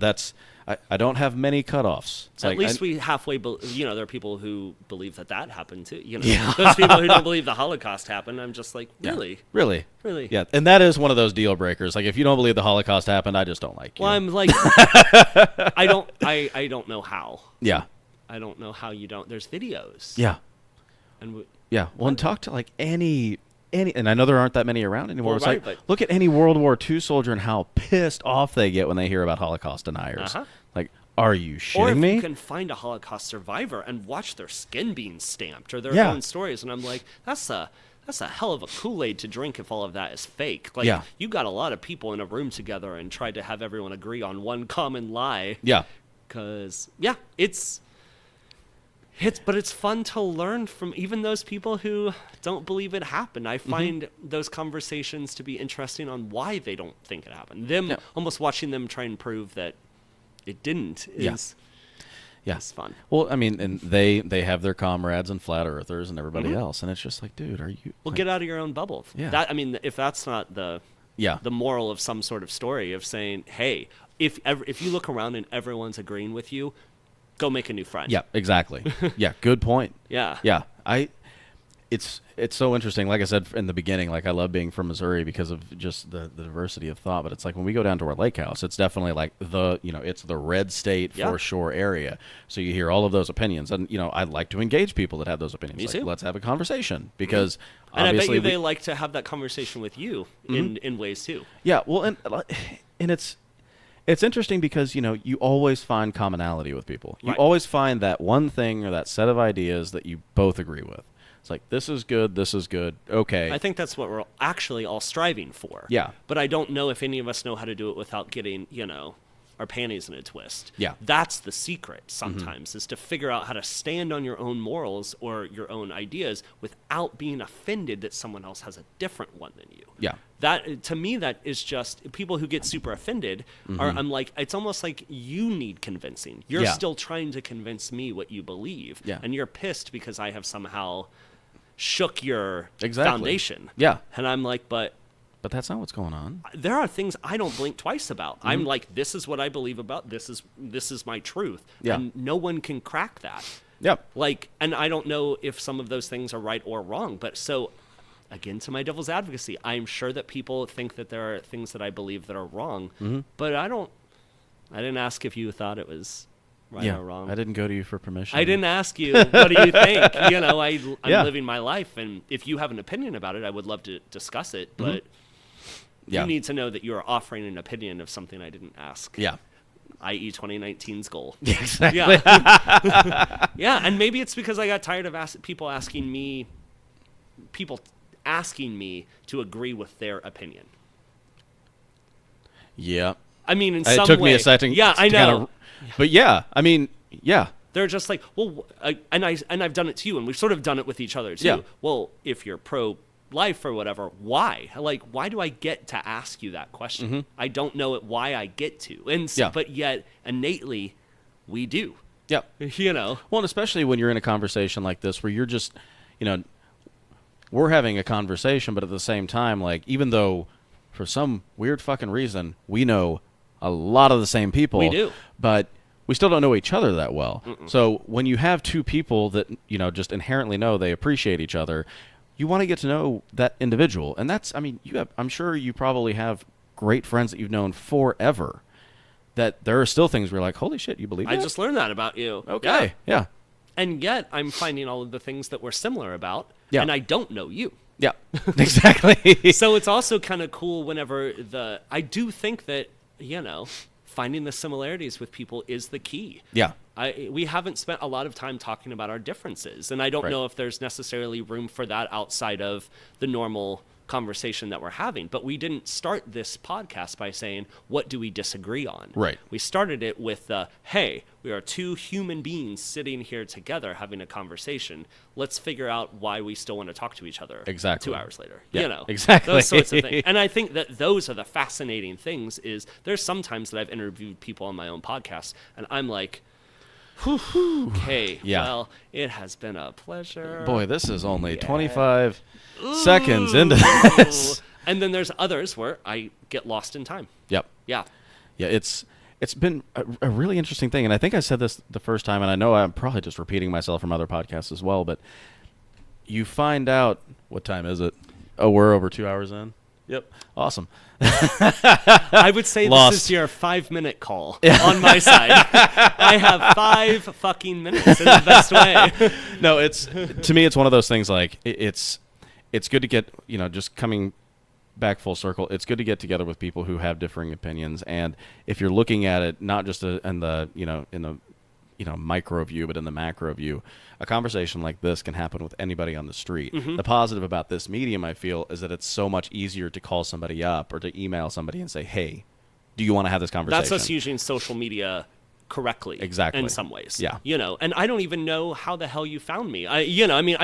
I don't have many cutoffs. It's At least we halfway, there are people who believe that happened too. Yeah. Those people who don't believe the Holocaust happened, I'm just like, really? Yeah. Really? Really? Yeah. And that is one of those deal breakers. Like, if you don't believe the Holocaust happened, I just don't like you. Well, I'm like, I don't know how. Yeah. I don't know how you don't. There's videos. Yeah. And yeah. Well, and talk to like any, and I know there aren't that many around anymore. Well, it's right, like, but- look at any World War II soldier and how pissed off they get when they hear about Holocaust deniers. Like, are you shitting or if me? you can find a Holocaust survivor and watch their skin being stamped or their Yeah. own stories, and I'm like, that's a hell of a Kool-Aid to drink if all of that is fake. Like, Yeah. you got a lot of people in a room together and tried to have everyone agree on one common lie. Yeah. Because, but it's fun to learn from even those people who don't believe it happened. I find those conversations to be interesting on why they don't think it happened. Almost watching them try and prove that it didn't is fun. Well, I mean, and they have their comrades and flat earthers and everybody else, and it's just like, dude, are you? Well, like, get out of your own bubble. Yeah. If that's not the Yeah. the moral of some sort of story of saying, hey, if you look around and everyone's agreeing with you, go make a new friend. Yeah, exactly. Yeah, good point. Yeah. Yeah. It's so interesting. Like I said in the beginning, like I love being from Missouri because of just the diversity of thought. But it's like when we go down to our lake house, it's definitely like it's the red state for sure area. So you hear all of those opinions, and I like to engage people that have those opinions. Me like, too. let's have a conversation because And I bet obviously you they like to have that conversation with you in ways too. Yeah, well, and it's interesting because you always find commonality with people. You Right. always find that one thing or that set of ideas that you both agree with. It's like, this is good, okay. I think that's what we're actually all striving for. Yeah. But I don't know if any of us know how to do it without getting, our panties in a twist. Yeah. That's the secret sometimes, is to figure out how to stand on your own morals or your own ideas without being offended that someone else has a different one than you. Yeah. That, to me, that is just people who get super offended I'm like, it's almost like you need convincing. You're Yeah. still trying to convince me what you believe. Yeah. And you're pissed because I have somehow shook your Exactly. foundation. Yeah. And I'm like, but that's not what's going on. there are things I don't blink twice about. I'm like, this is what I believe about. This is my truth. Yeah. And no one can crack that. Yep. Like, and I don't know if some of those things are right or wrong, but so again, to my devil's advocacy, I'm sure that people think that there are things that I believe that are wrong, but I didn't ask if you thought it was right or wrong. I didn't go to you for permission. I didn't ask you, what do you think? I'm Yeah. living my life, and if you have an opinion about it, I would love to discuss it, but Yeah. you need to know that you are offering an opinion of something I didn't ask, Yeah. i.e. 2019's goal. Yeah, exactly. Yeah. Yeah, and maybe it's because I got tired of people asking me to agree with their opinion. Yeah. I mean, in some way. It took me a second. Yeah, I to know. kinda- but yeah, I mean, yeah. They're just like, well, and I've done it to you, and we've sort of done it with each other too. Yeah. Well, if you're pro-life or whatever, why? Like, why do I get to ask you that question? I don't know why I get to, but yet innately, we do. Yeah. Well, and especially when you're in a conversation like this where you're just, we're having a conversation, but at the same time, like, even though for some weird fucking reason we know a lot of the same people. We do. But we still don't know each other that well. So when you have two people that, just inherently know they appreciate each other, you want to get to know that individual. And I'm sure you probably have great friends that you've known forever. that there are still things where you're like, holy shit, you believe that? I just learned that about you. Okay. Yeah. And yet I'm finding all of the things that we're similar about, Yeah. and I don't know you. Yeah. Exactly. So it's also kind of cool whenever I do think that, finding the similarities with people is the key. Yeah. We haven't spent a lot of time talking about our differences, and I don't know if there's necessarily room for that outside of the normal conversation that we're having. But we didn't start this podcast by saying, what do we disagree on? Right. We started it with, hey, we are two human beings sitting here together having a conversation. Let's figure out why we still want to talk to each other. Exactly. 2 hours later. Yeah, exactly. Those sorts of things. And I think that those are the fascinating things. Is there's some times that I've interviewed people on my own podcast, and I'm like, okay, well, it has been a pleasure. Boy, this is only 25 seconds into this. And then there's others where I get lost in time. Yep. Yeah. Yeah, it's been a really interesting thing. And I think I said this the first time, and I know I'm probably just repeating myself from other podcasts as well, but you find out, what time is it? Oh, we're over 2 hours in? Yep. Awesome. I would say this is your 5-minute call on my side. I have 5 fucking minutes in the best way. No, to me, it's one of those things like it's good to get, just coming back full circle. It's good to get together with people who have differing opinions. And if you're looking at it, not just in the micro view, but in the macro view, a conversation like this can happen with anybody on the street. Mm-hmm. The positive about this medium, I feel, is that it's so much easier to call somebody up or to email somebody and say, hey, do you want to have this conversation? That's us using social media correctly. Exactly. In some ways. Yeah. And I don't even know how the hell you found me. I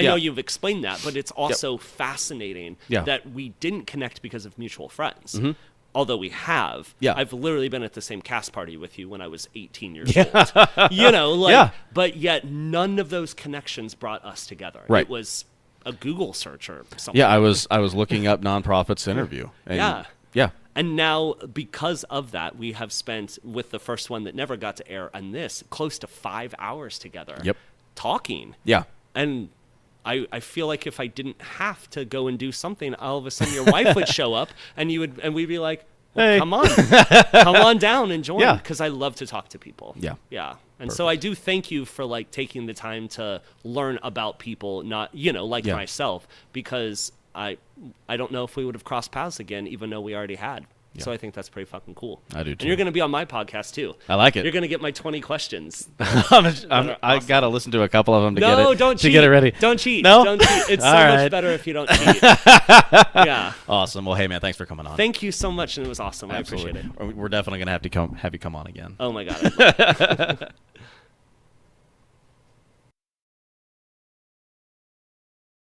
know you've explained that, but it's also fascinating that we didn't connect because of mutual friends. Mm-hmm. Although we have, I've literally been at the same cast party with you when I was 18 years old. But yet none of those connections brought us together. Right. It was a Google search or something. Yeah, I was looking up nonprofits interview. And yeah. And now, because of that, we have spent, with the first one that never got to air and this, close to 5 hours together talking. Yeah. And I feel like if I didn't have to go and do something, all of a sudden your wife would show up and we'd be like, well, hey, come on down and join, because I love to talk to people. Yeah. And perfect. So I do thank you for taking the time to learn about people, not, myself, because I don't know if we would have crossed paths again, even though we already had. Yeah. So I think that's pretty fucking cool. I do too. And you're going to be on my podcast too. I like it. You're going to get my 20 questions. I got to listen to a couple of them to get it ready. Don't cheat. No? Don't cheat. It's so much better if you don't cheat. Yeah. Awesome. Well, hey man, thanks for coming on. Thank you so much, and it was awesome. Absolutely. I appreciate it. We're definitely going to have you come on again. Oh my God.